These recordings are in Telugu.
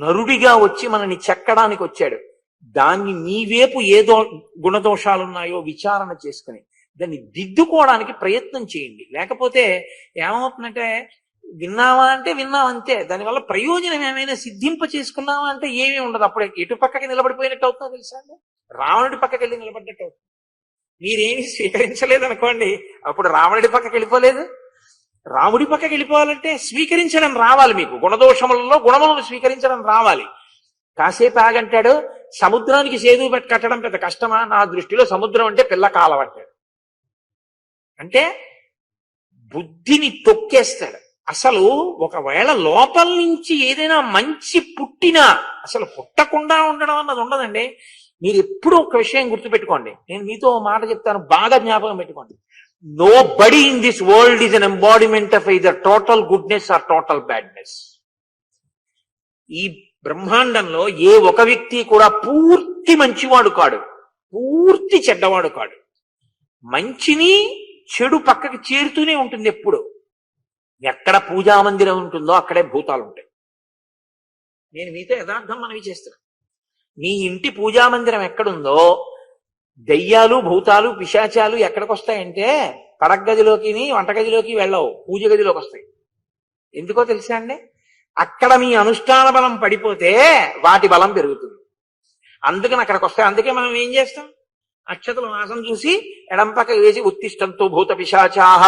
నరుడిగా వచ్చి మనని చెక్కడానికి వచ్చాడు. దాన్ని నీవేపు ఏదో గుణదోషాలున్నాయో విచారణ చేసుకుని దాన్ని దిద్దుకోవడానికి ప్రయత్నం చేయండి. లేకపోతే ఏమవుతుందంటే విన్నావా అంటే విన్నాం అంతే, దానివల్ల ప్రయోజనం ఏమైనా సిద్ధింప చేసుకున్నావా అంటే ఏమీ ఉండదు. అప్పుడు ఎటు పక్కకి నిలబడిపోయినట్టు అవుతుందో తెలుసా అండి? రావణుడి పక్కకి వెళ్ళి నిలబడ్డట్టు అవుతుంది. మీరేమి స్వీకరించలేదు అనుకోండి, అప్పుడు రావణుడి పక్కకి వెళ్ళిపోలేదు. రాముడి పక్కకి వెళ్ళిపోవాలంటే స్వీకరించడం రావాలి. మీకు గుణదోషములలో గుణములను స్వీకరించడం రావాలి. కాసేపు ఆగంటాడు, సముద్రానికి సేదు కట్టడం పెద్ద కష్టమా? నా దృష్టిలో సముద్రం అంటే పిల్ల కాలం అంటాడు. అంటే బుద్ధిని తొక్కేస్తాడు. అసలు ఒకవేళ లోపల నుంచి ఏదైనా మంచి పుట్టినా అసలు పుట్టకుండా ఉండడం అన్నది ఉండదండి. మీరు ఎప్పుడూ ఒక విషయం గుర్తుపెట్టుకోండి. నేను మీతో మాట చెప్తాను, బాగా జ్ఞాపకం పెట్టుకోండి. Nobody in this world is an embodiment of either total goodness or total badness. ఈ బ్రహ్మాండంలో ఏ ఒక వ్యక్తి కూడా పూర్తి మంచివాడు కాడు, పూర్తి చెడ్డవాడు కాడు. మంచిని చెడు పక్కకి చేరుతూనే ఉంటుంది ఎప్పుడు. ఎక్కడ పూజా మందిరం ఉంటుందో అక్కడే భూతాలు ఉంటాయి. నేను మీతో యథార్థం మనవి చేస్తాను. మీ ఇంటి పూజా మందిరం ఎక్కడుందో దెయ్యాలు భూతాలు పిశాచాలు ఎక్కడికి వస్తాయంటే పడగదిలోకి వంటగదిలోకి వెళ్ళవు, పూజ గదిలోకి వస్తాయి. ఎందుకో తెలుసా అండి? అక్కడ మీ అనుష్ఠాన బలం పడిపోతే వాటి బలం పెరుగుతుంది. అందుకని అక్కడికి వస్తాయి. అందుకే మనం ఏం చేస్తాం? అక్షతలు మాసం చూసి ఎడంపక్క వేసి ఉత్తిష్టంతో భూత పిశాచాహ,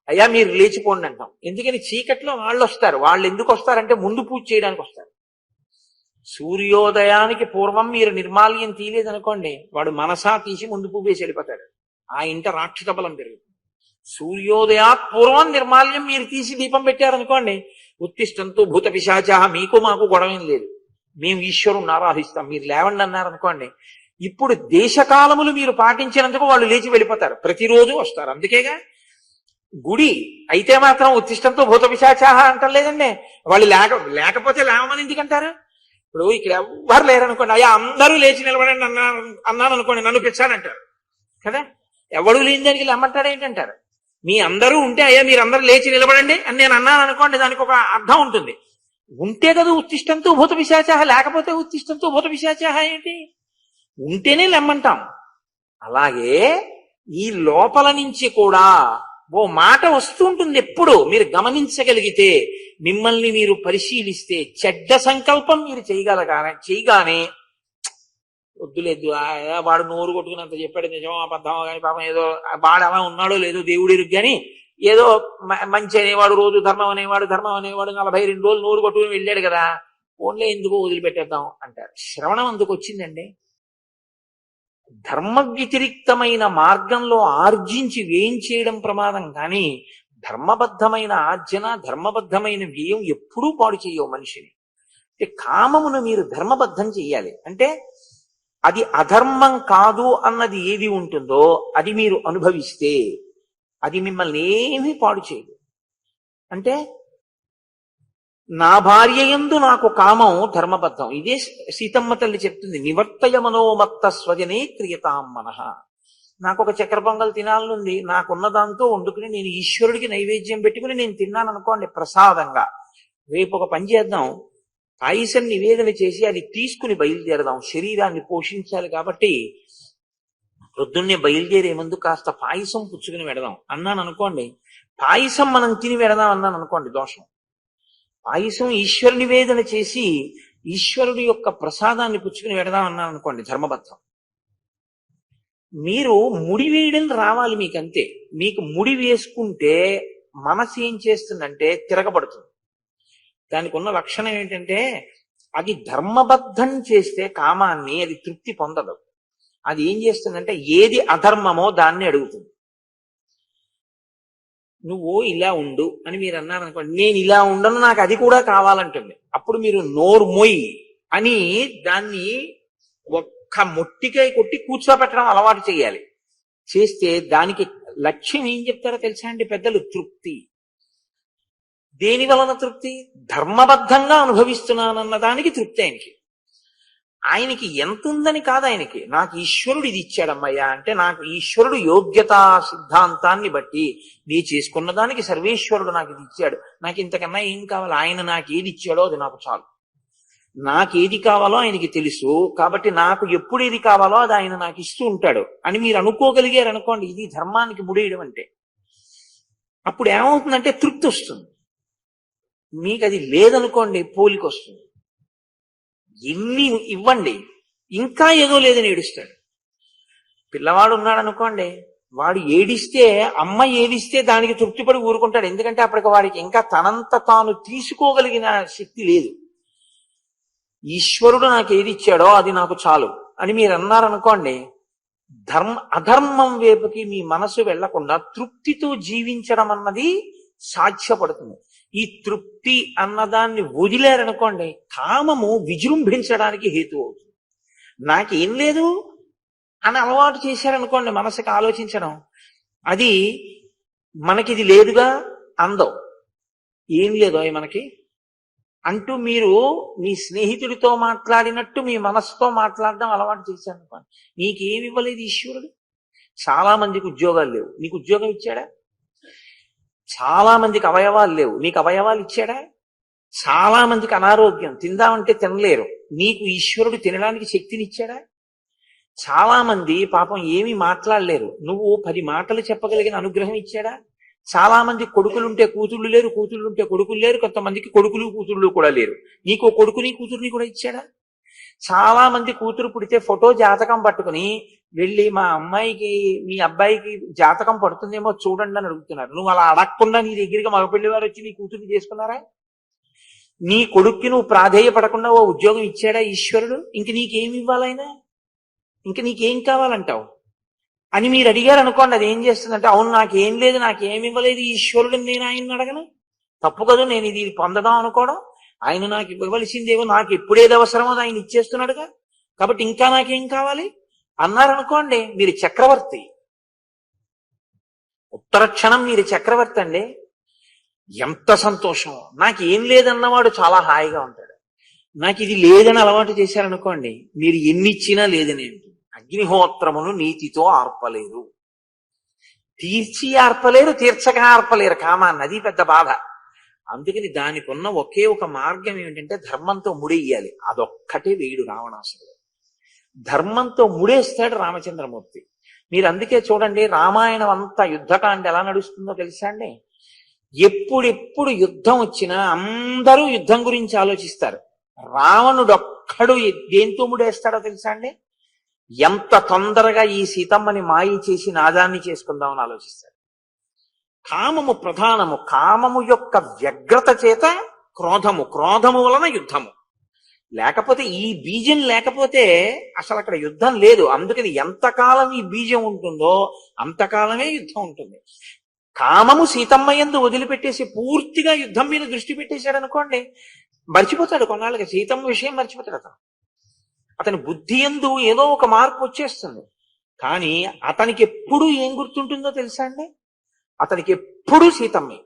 అయ్యా మీరు లేచిపోండి అంటాం. ఎందుకని చీకట్లో వాళ్ళు వస్తారు. వాళ్ళు ఎందుకు వస్తారంటే ముందు పూజ చేయడానికి వస్తారు. సూర్యోదయానికి పూర్వం మీరు నిర్మాల్యం తీయలేదనుకోండి, వాడు మనసా తీసి ముందు పువ్వు వేసి వెళ్ళిపోతాడు. ఆ ఇంట రాక్షస బలం పెరుగుతుంది. సూర్యోదయాత్ పూర్వం నిర్మాల్యం మీరు తీసి దీపం పెట్టారనుకోండి, ఉత్తిష్టంతో భూత పిశాచాహ, మీకు మాకు గొడవేం లేదు, మేము ఈశ్వరుని ఆరాధిస్తాం, మీరు లేవండి అన్నారనుకోండి, ఇప్పుడు దేశకాలములు మీరు పాటించినందుకు వాళ్ళు లేచి వెళ్ళిపోతారు. ప్రతిరోజు వస్తారు. అందుకేగా గుడి అయితే మాత్రం ఉత్తిష్టంతో భూత పిశాచాహ అంటలేదండి. వాళ్ళు లేకపోతే లేవమని ఎందుకంటారు? ఇప్పుడు ఇక్కడ ఎవ్వరు లేరనుకోండి, అయ్యా అందరూ లేచి నిలబడండి అన్నాను అనుకోండి, నన్ను పిచ్చానంటారు కదా. ఎవడు లేని దానికి లేమంటాడు ఏంటంటారు? మీ అందరూ ఉంటే అయ్యా మీరు అందరూ లేచి నిలబడండి అని నేను అన్నాను అనుకోండి, దానికి ఒక అర్థం ఉంటుంది. ఉంటే కదా ఉత్తిష్టంతో భూత పిశాచాహ, లేకపోతే ఉత్తిష్టంతో భూత పిశాచాహ ఏంటి? ఉంటేనే లెమ్మంటాం. అలాగే ఈ లోపల నుంచి కూడా ఓ మాట వస్తుంటుంది. ఎప్పుడు మీరు గమనించగలిగితే, మిమ్మల్ని మీరు పరిశీలిస్తే, చెడ్డ సంకల్పం మీరు చేయగానే వద్దులేదు, వాడు నోరు కొట్టుకున్నంత చెప్పాడు, నిజమో అబద్ధమో కానీ పాపం ఏదో వాడు అలా ఉన్నాడో లేదో దేవుడికి కానీ ఏదో మంచి అనేవాడు, రోజు ధర్మం అనేవాడు 42 రోజులు నోరు కొట్టుకుని వెళ్ళాడు కదా, ఓన్లీ ఎందుకు వదిలిపెట్టేద్దాం అంటారు. శ్రవణం అందుకు వచ్చిందండి. ధర్మ వ్యతిరిక్తమైన మార్గంలో ఆర్జించి వ్యయం చేయడం ప్రమాదం, కానీ ధర్మబద్ధమైన ఆర్జన ధర్మబద్ధమైన వ్యయం ఎప్పుడూ పాడు చేయవు మనిషిని. అంటే కామమును మీరు ధర్మబద్ధం చెయ్యాలి. అంటే అది అధర్మం కాదు అన్నది ఏది ఉంటుందో అది మీరు అనుభవిస్తే అది మిమ్మల్ని ఏమీ పాడు చేయదు. అంటే నా భార్య యందు నాకు కామం ధర్మబద్ధం. ఇదే సీతమ్మ తల్లి చెప్తుంది, నివర్తయ మనోమత్త స్వజనే క్రియతాం మనః. నాకు ఒక చక్కెర పొంగల్ తినాలనుంది, నాకున్న దాంతో వండుకుని నేను ఈశ్వరుడికి నైవేద్యం పెట్టుకుని నేను తిన్నాను అనుకోండి ప్రసాదంగా. రేపు ఒక పని చేద్దాం, పాయసం నివేదన చేసి అది తీసుకుని బయలుదేరదాం. శరీరాన్ని పోషించాలి కాబట్టి ప్రొద్దున్నే బయలుదేరే ముందు కాస్త పాయసం పుచ్చుకుని వెడదాం అన్నాను అనుకోండి, పాయసం మనం తిని వెడదాం అన్నాను అనుకోండి, దోషం. పాయసం ఈశ్వర నివేదన చేసి ఈశ్వరుడి యొక్క ప్రసాదాన్ని పుచ్చుకుని వెడదాం అన్నాను అనుకోండి, ధర్మబద్ధం. మీరు ముడి వేయడం రావాలి మీకంతే. మీకు ముడి వేసుకుంటే మనసు ఏం చేస్తుందంటే తిరగబడుతుంది. దానికి ఉన్న లక్షణం ఏంటంటే అది ధర్మబద్ధం చేస్తే కామాన్ని అది తృప్తి పొందదు. అది ఏం చేస్తుందంటే ఏది అధర్మమో దాన్ని అడుగుతుంది. నువ్వు ఇలా ఉండు అని మీరు అన్నారనుకోండి, నేను ఇలా ఉండను నాకు అది కూడా కావాలంటుంది. అప్పుడు మీరు నోరు మొయ్ అని దాన్ని ఒక్క మొట్టికాయ కొట్టి కూర్చోబెట్టడం అలవాటు చేయాలి. చేస్తే దానికి లక్ష్యం ఏం చెప్తారో తెలుసా అండి పెద్దలు? తృప్తి. దేని వలన తృప్తి? ధర్మబద్ధంగా అనుభవిస్తున్నానన్న దానికి తృప్తి. ఆయనకి ఎంత ఉందని కాదు, ఆయనకి నాకు ఈశ్వరుడు ఇది ఇచ్చాడమ్మయ్యా అంటే, నాకు ఈశ్వరుడు యోగ్యతా సిద్ధాంతాన్ని బట్టి నీ చేసుకున్న దానికి సర్వేశ్వరుడు నాకు ఇది ఇచ్చాడు, నాకు ఇంతకన్నా ఏం కావాలి, ఆయన నాకు ఏది ఇచ్చాడో అది నాకు చాలు. నాకేది కావాలో ఆయనకి తెలుసు, కాబట్టి నాకు ఎప్పుడు ఏది కావాలో అది ఆయన నాకు ఇస్తూ ఉంటాడు అని మీరు అనుకోగలిగారు అనుకోండి, ఇది ధర్మానికి ముడేయడం అంటే. అప్పుడు ఏమవుతుందంటే తృప్తి వస్తుంది. మీకు అది లేదనుకోండి, పోలిక వస్తుంది. ఎన్ని ఇవ్వండి, ఇంకా ఏదో లేదని ఏడుస్తాడు. పిల్లవాడు ఉన్నాడు అనుకోండి, వాడు ఏడిస్తే, అమ్మ ఏడిస్తే దానికి తృప్తిపడి ఊరుకుంటాడు. ఎందుకంటే అప్పటికి వాడికి ఇంకా తనంత తాను తీసుకోగలిగిన శక్తి లేదు. ఈశ్వరుడు నాకు ఏది ఇచ్చాడో అది నాకు చాలు అని మీరు అన్నారనుకోండి, అధర్మం వైపుకి మీ మనసు వెళ్లకుండా తృప్తితో జీవించడం అన్నది సాధ్యపడుతుంది. ఈ తృప్తి అన్నదాన్ని వదిలేరనుకోండి, కామము విజృంభించడానికి హేతు అవుతుంది. నాకేం లేదు అని అలవాటు చేశారనుకోండి, మనసుకి ఆలోచించడం, అది మనకిది లేదుగా అందం, ఏం లేదో మనకి అంటూ మీరు మీ స్నేహితుడితో మాట్లాడినట్టు మీ మనసుతో మాట్లాడడం అలవాటు చేశారనుకోండి, నీకేమి ఇవ్వలేదు ఈశ్వరుడు. చాలా మందికి ఉద్యోగాలు లేవు, నీకు ఉద్యోగం ఇచ్చాడా? చాలా మందికి అవయవాలు లేవు, నీకు అవయవాలు ఇచ్చాడా? చాలా మందికి అనారోగ్యం, తిందామంటే తినలేరు, నీకు ఈశ్వరుడు తినడానికి శక్తిని ఇచ్చాడా? చాలా మంది పాపం ఏమీ మాట్లాడలేరు, నువ్వు 10 మాటలు చెప్పగలిగిన అనుగ్రహం ఇచ్చాడా? చాలా మంది కొడుకులుంటే కూతుళ్ళు లేరు, కూతుళ్ళుంటే కొడుకులు లేరు, కొంతమందికి కొడుకులు కూతుళ్ళు కూడా లేరు, నీకు కొడుకుని కూతుర్ని కూడా ఇచ్చాడా? చాలా మంది కూతురు పుడితే ఫోటో జాతకం పట్టుకుని వెళ్ళి మా అమ్మాయికి మీ అబ్బాయికి జాతకం పడుతుందేమో చూడండి అని అడుగుతున్నారు. నువ్వు అలా అడగకుండా నీ దగ్గరికి మగపెళ్లి వారు వచ్చి నీ కూతుర్ని చేసుకున్నారా? నీ కొడుక్కి నువ్వు ప్రాధేయపడకుండా ఓ ఉద్యోగం ఇచ్చాడా ఈశ్వరుడు? ఇంక నీకేమి ఇవ్వాలైనా, ఇంక నీకేం కావాలంటావు అని మీరు అడిగారు అనుకోండి, అది ఏం చేస్తుందంటే, అవును నాకేం లేదు, నాకేమి ఇవ్వలేదు ఈశ్వరుడిని నేను ఆయన్ని అడగను, తప్పు కదా నేను ఇది పొందదాం అనుకోవడం. ఆయన నాకు ఇవ్వవలసిందేమో, నాకు ఎప్పుడేది అవసరమో ఆయన ఇచ్చేస్తున్నాడుగా, కాబట్టి ఇంకా నాకేం కావాలి అన్నారనుకోండి, మీరు చక్రవర్తి. ఉత్తర క్షణం మీరు చక్రవర్తి అండి. ఎంత సంతోషం. నాకేం లేదన్నవాడు చాలా హాయిగా ఉంటాడు. నాకు ఇది లేదని అలవాటు చేశారనుకోండి, మీరు ఎన్నిచ్చినా లేదని ఉంటుంది. అగ్నిహోత్రమును నీతితో ఆర్పలేరు, తీర్చి ఆర్పలేరు, తీర్చక ఆర్పలేరు కామాన్ని. అది పెద్ద బాధ. అందుకని దానికి ఉన్న ఒకే ఒక మార్గం ఏమిటంటే ధర్మంతో ముడేయాలి. అదొక్కటే వేయుడు రావణాసురుడు. ధర్మంతో ముడేస్తాడు రామచంద్రమూర్తి. మీరు అందుకే చూడండి, రామాయణం అంతా యుద్ధకాండ ఎలా నడుస్తుందో తెలుసా అండి? ఎప్పుడెప్పుడు యుద్ధం వచ్చినా అందరూ యుద్ధం గురించి ఆలోచిస్తారు. రావణుడొక్కడు దేంతో ముడేస్తాడో తెలుసా అండి? ఎంత తొందరగా ఈ సీతమ్మని మాయి చేసి నాదాన్ని చేసుకుందామని ఆలోచిస్తాడు. కామము ప్రధానము. కామము యొక్క వ్యగ్రత చేత క్రోధము, క్రోధము వలన యుద్ధము. లేకపోతే ఈ బీజం లేకపోతే అసలు అక్కడ యుద్ధం లేదు. అందుకని ఎంతకాలం ఈ బీజం ఉంటుందో అంతకాలమే యుద్ధం ఉంటుంది. కామము సీతమ్మ యందు వదిలిపెట్టేసి పూర్తిగా యుద్ధం మీద దృష్టి పెట్టేశాడు అనుకోండి, మర్చిపోతాడు. కొన్నాళ్ళకి సీతమ్మ విషయం మర్చిపోతాడు. అతని బుద్ధి యందు ఏదో ఒక మార్పు వచ్చేస్తుంది. కానీ అతనికి ఎప్పుడు ఏం గుర్తుంటుందో తెలుసా అండి? అతనికి ఎప్పుడూ సీతమ్మే.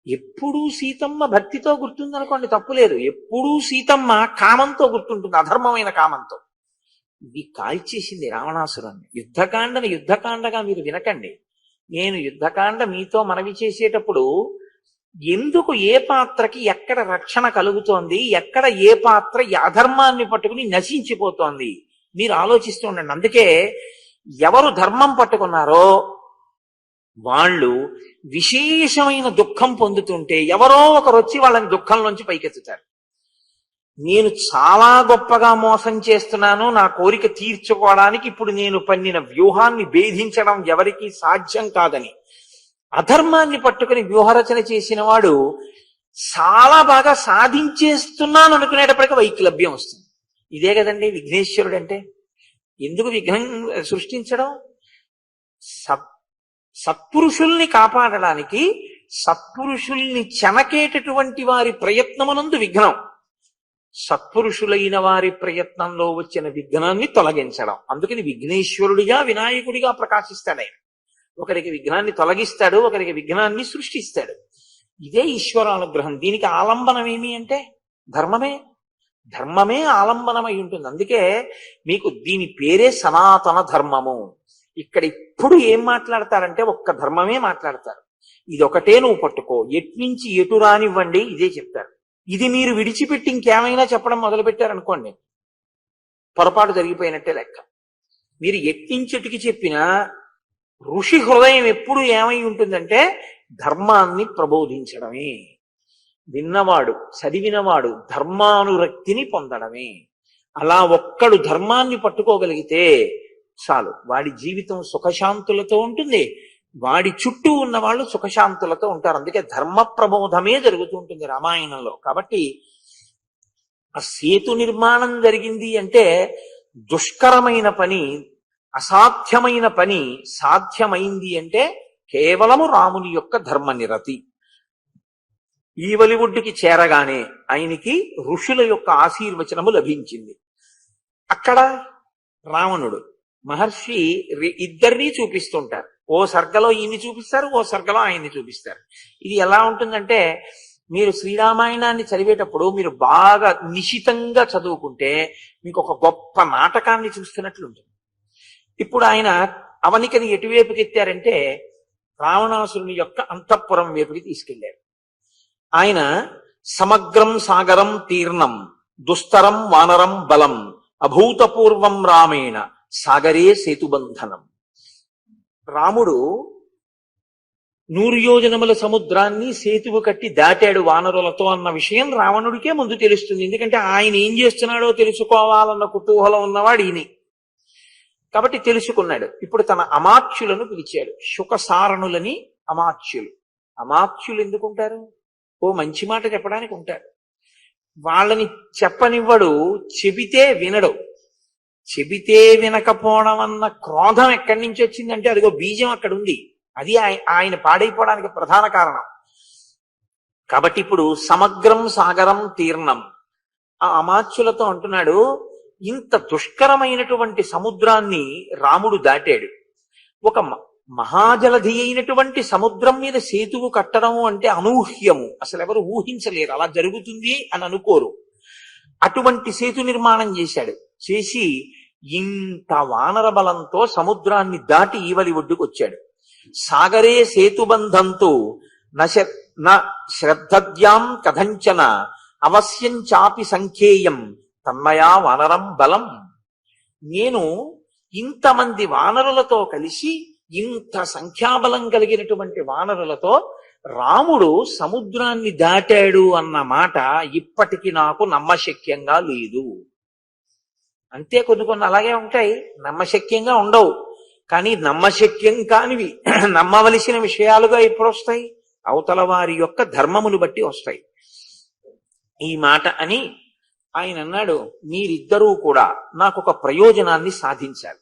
ఎప్పుడూ సీతమ్మ భక్తితో గుర్తుందనుకోండి, తప్పు లేదు. ఎప్పుడూ సీతమ్మ కామంతో గుర్తుంటుంది, అధర్మమైన కామంతో. ఇది కాల్చేసింది రావణాసురుణ్ణి. యుద్ధకాండను యుద్ధకాండగా మీరు వినకండి. నేను యుద్ధకాండ మీతో మనవి చేసేటప్పుడు ఎందుకు ఏ పాత్రకి ఎక్కడ రక్షణ కలుగుతోంది, ఎక్కడ ఏ పాత్ర అధర్మాన్ని పట్టుకుని నశించిపోతోంది మీరు ఆలోచిస్తూ ఉండండి. అందుకే ఎవరు ధర్మం పట్టుకున్నారో వాళ్ళు విశేషమైన దుఃఖం పొందుతుంటే ఎవరో ఒకరు వచ్చి వాళ్ళని దుఃఖంలోంచి పైకెత్తుతారు. నేను చాలా గొప్పగా మోసం చేస్తున్నాను, నా కోరిక తీర్చుకోవడానికి ఇప్పుడు నేను పన్నిన వ్యూహాన్ని భేదించడం ఎవరికీ సాధ్యం కాదని అధర్మాన్ని పట్టుకుని వ్యూహరచన చేసిన వాడు చాలా బాగా సాధించేస్తున్నాను అనుకునేటప్పటికీ వైక్లభ్యం వస్తుంది. ఇదే కదండి విఘ్నేశ్వరుడు అంటే. ఎందుకు విఘ్నం సృష్టించడం? సత్పురుషుల్ని కాపాడడానికి, సత్పురుషుల్ని చెనకేటటువంటి వారి ప్రయత్నమునందు విఘ్నం, సత్పురుషులైన వారి ప్రయత్నంలో వచ్చిన విఘ్నాన్ని తొలగించడం. అందుకని విఘ్నేశ్వరుడిగా వినాయకుడిగా ప్రకాశిస్తాడు ఆయన. ఒకరికి విఘ్నాన్ని తొలగిస్తాడు, ఒకరికి విఘ్నాన్ని సృష్టిస్తాడు. ఇదే ఈశ్వరానుగ్రహం. దీనికి ఆలంబనం ఏమి అంటే ధర్మమే. ధర్మమే ఆలంబనమై ఉంటుంది. అందుకే మీకు దీని పేరే సనాతన ధర్మము. ఇక్కడ ఇప్పుడు ఏం మాట్లాడతారంటే ఒక్క ధర్మమే మాట్లాడతారు. ఇది ఒకటే నువ్వు పట్టుకో, ఎట్నుంచి ఎటు రానివ్వండి ఇదే చెప్తారు. ఇది మీరు విడిచిపెట్టి ఇంకేమైనా చెప్పడం మొదలుపెట్టారనుకోండి, పొరపాటు జరిగిపోయినట్టే లెక్క. మీరు ఎట్టించెటికి చెప్పినా ఋషి హృదయం ఎప్పుడు ఏమై ఉంటుందంటే ధర్మాన్ని ప్రబోధించడమే. విన్నవాడు, చదివినవాడు ధర్మానురక్తిని పొందడమే. అలా ఒక్కడు ధర్మాన్ని పట్టుకోగలిగితే చాలు, వాడి జీవితం సుఖశాంతులతో ఉంటుంది, వాడి చుట్టూ ఉన్న వాళ్ళు సుఖశాంతులతో ఉంటారు. అందుకే ధర్మ ప్రబోధమే జరుగుతూ ఉంటుంది రామాయణంలో. కాబట్టి ఆ సేతు నిర్మాణం జరిగింది అంటే దుష్కరమైన పని, అసాధ్యమైన పని సాధ్యమైంది అంటే కేవలము రాముని యొక్క ధర్మనిరతి. ఈవలి ఒడ్డుకి చేరగానే ఆయనకి ఋషుల యొక్క ఆశీర్వచనము లభించింది. అక్కడ రావణుడు మహర్షి ఇద్దరినీ చూపిస్తుంటారు. ఓ సర్గలో ఈయన్ని చూపిస్తారు, ఓ సర్గలో ఆయన్ని చూపిస్తారు. ఇది ఎలా ఉంటుందంటే, మీరు శ్రీరామాయణాన్ని చదివేటప్పుడు మీరు బాగా నిశితంగా చదువుకుంటే మీకు ఒక గొప్ప నాటకాన్ని చూస్తున్నట్లు ఉంటుంది. ఇప్పుడు ఆయన అవనికని ఎటువైపుకి ఎత్తారంటే రావణాసురుని యొక్క అంతఃపురం వైపుకి తీసుకెళ్లారు. ఆయన సమగ్రం సాగరం తీర్ణం దుస్తరం వానరం బలం అభూతపూర్వం రామేణ సాగరే సేతుబంధనం. రాముడు 100 యోజనముల సముద్రాన్ని సేతువు కట్టి దాటాడు వానరులతో అన్న విషయం రావణుడికే ముందు తెలుస్తుంది. ఎందుకంటే ఆయన ఏం చేస్తున్నాడో తెలుసుకోవాలన్న కుతూహలం ఉన్నవాడు ఈయన. కాబట్టి తెలుసుకున్నాడు. ఇప్పుడు తన అమాత్యులను పిలిచాడు. శుకసారణులని అమాత్యులు. అమాత్యులు ఎందుకుంటారు? ఓ మంచి మాట చెప్పడానికి ఉంటారు. వాళ్ళని చెప్పనివ్వడు, చెబితే వినడు. చెబితే వినకపోవడం అన్న క్రోధం ఎక్కడి నుంచి వచ్చిందంటే అదిగో బీజం అక్కడ ఉంది. అది ఆయన పాడైపోవడానికి ప్రధాన కారణం. కాబట్టి ఇప్పుడు సమగ్రం సాగరం తీర్ణం ఆ అమాత్యులతో అంటున్నాడు, ఇంత దుష్కరమైనటువంటి సముద్రాన్ని రాముడు దాటాడు. ఒక మహాజలధి అయినటువంటి సముద్రం మీద సేతువు కట్టడము అంటే అనూహ్యము. అసలు ఎవరు ఊహించలేరు, అలా జరుగుతుంది అని అనుకోరు. అటువంటి సేతు నిర్మాణం చేశాడు. చేసి ఇంత వానర బలంతో సముద్రాన్ని దాటి ఈవలి ఒడ్డుకు వచ్చాడు. సాగరే సేతుబంధంతో శ్రద్ధద్యాం కథంచన అవశ్యం చాపి సంఖ్యేయం తన్మయా వానరం బలం. నేను ఇంతమంది వానరులతో కలిసి, ఇంత సంఖ్యాబలం కలిగినటువంటి వానరులతో రాముడు సముద్రాన్ని దాటాడు అన్న మాట ఇప్పటికీ నాకు నమ్మశక్యంగా లేదు. అంతే, కొన్ని అలాగే ఉంటాయి, నమ్మశక్యంగా ఉండవు. కానీ నమ్మశక్యం కానివి నమ్మవలసిన విషయాలుగా ఎప్పుడు వస్తాయి? అవతల వారి యొక్క ధర్మమును బట్టి వస్తాయి. ఈ మాట అని ఆయన అన్నాడు, మీరిద్దరూ కూడా నాకు ఒక ప్రయోజనాన్ని సాధించాలి.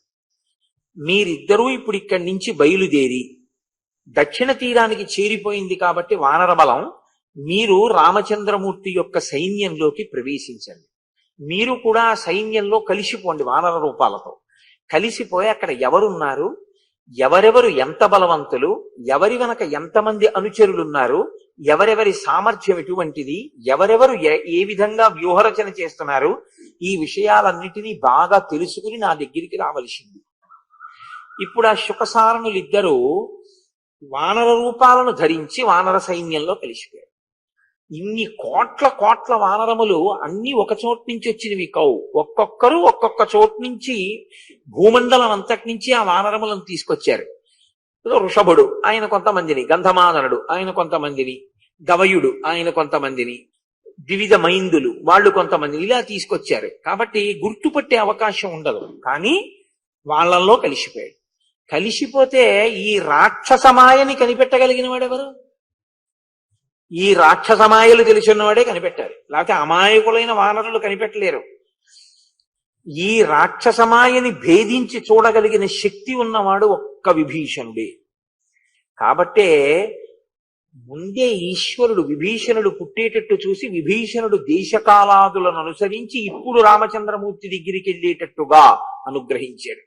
మీరిద్దరూ ఇప్పుడు ఇక్కడి నుంచి బయలుదేరి దక్షిణ తీరానికి చేరిపోయింది కాబట్టి వానర బలం, మీరు రామచంద్రమూర్తి యొక్క సైన్యంలోకి ప్రవేశించండి. మీరు కూడా ఆ సైన్యంలో కలిసిపోండి. వానర రూపాలతో కలిసిపోయి అక్కడ ఎవరున్నారు, ఎవరెవరు ఎంత బలవంతులు, ఎవరి వెనక ఎంతమంది అనుచరులున్నారు, ఎవరెవరి సామర్థ్యం ఎటువంటిది, ఎవరెవరు ఏ విధంగా వ్యూహరచన చేస్తున్నారు, ఈ విషయాలన్నిటినీ బాగా తెలుసుకుని నా దగ్గరికి రావలసింది. ఇప్పుడు ఆ శుకసారణులిద్దరూ వానర రూపాలను ధరించి వానర సైన్యంలో కలిసిపోయారు. ఇన్ని కోట్ల వానరములు అన్ని ఒక చోటు నుంచి వచ్చినవి కావు. ఒక్కొక్కరు ఒక్కొక్క చోటు నుంచి, భూమండలం అంతటి నుంచి ఆ వానరములను తీసుకొచ్చారు. వృషభుడు ఆయన కొంతమందిని, గంధమాదనుడు ఆయన కొంతమందిని, గవయుడు ఆయన కొంతమందిని, వివిధ మైందులు వాళ్ళు కొంతమందిని ఇలా తీసుకొచ్చారు. కాబట్టి గుర్తుపట్టే అవకాశం ఉండదు. కానీ వాళ్ళల్లో కలిసిపోయాడు. కలిసిపోతే ఈ రాక్షసమాయని కనిపెట్టగలిగిన వాడెవరు? ఈ రాక్షసమాయలు తెలిసిన్నవాడే కనిపెట్టారు. లేకపోతే అమాయకులైన వానరులు కనిపెట్టలేరు. ఈ రాక్షసమాయని భేదించి చూడగలిగిన శక్తి ఉన్నవాడు ఒక్క విభీషణుడే. కాబట్టే ముందే ఈశ్వరుడు విభీషణుడు పుట్టేటట్టు చూసి విభీషణుడు దేశకాలాదులను అనుసరించి ఇప్పుడు రామచంద్రమూర్తి దగ్గరికి వెళ్ళేటట్టుగా అనుగ్రహించాడు.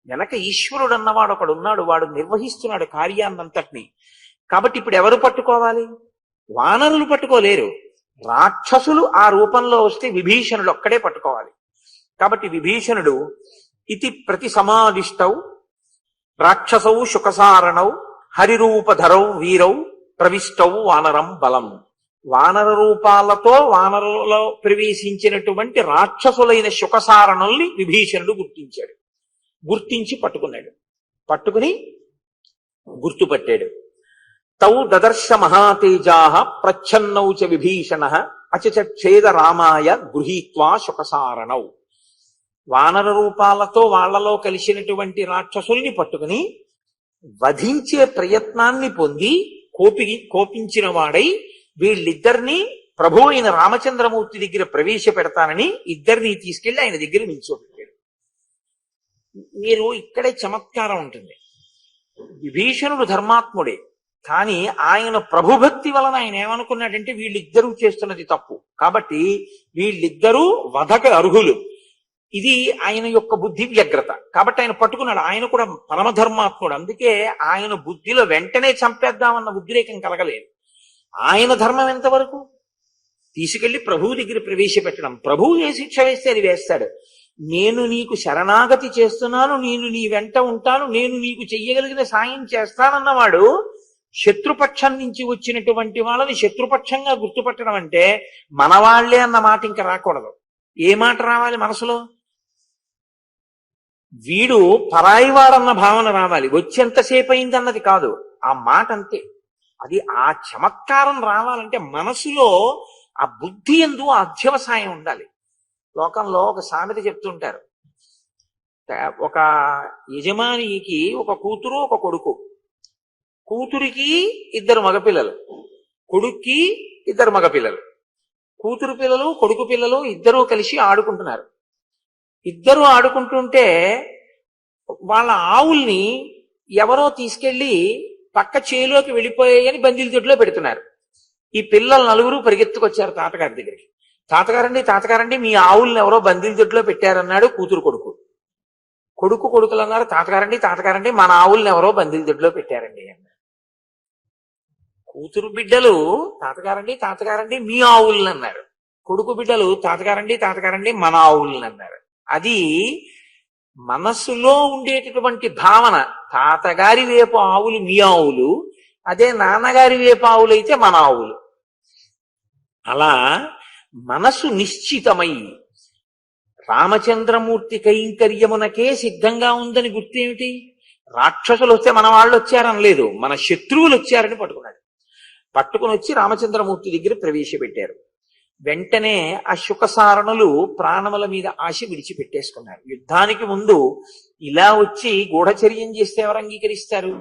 వెనక ఈశ్వరుడు అన్నవాడు ఒకడున్నాడు, వాడు నిర్వహిస్తున్నాడు కార్యాన్నంతటినీ. కాబట్టి ఇప్పుడు ఎవరు పట్టుకోవాలి? వానరులు పట్టుకోలేరు. రాక్షసులు ఆ రూపంలో వస్తే విభీషణుడు ఒక్కడే పట్టుకోవాలి. కాబట్టి విభీషణుడు ఇతి ప్రతి సమాదిష్టౌ రాక్షసౌ శుకసారణౌ హరిరూపధరౌ వీరౌ ప్రవిష్టౌ వానరం బలం. వానర రూపాలతో వానరులలో ప్రవేశించినటువంటి రాక్షసులైన శుకసారణుల్ని విభీషణుడు గుర్తించాడు. గుర్తించి పట్టుకున్నాడు. పట్టుకుని గుర్తుపట్టాడు. తౌ దదర్శ మహాతేజా ప్రచ్ఛన్నౌ చ విభీషణ అచచేద రామాయ గృహీత్వా శుకసారణౌ. వానర రూపాలతో వాళ్లలో కలిసినటువంటి రాక్షసుల్ని పట్టుకుని వధించే ప్రయత్నాన్ని పొంది కోపించిన వాడై వీళ్ళిద్దరినీ ప్రభు అయిన రామచంద్రమూర్తి దగ్గర ప్రవేశపెడతానని ఇద్దరిని తీసుకెళ్లి ఆయన దగ్గర నిల్చోబెట్టాడు. మీరు ఇక్కడే చమత్కారం ఉంటుంది. విభీషణుడు ధర్మాత్ముడే, కానీ ఆయన ప్రభుభక్తి వలన ఆయన ఏమనుకున్నాడంటే వీళ్ళిద్దరూ చేస్తున్నది తప్పు, కాబట్టి వీళ్ళిద్దరూ వధకు అర్హులు. ఇది ఆయన యొక్క బుద్ధి వ్యగ్రత. కాబట్టి ఆయన పట్టుకున్నాడు. ఆయన కూడా పరమధర్మాత్ముడు. అందుకే ఆయన బుద్ధిలో వెంటనే చంపేద్దామన్న ఉద్రేకం కలగలేదు. ఆయన ధర్మం ఎంతవరకు? తీసుకెళ్లి ప్రభువు దగ్గర ప్రవేశపెట్టడం. ప్రభువు ఏ శిక్ష వేస్తే అది వేస్తాడు. నేను నీకు శరణాగతి చేస్తున్నాను, నేను నీ వెంట ఉంటాను, నేను నీకు చెయ్యగలిగిన సాయం చేస్తానన్నవాడు శత్రుపక్షం నుంచి వచ్చినటువంటి వాళ్ళని శత్రుపక్షంగా గుర్తుపట్టడం అంటే మనవాళ్లే అన్న మాట ఇంకా రాకూడదు. ఏ మాట రావాలి మనసులో? వీడు పరాయివాడన్న భావన రావాలి. వచ్చేంతసేపు అయిందన్నది కాదు, ఆ మాట అంతే. అది ఆ చమత్కారం రావాలంటే మనసులో ఆ బుద్ధి యందు ఆ అధ్యవసాయం ఉండాలి. లోకంలో ఒక సామెత చెప్తుంటారు. ఒక యజమానికి ఒక కూతురు ఒక కొడుకు. కూతురికి ఇద్దరు మగపిల్లలు, కొడుక్కి ఇద్దరు మగపిల్లలు. కూతురు పిల్లలు కొడుకు పిల్లలు ఇద్దరూ కలిసి ఆడుకుంటున్నారు. ఇద్దరు ఆడుకుంటుంటే వాళ్ళ ఆవుల్ని ఎవరో తీసుకెళ్లి పక్క చేలోకి వెళ్ళిపోయాయని బందీల దొడ్లో పెడుతున్నారు. ఈ పిల్లలు నలుగురు పరిగెత్తుకొచ్చారు తాతగారి దగ్గరికి. తాతగారండి మీ ఆవుల్ని ఎవరో బందీల దొడ్లో పెట్టారన్నాడు కూతురు కొడుకు. కొడుకులు అన్నారు తాతగారండి మన ఆవుల్ని ఎవరో బందీల దొడ్లో పెట్టారండి అన్నారు. కూతురు బిడ్డలు తాతగారండి మీ ఆవుల్ని అన్నారు. కొడుకు బిడ్డలు తాతగారండి మన ఆవుల్ని అన్నారు. అది మనస్సులో ఉండేటటువంటి భావన. తాతగారి వేపు ఆవులు మీ ఆవులు, అదే నాన్నగారి వేపు ఆవులు అయితే మన ఆవులు. అలా మనసు నిశ్చితమై రామచంద్రమూర్తి కైంకర్యమునకే సిద్ధంగా ఉందని గుర్తేమిటి? రాక్షసులు వస్తే మన వాళ్ళు వచ్చారనలేదు, మన శత్రువులు వచ్చారని పట్టుకున్నాడు. పట్టుకుని వచ్చి రామచంద్రమూర్తి దగ్గర ప్రవేశపెట్టారు. వెంటనే ఆ శుకసారణులు ప్రాణముల మీద ఆశ విడిచిపెట్టేసుకున్నారు. యుద్ధానికి ముందు ఇలా వచ్చి గూఢచర్యం చేస్తే ఎవరు అంగీకరిస్తారు?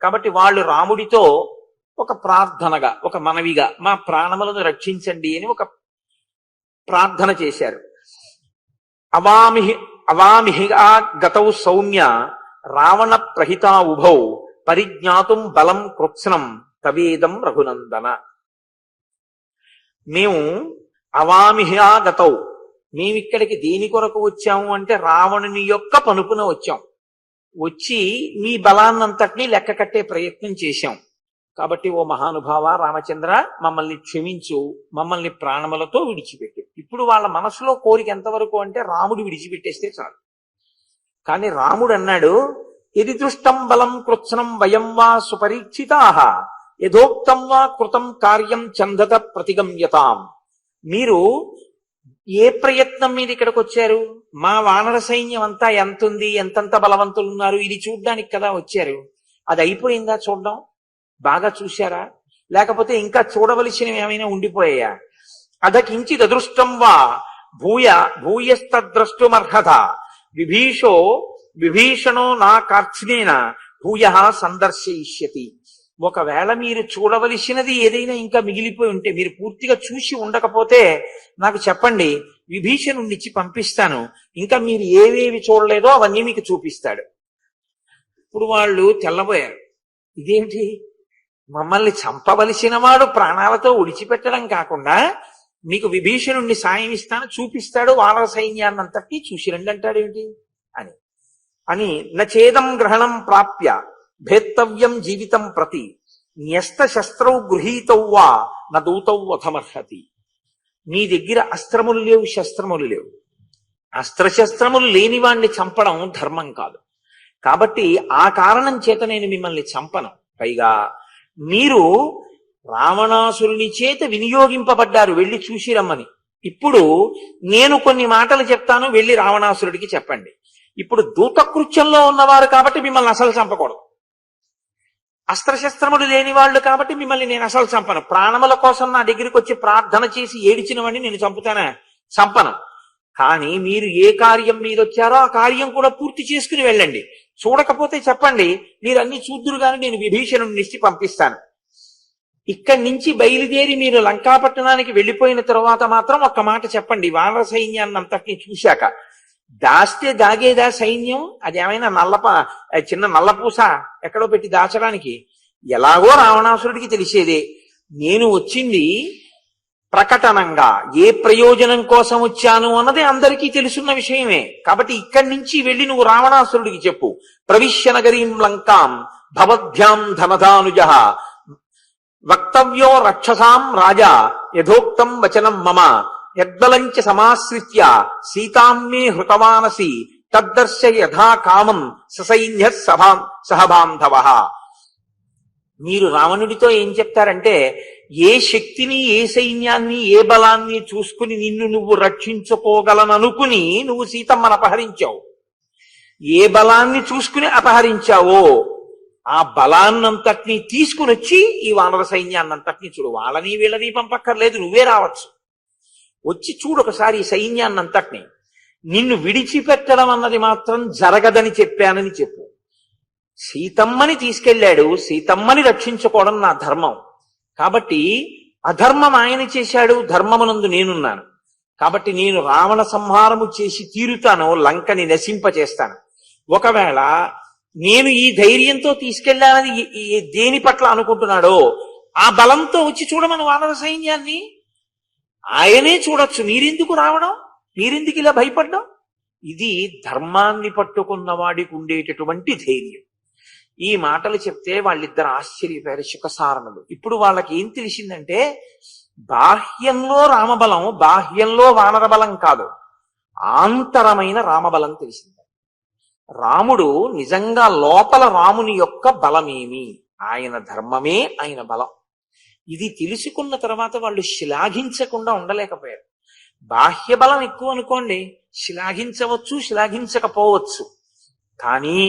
కాబట్టి వాళ్ళు రాముడితో ఒక ప్రార్థనగా, ఒక మనవిగా మా ప్రాణములను రక్షించండి అని ఒక ప్రార్థన చేశారు. అవామిహిగా గతౌ సౌమ్య రావణ ప్రహితా ఉభౌ పరిజ్ఞాతుం బలం కృత్స్నం తవేదం రఘునందన. మేము అవామిహా గతౌ, మేమిక్కడికి దేని కొరకు వచ్చాము అంటే రావణుని యొక్క పనుపున వచ్చాం. వచ్చి మీ బలాన్నంతటినీ లెక్క కట్టే ప్రయత్నం చేశాం. కాబట్టి ఓ మహానుభావ రామచంద్ర, మమ్మల్ని క్షమించు, మమ్మల్ని ప్రాణములతో విడిచిపెట్టు. ఇప్పుడు వాళ్ళ మనసులో కోరిక ఎంతవరకు అంటే రాముడు విడిచిపెట్టేస్తే చాలు. కానీ రాముడు అన్నాడు, ఎది దృష్టం బలం కృత్స్నం వయం వా సుపరీక్షితాః యథోక్తం వా కృతం కార్యం చందత ప్రతిగమ్యతాం. మీరు ఏ ప్రయత్నం మీద ఇక్కడికి వచ్చారు? మా వానర సైన్యం అంతా ఎంతుంది, ఎంతంత బలవంతులు ఉన్నారు, ఇది చూడ్డానికి కదా వచ్చారు. అది అయిపోయిందా చూడడం? బాగా చూశారా? లేకపోతే ఇంకా చూడవలసినవి ఏమైనా ఉండిపోయాయా? అదకించిద్ అదృష్టం వా భూయస్తద్రష్టుమర్హత విభీషణో నా కార్చినేన భూయ సందర్శయిష్యతి. ఒకవేళ మీరు చూడవలసినది ఏదైనా ఇంకా మిగిలిపోయి ఉంటే, మీరు పూర్తిగా చూసి ఉండకపోతే నాకు చెప్పండి, విభీషణుడినిచ్చి పంపిస్తాను. ఇంకా మీరు ఏవేవి చూడలేదో అవన్నీ మీకు చూపిస్తాడు. ఇప్పుడు వాళ్ళు తెల్లబోయారు. ఇదేమిటి, మమ్మల్ని చంపవలసిన వాడు ప్రాణాలతో విడిచిపెట్టడం కాకుండా మీకు విభీషణుడిని సాయం ఇస్తాను, చూపిస్తాడు, వానర సైన్యాన్ని అంతటి చూసి రండి అంటాడేమిటి అని నచేదం గ్రహణం ప్రాప్య భేత్తవ్యం జీవితం ప్రతి న్యస్త శస్త్రౌ గృహీతౌ వా నదూతౌ వధమర్హతి. మీ దగ్గర అస్త్రములు లేవు, శస్త్రములు లేవు. అస్త్రశస్త్రములు లేని వాణ్ణి చంపడం ధర్మం కాదు. కాబట్టి ఆ కారణం చేత నేను మిమ్మల్ని చంపను. పైగా మీరు రావణాసురుని చేత వినియోగింపబడ్డారు వెళ్ళి చూసి రమ్మని. ఇప్పుడు నేను కొన్ని మాటలు చెప్తాను, వెళ్ళి రావణాసురుడికి చెప్పండి. ఇప్పుడు దూతకృత్యంలో ఉన్నవారు కాబట్టి మిమ్మల్ని అసలు చంపకూడదు. అస్త్రశస్త్రములు లేని వాళ్ళు కాబట్టి మిమ్మల్ని నేను అసలు చంపను. ప్రాణముల కోసం నా దగ్గరికి వచ్చి ప్రార్థన చేసి ఏడిచిన వాడిని నేను చంపుతానా? చంపను. కానీ మీరు ఏ కార్యం మీద వచ్చారో ఆ కార్యం కూడా పూర్తి చేసుకుని వెళ్ళండి. చూడకపోతే చెప్పండి, మీరు అన్ని చూద్దురు గాని నేను విభీషణుడిని ఇచ్చి పంపిస్తాను. ఇక్కడి నుంచి బయలుదేరి మీరు లంకాపట్టణానికి వెళ్ళిపోయిన తర్వాత మాత్రం ఒక్క మాట చెప్పండి. వానర సైన్యాన్ని అంతటిని చూశాక దాస్తే దాగేదా సైన్యం? అది ఏమైనా చిన్న నల్లపూస ఎక్కడో పెట్టి దాచడానికి? ఎలాగో రావణాసురుడికి తెలిసేదే. నేను వచ్చింది ప్రకటనంగా, ఏ ప్రయోజనం కోసం వచ్చాను అన్నది అందరికీ తెలుసున్న విషయమే. కాబట్టి ఇక్కడి నుంచి వెళ్ళి నువ్వు రావణాసురుడికి చెప్పు, ప్రవిశ్య నగరీం లంకాం భవద్భ్యాం ధనధానుజ వక్తవ్యో రక్షసాం రాజా యథోక్తం వచనం మమ యద్బలంచ సమాశ్రిత్య సీతామ్మే హృతవానసి తద్దర్శ యథా కామం ససైన్య సహబాంధవ. మీరు రావణుడితో ఏం చెప్తారంటే, ఏ శక్తిని, ఏ సైన్యాన్ని, ఏ బలాన్ని చూసుకుని నిన్ను నువ్వు రక్షించుకోగలననుకుని నువ్వు సీతమ్మను అపహరించావు. ఏ బలాన్ని చూసుకుని అపహరించావో ఆ బలాన్నంతటినీ తీసుకుని వచ్చి ఈ వానర సైన్యాన్నంతటినీ చూడు. వాళ్ళని వీళ్ళని పంపక్కర్లేదు, నువ్వే రావచ్చు. వచ్చి చూడు ఒకసారి ఈ సైన్యాన్నంతటినీ. నిన్ను విడిచిపెట్టడం అన్నది మాత్రం జరగదని చెప్పానని చెప్పు. సీతమ్మని తీసుకెళ్లాడు, సీతమ్మని రక్షించుకోవడం నా ధర్మం. కాబట్టి అధర్మం ఆయన చేశాడు, ధర్మమునందు నేనున్నాను. కాబట్టి నేను రావణ సంహారము చేసి తీరుతాను, లంకని నశింపచేస్తాను. ఒకవేళ నేను ఈ ధైర్యంతో తీసుకెళ్లానని దేని పట్ల అనుకుంటున్నాడో ఆ బలంతో వచ్చి చూడమను వానర సైన్యాన్ని. ఆయనే చూడొచ్చు, మీరెందుకు రావడం? మీరెందుకు ఇలా భయపడ్డం? ఇది ధర్మాన్ని పట్టుకున్న వాడికి ఉండేటటువంటి ధైర్యం. ఈ మాటలు చెప్తే వాళ్ళిద్దరు ఆశ్చర్యపోయారు, శుకసారణులు. ఇప్పుడు వాళ్ళకి ఏం తెలిసిందంటే, బాహ్యంలో రామబలం, బాహ్యంలో వానర బలం కాదు, ఆంతరమైన రామబలం తెలిసింది. రాముడు నిజంగా లోపల రాముని యొక్క బలమేమి? ఆయన ధర్మమే ఆయన బలం. ఇది తెలుసుకున్న తర్వాత వాళ్ళు శ్లాఘించకుండా ఉండలేకపోయారు. బాహ్య బలం ఎక్కువ అనుకోండి, శ్లాఘించవచ్చు, శ్లాఘించకపోవచ్చు. కానీ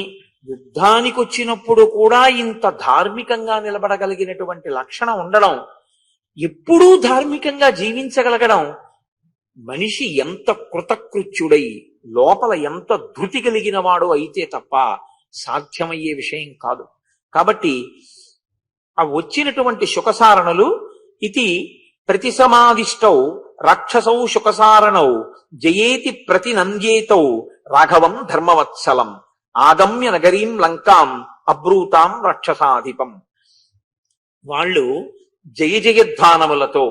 యుద్ధానికి వచ్చినప్పుడు కూడా ఇంత ధార్మికంగా నిలబడగలిగినటువంటి లక్షణం ఉండడం, ఎప్పుడూ ధార్మికంగా జీవించగలగడం, మనిషి ఎంత కృతకృత్యుడై లోపల ఎంత ధృతి కలిగిన వాడు అయితే తప్ప సాధ్యమయ్యే విషయం కాదు. కాబట్టి ఆ వచ్చినటువంటి శుకసారణులు ఇది ప్రతిసమాదిష్టౌ రాక్షసౌ శుకసారణౌ జయేతి ప్రతినంద్యేతౌ రాఘవం ధర్మవత్సలం ఆగమ్య నగరీం లంకాం అబ్రూతాం రాక్షసాధిపం. వాళ్ళు జయ జయధ్వానములతో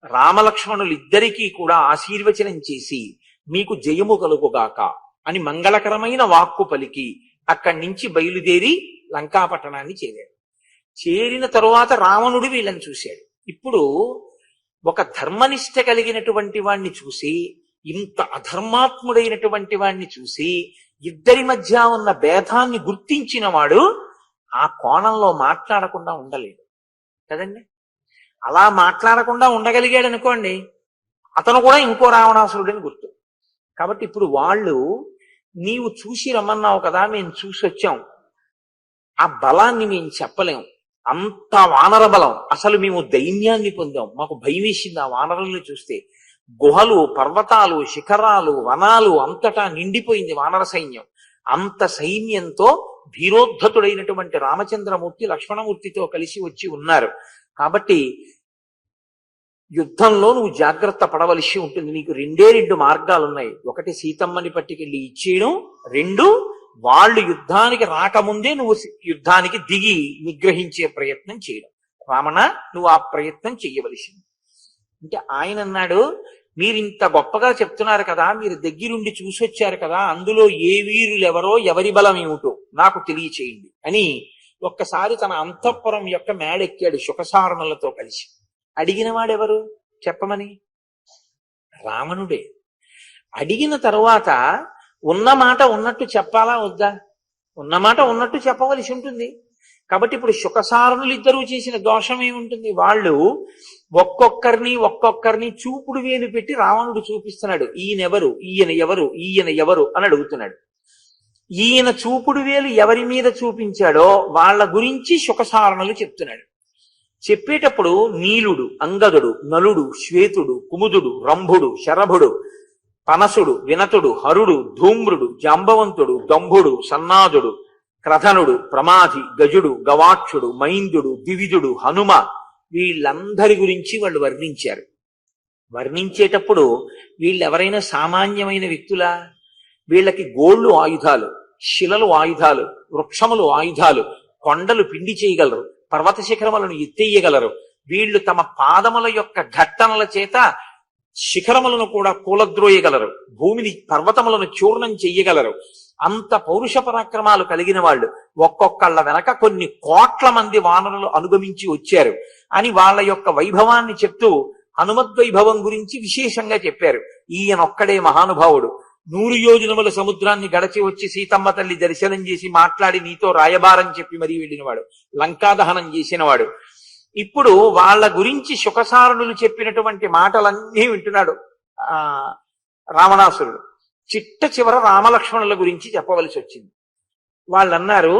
రామలక్ష్మణులిద్దరికీ కూడా ఆశీర్వచనం చేసి మీకు జయము కలుగుగాక అని మంగళకరమైన వాక్కు పలికి అక్కడి నుంచి బయలుదేరి లంకాపట్టణాన్ని చేరాడు. చేరిన తరువాత రావణుడు వీళ్ళని చూశాడు. ఇప్పుడు ఒక ధర్మనిష్ట కలిగినటువంటి వాణ్ణి చూసి, ఇంత అధర్మాత్ముడైనటువంటి వాణ్ణి చూసి, ఇద్దరి మధ్య ఉన్న భేదాన్ని గుర్తించిన వాడు ఆ కోణంలో మాట్లాడకుండా ఉండలేడు కదండి. అలా మాట్లాడకుండా ఉండగలిగాడు అనుకోండి, అతను కూడా ఇంకో రావణాసురుడని గుర్తు. కాబట్టి ఇప్పుడు వాళ్ళు, నీవు చూసి రమ్మన్నావు కదా, మేము చూసి వచ్చాం, ఆ బలాన్ని మేము చెప్పలేం, అంత వానర బలం, అసలు మేము దైన్యాన్ని పొందాం, మాకు భయం వేసింది ఆ వానరుల్ని చూస్తే. గుహలు, పర్వతాలు, శిఖరాలు, వనాలు అంతటా నిండిపోయింది వానర సైన్యం. అంత సైన్యంతో ధీరోద్ధతుడైనటువంటి రామచంద్రమూర్తి లక్ష్మణమూర్తితో కలిసి వచ్చి ఉన్నారు. కాబట్టి యుద్ధంలో నువ్వు జాగ్రత్త పడవలసి ఉంటుంది. నీకు రెండు మార్గాలు ఉన్నాయి. ఒకటి సీతమ్మని పట్టుకెళ్ళి ఇచ్చేయడం, రెండు వాళ్ళు యుద్ధానికి రాకముందే నువ్వు యుద్ధానికి దిగి నిగ్రహించే ప్రయత్నం చేయడం. రామణ, నువ్వు ఆ ప్రయత్నం చెయ్యవలసింది. అంటే ఆయన అన్నాడు, మీరు ఇంత గొప్పగా చెప్తున్నారు కదా, మీరు దగ్గరుండి చూసొచ్చారు కదా, అందులో ఏ వీరులెవరో ఎవరి బలం ఏమిటో నాకు తెలియచేయండి అని ఒక్కసారి తన అంతఃపురం యొక్క మేడెక్కాడు శుకసారణులతో కలిసి. అడిగిన వాడెవరు చెప్పమని? రావణుడే. అడిగిన తరువాత ఉన్న మాట ఉన్నట్టు చెప్పాలా వద్దా? ఉన్నమాట ఉన్నట్టు చెప్పవలసి ఉంటుంది. కాబట్టి ఇప్పుడు శుకసారణులు ఇద్దరూ చేసిన దోషం ఏముంటుంది? వాళ్ళు ఒక్కొక్కరిని చూపుడు వేలు పెట్టి రావణుడు చూపిస్తున్నాడు. ఈయనెవరు, ఈయన ఎవరు, ఈయన ఎవరు అని అడుగుతున్నాడు. ఈయన చూపుడు వేలు ఎవరి మీద చూపించాడో వాళ్ళ గురించి శుకసారణులు చెప్తున్నాడు. చెప్పేటప్పుడు నీలుడు, అంగదుడు, నలుడు, శ్వేతుడు, కుముదుడు, రంభుడు, శరభుడు, పనసుడు, వినతుడు, హరుడు, ధూమ్రుడు, జాంబవంతుడు, దంభుడు, సన్నాదుడు, క్రధనుడు, ప్రమాధి, గజుడు, గవాక్షుడు, మైందుడు, దివిజుడు, హనుమ, వీళ్ళందరి గురించి వాళ్ళు వర్ణించారు. వర్ణించేటప్పుడు వీళ్ళెవరైనా సామాన్యమైన వ్యక్తులా? వీళ్ళకి గోళ్ళు ఆయుధాలు, శిలలు ఆయుధాలు, వృక్షములు ఆయుధాలు, కొండలు పిండి చేయగలరు, పర్వత శిఖరములను ఎత్తేయగలరు. వీళ్ళు తమ పాదముల యొక్క ఘట్టనల చేత శిఖరములను కూడా కూలద్రోయగలరు, భూమిని పర్వతములను చూర్ణం చెయ్యగలరు. అంత పౌరుష పరాక్రమాలు కలిగిన వాళ్ళు. ఒక్కొక్కళ్ళ వెనక కొన్ని కోట్ల మంది వానరులు అనుగమించి వచ్చారు అని వాళ్ళ యొక్క వైభవాన్ని చెప్తూ హనుమద్వైభవం గురించి విశేషంగా చెప్పారు. ఈయనొక్కడే మహానుభావుడు. 100 యోజనముల సముద్రాన్ని గడచి వచ్చి సీతమ్మ తల్లి దర్శనం చేసి మాట్లాడి నీతో రాయబారం చెప్పి మరీ వెళ్ళినవాడు, లంకాదహనం చేసినవాడు. ఇప్పుడు వాళ్ళ గురించి శుకసారణులు చెప్పినటువంటి మాటలన్నీ వింటున్నాడు రావణాసురుడు. చిట్ట రామలక్ష్మణుల గురించి చెప్పవలసి వచ్చింది. వాళ్ళన్నారు,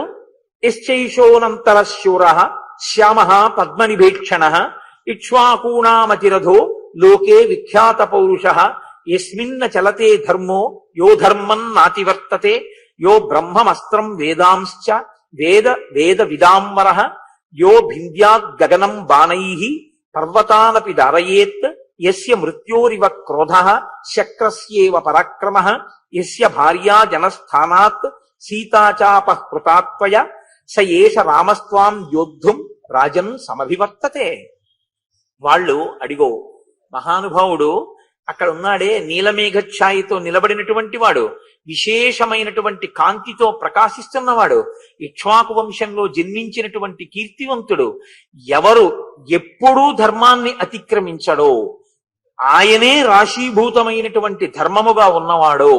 యశ్చైషోనంతర శూర శ్యామ పద్మనిభేక్షణ ఇక్ష్వాకూణామతిరథో లోకే విఖ్యాత పౌరుష యస్మిన్న చలతే ధర్మో యో ధర్మన్నాతివర్తతే యో బ్రహ్మమస్త్రం వేదాంశ్చ వేద వేద విదాంబర యో భింద్యాద్ గగనం బాణైః పర్వతానపి దారయేత్ యస్య మృత్యోరివ క్రోధః శక్రస్యేవ పరాక్రమః యస్య భార్యా జనస్థానాత్ సీతాచాపః కృతాత్వయ స ఏష రామస్త్వాం యోద్ధుం రాజన్ సమభివర్తతే. వాళ్ళు అడిగో, మహానుభావుడు అక్కడ ఉన్నాడే, నీలమేఘఛాయితో నిలబడినటువంటి వాడు, విశేషమైనటువంటి కాంతితో ప్రకాశిస్తున్నవాడు, ఇక్ష్వాకు వంశంలో జన్మించినటువంటి కీర్తివంతుడు, ఎవరు ఎప్పుడూ ధర్మాన్ని అతిక్రమించడో, ఆయనే రాశీభూతమైనటువంటి ధర్మముగా ఉన్నవాడో,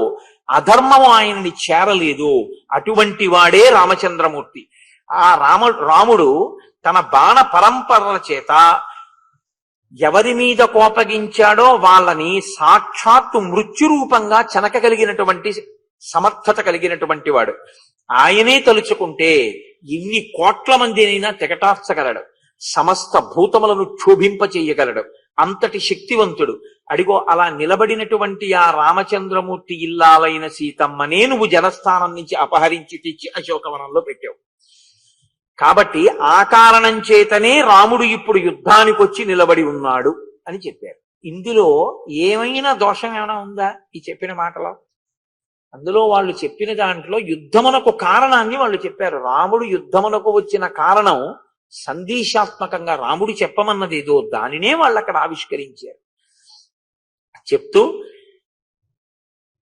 అధర్మము ఆయనని చేరలేదు, అటువంటి వాడే రామచంద్రమూర్తి. ఆ రాముడు తన బాణ పరంపరల చేత ఎవరి మీద కోపగించాడో వాళ్ళని సాక్షాత్తు మృత్యురూపంగా చెనకగలిగినటువంటి సమర్థత కలిగినటువంటి వాడు. ఆయనే తలుచుకుంటే ఎన్ని కోట్ల మందినైనా తెగటార్చగలడు, సమస్త భూతములను క్షోభింపచేయగలడు, అంతటి శక్తివంతుడు. అడిగో, అలా నిలబడినటువంటి ఆ రామచంద్రమూర్తి ఇల్లాలైన సీతమ్మనే నువ్వు జనస్థానం నుంచి అపహరించి తెచ్చి అశోకవనంలో పెట్టావు. కాబట్టి ఆ కారణం చేతనే రాముడు ఇప్పుడు యుద్ధానికి వచ్చి నిలబడి ఉన్నాడు అని చెప్పారు. ఇందులో ఏమైనా దోషం ఏమైనా ఉందా ఈ చెప్పిన మాటలో? అందులో వాళ్ళు చెప్పిన దాంట్లో యుద్ధమునకు కారణాన్ని వాళ్ళు చెప్పారు. రాముడు యుద్ధమునకు వచ్చిన కారణం సందేశాత్మకంగా రాముడు చెప్పమన్నది ఏదో దానినే వాళ్ళు అక్కడ ఆవిష్కరించారు. చెప్తూ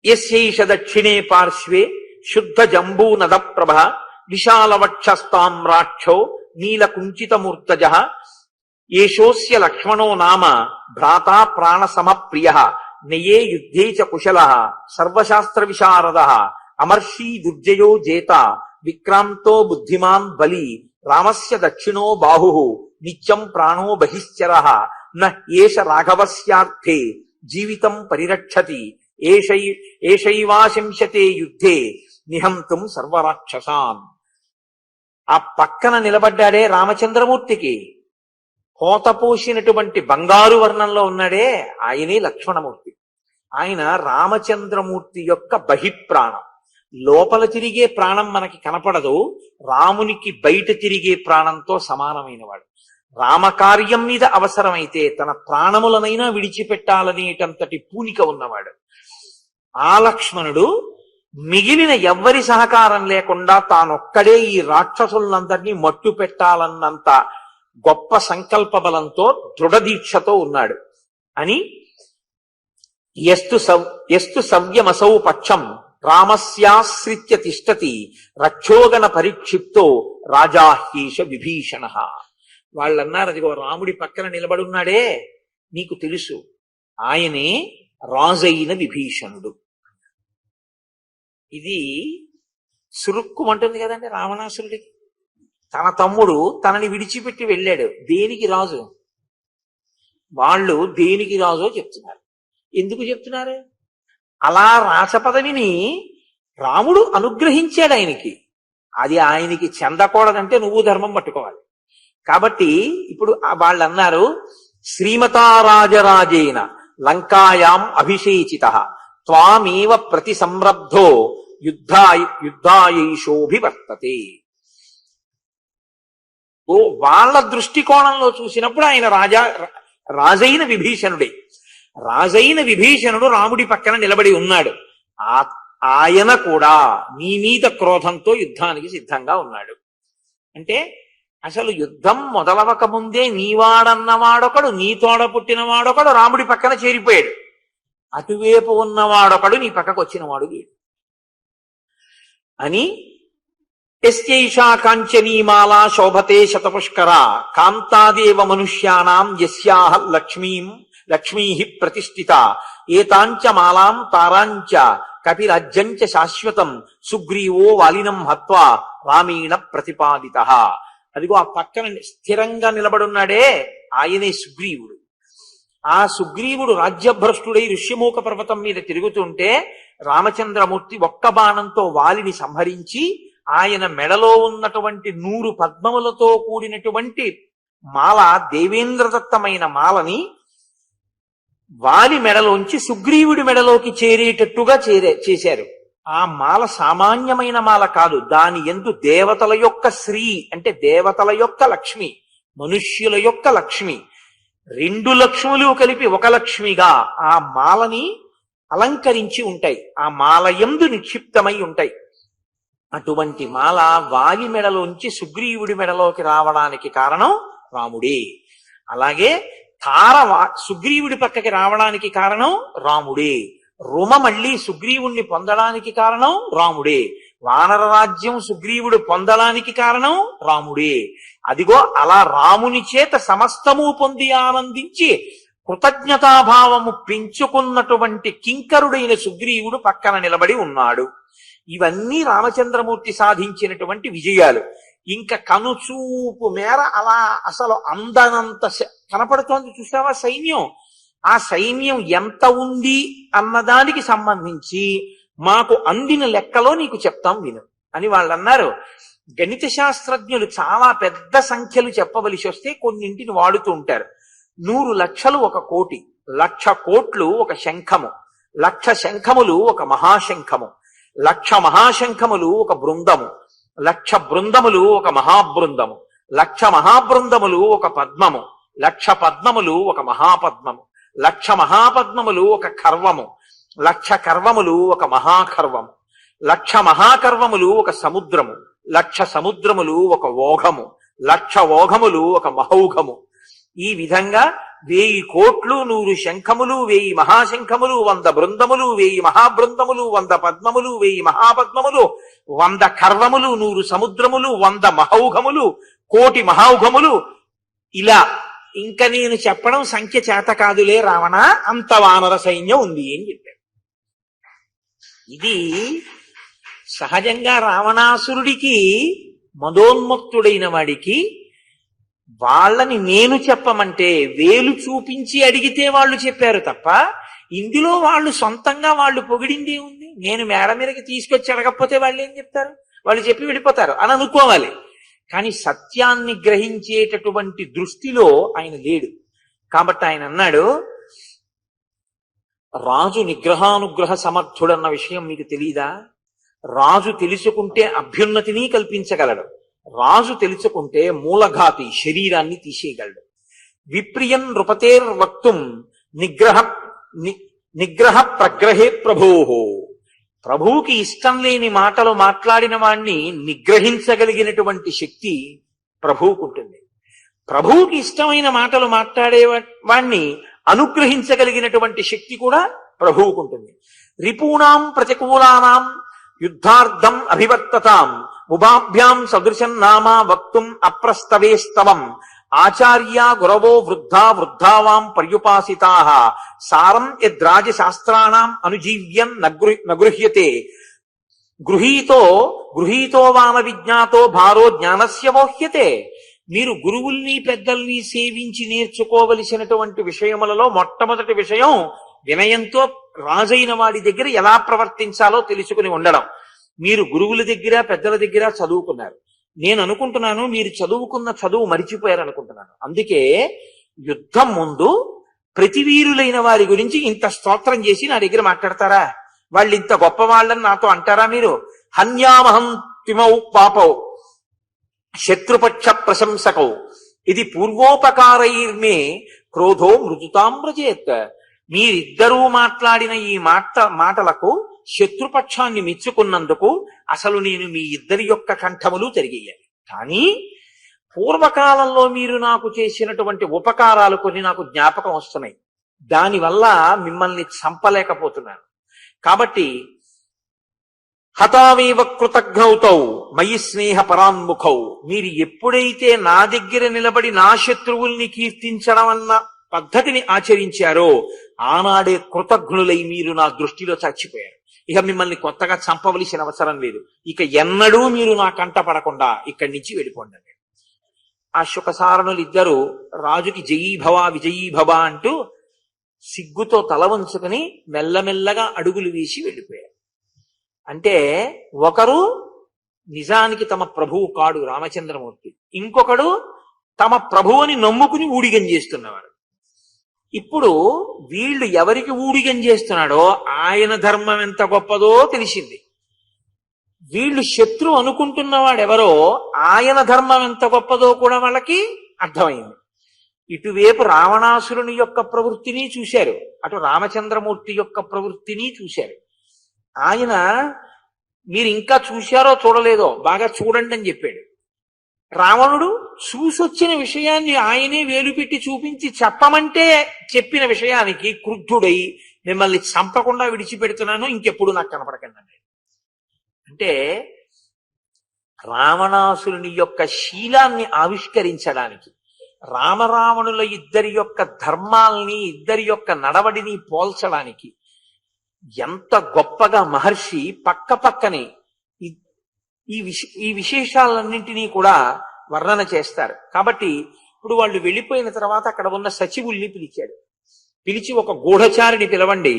యస్యైష దక్షిణే పార్శ్వే శుద్ధ జంబూ నద ప్రభ విశాలవక్షస్తామ్రాక్షో నీలకుంచితమూర్తజ ఏషోస్య లక్ష్మణో నామ భ్రాతా ప్రాణ సమప్రియ నయే యుద్ధే చ కుశల సర్వశాస్త్ర విశారద అమర్షీ దుర్జయో జేత విక్రాంతో బుద్ధిమాన్ బలి రామస్య దక్షిణో బాహు నిత్యం ప్రాణో బహిశ్చర నేష రాఘవస్యార్థే జీవితం పరిరక్షతి ఏషైవాశంశతే యుద్ధే నిహంతుం సర్వరాక్షసాన్. ఆ పక్కన నిలబడ్డాడే రామచంద్రమూర్తికి పోతపోసినటువంటి బంగారు వర్ణంలో ఉన్నాడే ఆయనే లక్ష్మణమూర్తి. ఆయన రామచంద్రమూర్తి యొక్క బహిప్రాణం. లోపల తిరిగే ప్రాణం మనకి కనపడదు, రామునికి బయట తిరిగే ప్రాణంతో సమానమైనవాడు. రామకార్యం మీద అవసరమైతే తన ప్రాణములనైనా విడిచిపెట్టాలనేటంతటి పూనిక ఉన్నవాడు. ఆ లక్ష్మణుడు మిగిలిన ఎవ్వరి సహకారం లేకుండా తానొక్కడే ఈ రాక్షసులందరినీ మట్టు పెట్టాలన్నంత గొప్ప సంకల్ప బలంతో దృఢదీక్షతో ఉన్నాడు అని ఎస్తు సవ్యమసౌ పక్షం రామస్యాశ్రిత్య తిష్టతి రక్షోగణ పరిక్షిప్తో రాజాహీష విభీషణ. వాళ్ళన్నారు, అదిగో రాముడి పక్కన నిలబడున్నాడే, నీకు తెలుసు ఆయనే రాజైన విభీషణుడు. ఇది సురుక్కుమంటుంది కదండి రావణాసురుడికి. తన తమ్ముడు తనని విడిచిపెట్టి వెళ్ళాడు. దేనికి రాజు? వాళ్ళు దేనికి రాజో చెప్తున్నారు. ఎందుకు చెప్తున్నారు? అలా రాచపదవిని రాముడు అనుగ్రహించాడు ఆయనకి. అది ఆయనకి చెందకూడదంటే నువ్వు ధర్మం పట్టుకోవాలి. కాబట్టి ఇప్పుడు వాళ్ళు అన్నారు, శ్రీమతారాజరాజేన లంకాయాం అభిషేచిత త్వామేవ ప్రతి సంరబ్ధో యుద్ధాయైషోభివర్తతే. వాళ్ళ దృష్టికోణంలో చూసినప్పుడు ఆయన రాజైన విభీషణుడే. రాజైన విభీషణుడు రాముడి పక్కన నిలబడి ఉన్నాడు. ఆయన కూడా నీ మీద క్రోధంతో యుద్ధానికి సిద్ధంగా ఉన్నాడు. అంటే అసలు యుద్ధం మొదలవక ముందే నీవాడన్నవాడొకడు, నీ తోడ పుట్టినవాడొకడు రాముడి పక్కన చేరిపోయాడు. అటువైపు ఉన్నవాడొకడు నీ పక్కకు వచ్చినవాడు వీడు అని. ఎస్యైషా కాంచనీమాలా శోభతే శతపుష్కర కాంతాదేవ మనుష్యానాం యస్యాహ లక్ష్మీ ప్రతిష్ఠిత ఏతాంచ మాలాం తారాంచ కపిరాజ్యంచ శాశ్వతం సుగ్రీవో వాలినం హత్వా రామేణ ప్రతిపాదిత. అదిగో ఆ పక్కన స్థిరంగా నిలబడున్నాడే ఆయనే సుగ్రీవుడు. ఆ సుగ్రీవుడు రాజ్యభ్రష్టుడై ఋష్యమూక పర్వతం మీద తిరుగుతుంటే రామచంద్రమూర్తి ఒక్క బాణంతో వాలిని సంహరించి ఆయన మెడలో ఉన్నటువంటి 100 పద్మములతో కూడినటువంటి మాల, దేవేంద్రదత్తమైన మాలని వాలి మెడలోంచి సుగ్రీవుడి మెడలోకి చేరేటట్టుగా చేశారు. ఆ మాల సామాన్యమైన మాల కాదు. దాని యందు దేవతల యొక్క శ్రీ అంటే దేవతల యొక్క లక్ష్మి, మనుష్యుల యొక్క లక్ష్మి, 2 లక్ష్ములు కలిపి ఒక లక్ష్మిగా ఆ మాలని అలంకరించి ఉంటాయి. ఆ మాల యందు నిక్షిప్తమై ఉంటాయి. అటువంటి మాల వాలి మెడలోంచి సుగ్రీవుడి మెడలోకి రావడానికి కారణం రాముడే. అలాగే తార సుగ్రీవుడి పక్కకి రావడానికి కారణం రాముడే. రుమ మళ్ళీ సుగ్రీవుణ్ణి పొందడానికి కారణం రాముడే. వానర రాజ్యం సుగ్రీవుడు పొందడానికి కారణం రాముడే. అదిగో అలా రాముని చేత సమస్తము పొంది ఆనందించి కృతజ్ఞతాభావము పెంచుకున్నటువంటి కింకరుడైన సుగ్రీవుడు పక్కన నిలబడి ఉన్నాడు. ఇవన్నీ రామచంద్రమూర్తి సాధించినటువంటి విజయాలు. ఇంకా కనుచూపు మేర అలా అసలు అందనంత కనపడుతోంది. చూసావా సైన్యం? ఆ సైన్యం ఎంత ఉంది అన్నదానికి సంబంధించి మాకు అందిన లెక్కలో నీకు చెప్తాం విను అని వాళ్ళు అన్నారు. గణిత శాస్త్రజ్ఞులు చాలా పెద్ద సంఖ్యలు చెప్పవలసి వస్తే కొన్నింటిని వాడుతూ ఉంటారు. 100 లక్షలు 1 కోటి, 1,00,000 కోట్లు 1 శంఖము, 1,00,000 శంఖములు 1 మహాశంఖము, 1,00,000 మహాశంఖములు 1 బృందము, 1,00,000 బృందములు 1 మహాబృందము, 1,00,000 మహాబృందములు 1 పద్మము, 1,00,000 పద్మములు 1 మహాపద్మము, 1,00,000 మహాపద్మములు 1 కర్వము, 1,00,000 కర్వములు 1 మహాకర్వము, 1,00,000 మహాకర్వములు 1 సముద్రము, 1,00,000 సముద్రములు 1 ఓఘము, 1,00,000 ఓఘములు 1 మహౌఘము. ఈ విధంగా 1000 కోట్లు, 100 శంఖములు, 1000 మహాశంఖములు, 100 బృందములు, 1000 మహాబృందములు, 100 పద్మములు, 1000 మహాపద్మములు, 100 కర్వములు, 100 సముద్రములు, 100 మహౌఘములు, 1,000 మహౌఘములు. ఇలా ఇంకా నేను చెప్పడం సంఖ్య చేత కాదులే రావణ, అంత వానర సైన్యం ఉంది అని చెప్పాడు. ఇది సహజంగా రావణాసురుడికి, మదోన్మత్తుడైన వాడికి వాళ్ళని నేను చెప్పమంటే వేలు చూపించి అడిగితే వాళ్ళు చెప్పారు తప్ప ఇందులో వాళ్ళు సొంతంగా వాళ్ళు పొగిడింది ఉంది. నేను మేడ మీదకి తీసుకొచ్చి అడగకపోతే వాళ్ళు ఏం చెప్తారు? వాళ్ళు చెప్పి వెళ్ళిపోతారు అని అనుకోవాలి. కానీ సత్యాన్ని గ్రహించేటటువంటి దృష్టిలో ఆయన లేడు. కాబట్టి ఆయన అన్నాడు, రాజు నిగ్రహానుగ్రహ సమర్థుడన్న విషయం మీకు తెలీదా? రాజు తెలుసుకుంటే అభ్యున్నతిని కల్పించగలడు. రాజు తెలుసుకుంటే మూలఘాతి శరీరాన్ని తీసేయగలడు. విప్రియన్ నృపతేర్ వక్తుం నిగ్రహ ప్రగ్రహే ప్రభోహో. ప్రభువుకి ఇష్టం లేని మాటలు మాట్లాడిన వాణ్ణి నిగ్రహించగలిగినటువంటి శక్తి ప్రభువుకు ఉంటుంది. ప్రభువుకి ఇష్టమైన మాటలు మాట్లాడే వాణ్ణి అనుగ్రహించగలిగినటువంటి శక్తి కూడా ప్రభువుకు ఉంటుంది. రిపూణాం ప్రతికూలానాం యుద్ధార్థం అభివర్తతాం ఉభాభ్యాం సదృశం నామా వక్తుం అప్రస్తవేస్తవం ఆచార్య గురవో వృద్ధావాం పర్యుపాసితా సారం యద్రాజశాస్త్రాణం అనుజీవ్యం నగృహ్యతే గృహీతో వాన విజ్ఞాతో భారో జ్ఞానస్య మోహ్యతే. మీరు గురువుల్ని పెద్దల్ని సేవించి నేర్చుకోవలసినటువంటి విషయములలో మొట్టమొదటి విషయం వినయంతో రాజైన వాడి దగ్గర ఎలా ప్రవర్తించాలో తెలుసుకుని ఉండడం. మీరు గురువుల దగ్గర పెద్దల దగ్గర చదువుకున్నారు. నేను అనుకుంటున్నాను మీరు చదువుకున్న చదువు మరిచిపోయారు అనుకుంటున్నాను. అందుకే యుద్ధం ముందు ప్రతివీరులైన వారి గురించి ఇంత స్తోత్రం చేసి నా దగ్గర మాట్లాడతారా? వాళ్ళు ఇంత గొప్ప వాళ్ళని నాతో అంటారా మీరు? హన్యామహం తిమౌ పాపౌ శత్రుపక్ష ప్రశంసకౌ ఇది పూర్వోపకారైర్మే క్రోధో మృదుతాం వ్రజేత్. మీరిద్దరూ మాట్లాడిన ఈ మాటలకు శత్రుపక్షాన్ని మెచ్చుకున్నందుకు అసలు నేను మీ ఇద్దరి యొక్క కంఠములు తిరిగేయాలి. కానీ పూర్వకాలంలో మీరు నాకు చేసినటువంటి ఉపకారాలు కొన్ని నాకు జ్ఞాపకం వస్తున్నాయి. దానివల్ల మిమ్మల్ని చంపలేకపోతున్నాను. కాబట్టి హతావేవ కృతజ్ఞౌతౌ మయి స్నేహ పరాన్ముఖౌ. మీరు ఎప్పుడైతే నా దగ్గర నిలబడి నా శత్రువుల్ని కీర్తించడం అన్న పద్ధతిని ఆచరించారో ఆనాడే కృతజ్ఞులై మీరు నా దృష్టిలో చచ్చిపోయారు. ఇక మిమ్మల్ని కొత్తగా చంపవలసిన అవసరం లేదు. ఇక ఎన్నడూ మీరు నా కంట పడకుండా ఇక్కడి నుంచి వెళ్ళిపోండి. ఆ శుకసారణులు ఇద్దరు రాజుకి జయీభవ విజయీభవ అంటూ సిగ్గుతో తల వంచుకుని మెల్లమెల్లగా అడుగులు వేసి వెళ్ళిపోయారు. అంటే ఒకరు నిజానికి తమ ప్రభువు కాడు రామచంద్రమూర్తి, ఇంకొకడు తమ ప్రభువుని నమ్ముకుని ఊడిగం చేస్తున్నవారు. ఇప్పుడు వీళ్ళు ఎవరికి ఊడిగం చేస్తున్నాడో ఆయన ధర్మం ఎంత గొప్పదో తెలిసింది. వీళ్ళు శత్రు అనుకుంటున్నవాడెవరో ఆయన ధర్మం ఎంత గొప్పదో కూడా వాళ్ళకి అర్థమైంది. ఇటువైపు రావణాసురుని యొక్క ప్రవృత్తిని చూశారు, అటు రామచంద్రమూర్తి యొక్క ప్రవృత్తిని చూశారు. ఆయన మీరు ఇంకా చూశారో చూడలేదో బాగా చూడండి అని చెప్పాడు. రావణుడు చూసొచ్చిన విషయాన్ని ఆయనే వేలు పెట్టి చూపించి చెప్పమంటే చెప్పిన విషయానికి క్రుద్ధుడై మిమ్మల్ని చంపకుండా విడిచిపెడుతున్నాను, ఇంకెప్పుడు నాకు కనపడకండి. అంటే రావణాసురుని యొక్క శీలాన్ని ఆవిష్కరించడానికి, రామరావణుల ఇద్దరి యొక్క ధర్మాల్ని ఇద్దరి యొక్క నడవడిని పోల్చడానికి ఎంత గొప్పగా మహర్షి పక్క పక్కనే ఈ విశేషాలన్నింటినీ కూడా వర్ణన చేస్తారు. కాబట్టి ఇప్పుడు వాళ్ళు వెళ్ళిపోయిన తర్వాత అక్కడ ఉన్న సచివుల్ని పిలిచాడు. పిలిచి ఒక గూఢచారిని పిలవండి,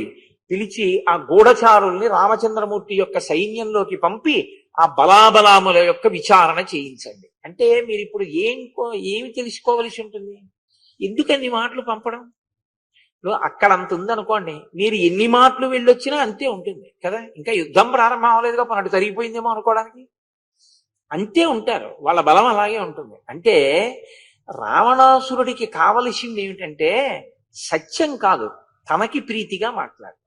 పిలిచి ఆ గూఢచారుల్ని రామచంద్రమూర్తి యొక్క సైన్యంలోకి పంపి ఆ బలాబలాముల యొక్క విచారణ చేయించండి. అంటే మీరు ఇప్పుడు ఏమి తెలుసుకోవలసి ఉంటుంది? ఎందుకన్ని మాటలు పంపడం? అక్కడ అంత ఉందనుకోండి, మీరు ఎన్ని మాటలు వెళ్ళొచ్చినా అంతే ఉంటుంది కదా. ఇంకా యుద్ధం ప్రారంభం అవ్వలేదుగా, పన్నట్టు జరిగిపోయిందేమో అనుకోవడానికి అంతే ఉంటారు. వాళ్ళ బలం అలాగే ఉంటుంది. అంటే రావణాసురుడికి కావలసింది ఏమిటంటే సత్యం కాదు, తనకి ప్రీతిగా మాట్లాడు.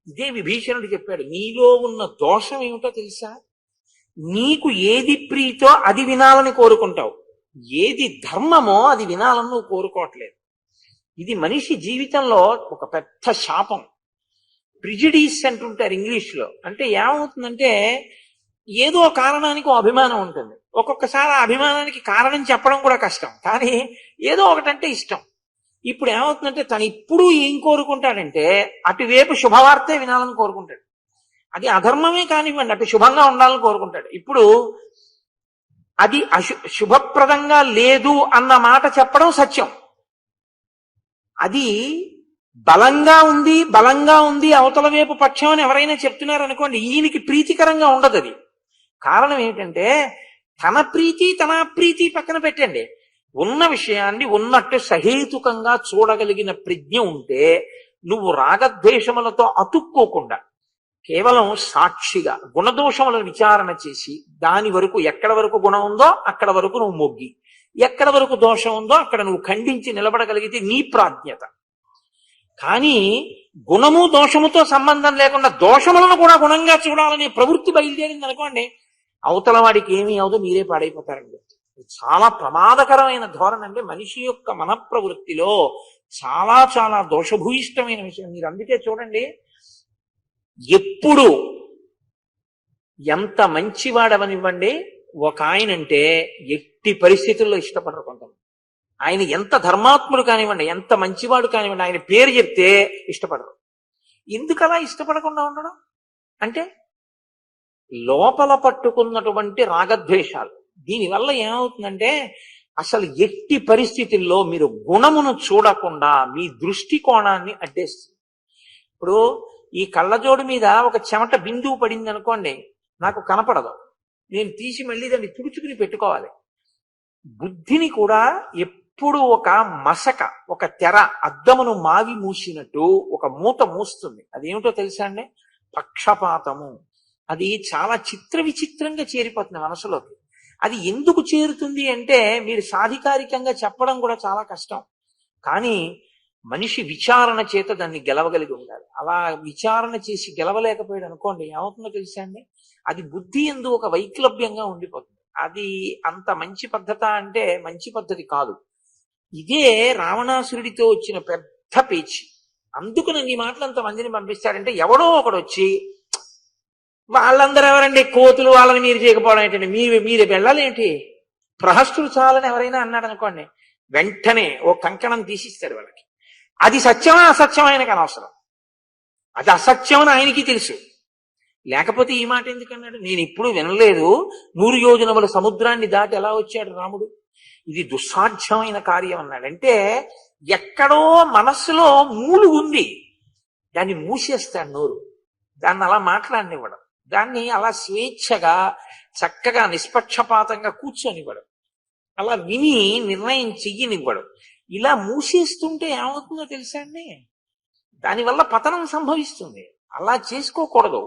ఇదే విభీషణుడు చెప్పాడు, నీలో ఉన్న దోషం ఏమిటో తెలుసా? నీకు ఏది ప్రీతో అది వినాలని కోరుకుంటావు, ఏది ధర్మమో అది వినాలని నువ్వు కోరుకోవట్లేదు. ఇది మనిషి జీవితంలో ఒక పెద్ద శాపం. ప్రిజుడీస్ అంటుంటారు ఇంగ్లీష్లో. అంటే ఏమవుతుందంటే ఏదో కారణానికి అభిమానం ఉంటుంది. ఒక్కొక్కసారి ఆ అభిమానానికి కారణం చెప్పడం కూడా కష్టం, కానీ ఏదో ఒకటంటే ఇష్టం. ఇప్పుడు ఏమవుతుందంటే తను ఇప్పుడు ఏం కోరుకుంటాడంటే అటువైపు శుభవార్తే వినాలని కోరుకుంటాడు. అది అధర్మమే కానివ్వండి, అటు శుభంగా ఉండాలని కోరుకుంటాడు. ఇప్పుడు అది శుభప్రదంగా లేదు అన్న మాట చెప్పడం సత్యం. అది బలంగా ఉంది అవతల వైపు పక్షం అని ఎవరైనా చెప్తున్నారనుకోండి, ఈయనకి ప్రీతికరంగా ఉండదు. అది కారణం ఏమిటంటే తన ప్రీతి పక్కన పెట్టండి, ఉన్న విషయాన్ని ఉన్నట్టు సహేతుకంగా చూడగలిగిన ప్రజ్ఞ ఉంటే నువ్వు రాగద్వేషములతో అతుక్కోకుండా కేవలం సాక్షిగా గుణదోషములను విచారణ చేసి దాని వరకు ఎక్కడ వరకు గుణం ఉందో అక్కడ వరకు నువ్వు మొగ్గి, ఎక్కడ వరకు దోషం ఉందో అక్కడ నువ్వు ఖండించి నిలబడగలిగితే నీ ప్రాజ్ఞత. కానీ గుణము దోషముతో సంబంధం లేకుండా దోషములను కూడా గుణంగా చూడాలనే ప్రవృత్తి బయలుదేరింది అనుకోండి, అవతల వాడికి ఏమీ అవదో మీరే పాడైపోతారండి. చాలా ప్రమాదకరమైన ధోరణి. అంటే మనిషి యొక్క మన ప్రవృత్తిలో చాలా చాలా దోషభూయిష్టమైన విషయం. మీరు అందుకే చూడండి, ఎప్పుడు ఎంత మంచివాడవనివ్వండి, ఒక ఆయన అంటే ఎట్టి పరిస్థితుల్లో ఇష్టపడరు కొంతమంది. ఆయన ఎంత ధర్మాత్ముడు కానివ్వండి, ఎంత మంచివాడు కానివ్వండి, ఆయన పేరు చెప్తే ఇష్టపడరు. ఎందుకలా ఇష్టపడకుండా ఉండడం అంటే లోపల పట్టుకున్నటువంటి రాగద్వేషాలు. దీనివల్ల ఏమవుతుందంటే అసలు ఎట్టి పరిస్థితుల్లో మీరు గుణమును చూడకుండా మీ దృష్టికోణాన్ని అడ్డేస్తుంది. ఇప్పుడు ఈ కళ్ళజోడు మీద ఒక చెమట బిందువు పడింది అనుకోండి, నాకు కనపడదు, నేను తీసి మళ్ళీ దాన్ని తుడుచుకుని పెట్టుకోవాలి. బుద్ధిని కూడా ఎప్పుడు ఒక మసక, ఒక తెర, అద్దమును మావి మూసినట్టు ఒక మూత మూస్తుంది. అదేమిటో తెలుసా అండి? పక్షపాతము. అది చాలా చిత్ర విచిత్రంగా చేరిపోతుంది మనసులోకి. అది ఎందుకు చేరుతుంది అంటే మీరు సాధికారికంగా చెప్పడం కూడా చాలా కష్టం. కానీ మనిషి విచారణ చేత దాన్ని గెలవగలిగి ఉండాలి. అలా విచారణ చేసి గెలవలేకపోయాడు అనుకోండి, ఏమవుతుందో తెలుసా అండి? అది బుద్ధి యందు ఒక వైక్లభ్యంగా ఉండిపోతుంది. అది అంత మంచి పద్ధత అంటే మంచి పద్ధతి కాదు. ఇదే రావణాసురుడితో వచ్చిన పెద్ద పేచి. అందుకు నన్ను ఈ మాటలు అంత మందిని పంపిస్తాడంటే, ఎవడో ఒకడు వచ్చి వాళ్ళందరూ ఎవరండి కోతులు, వాళ్ళని మీరు చేయకపోవడం ఏంటండి, మీరు వెళ్ళాలేంటి, ప్రహస్తులు చాలని ఎవరైనా అన్నాడు అనుకోండి, వెంటనే ఓ కంకణం తీసిస్తాడు వాళ్ళకి. అది సత్యమా అసత్యమా ఆయనకు అనవసరం. అది అసత్యం అని ఆయనకి తెలుసు. లేకపోతే ఈ మాట ఎందుకన్నాడు? నేను ఇప్పుడు వినలేదు 100 యోజనముల సముద్రాన్ని దాటి ఎలా వచ్చాడు రాముడు, ఇది దుస్సాధ్యమైన కార్యం అన్నాడు. అంటే ఎక్కడో మనస్సులో మూలు ఉంది, దాన్ని మూసేస్తాడు నోరు, దాన్ని అలా మాట్లాడనివ్వడం, దాన్ని అలా స్వేచ్ఛగా చక్కగా నిష్పక్షపాతంగా కూర్చొనివ్వడం, అలా విని నిర్ణయం చెయ్యనివ్వడం. ఇలా మూసేస్తుంటే ఏమవుతుందో తెలుసా అండి? దానివల్ల పతనం సంభవిస్తుంది. అలా చేసుకోకూడదు.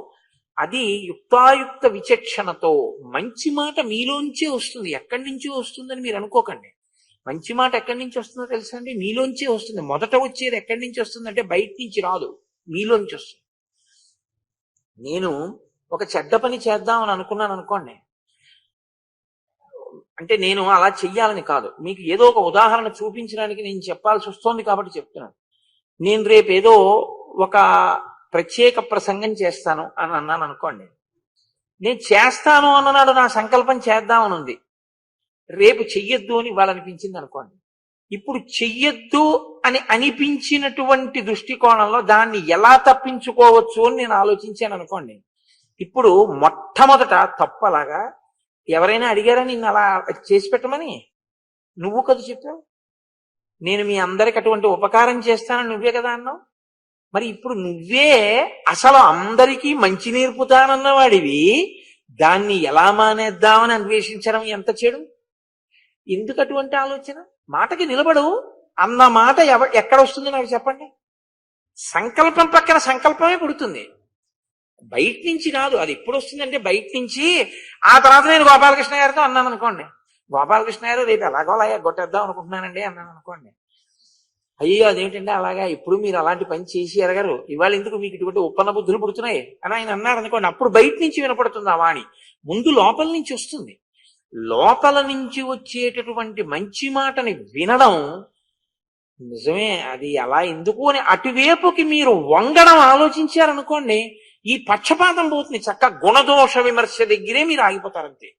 అది యుక్తాయుక్త విచక్షణతో మంచి మాట మీలోంచే వస్తుంది, ఎక్కడి నుంచో వస్తుందని మీరు అనుకోకండి. మంచి మాట ఎక్కడి నుంచి వస్తుందో తెలుసా అండి? మీలోంచే వస్తుంది. మొదట వచ్చేది ఎక్కడి నుంచి వస్తుందంటే బయట నుంచి రాదు, మీలోంచి వస్తుంది. నేను ఒక చెడ్డ పని చేద్దామని అనుకున్నాను అనుకోండి, అంటే నేను అలా చెయ్యాలని కాదు, మీకు ఏదో ఒక ఉదాహరణ చూపించడానికి నేను చెప్పాల్సి వస్తోంది కాబట్టి చెప్తున్నాను. నేను రేపేదో ఒక ప్రత్యేక ప్రసంగం చేస్తాను అని అన్నాను అనుకోండి, నేను చేస్తాను అన్ననాడు నా సంకల్పం చేద్దామని ఉంది, రేపు చెయ్యొద్దు అని వాళ్ళనిపించింది అనుకోండి. ఇప్పుడు చెయ్యొద్దు అని అనిపించినటువంటి దృష్టికోణంలో దాన్ని ఎలా తప్పించుకోవచ్చు అని నేను ఆలోచించాను అనుకోండి. ఇప్పుడు మొట్టమొదట తప్పలాగా ఎవరైనా అడిగారా నిన్ను అలా చేసి పెట్టమని? నువ్వు కదా చెప్పావు. నేను మీ అందరికి అటువంటి ఉపకారం చేస్తానని నువ్వే కదా అన్నావు. మరి ఇప్పుడు నువ్వే అసలు అందరికీ మంచి నేర్పుతానన్న వాడివి, దాన్ని ఎలా మానేద్దామని అన్వేషించడం ఎంత చెడు. ఎందుకు అటువంటి ఆలోచన? మాటకి నిలబడు అన్న మాట ఎక్కడ వస్తుంది నాకు చెప్పండి. సంకల్పం పక్కన సంకల్పమే పుడుతుంది, బయట నుంచి రాదు. అది ఎప్పుడు వస్తుందంటే బయట నుంచి. ఆ తర్వాత నేను గోపాలకృష్ణ గారితో అన్నాను అనుకోండి, గోపాలకృష్ణ గారు రేపు ఎలాగో అలాగే గొట్టేద్దాం అనుకుంటున్నానండి అన్నాను అనుకోండి. అయ్యో అదేమిటండి అలాగా, ఇప్పుడు మీరు అలాంటి పని చేసి ఎరగరు, ఇవాళ ఎందుకు మీకు ఇటువంటి ఉప్పన్న బుద్ధులు పుడుతున్నాయి అని ఆయన అన్నారు అనుకోండి. అప్పుడు బయట నుంచి వినపడుతుంది ఆ వాణి, ముందు లోపల నుంచి వస్తుంది. లోపల నుంచి వచ్చేటటువంటి మంచి మాటని వినడం నిజమే. అది అలా ఎందుకు అని అటువైపుకి మీరు వంగడం ఆలోచించారనుకోండి, ఈ పక్షపాతం పోతుంది. చక్క గుణదోష విమర్శ దగ్గరే మీరు ఆగిపోతారంతే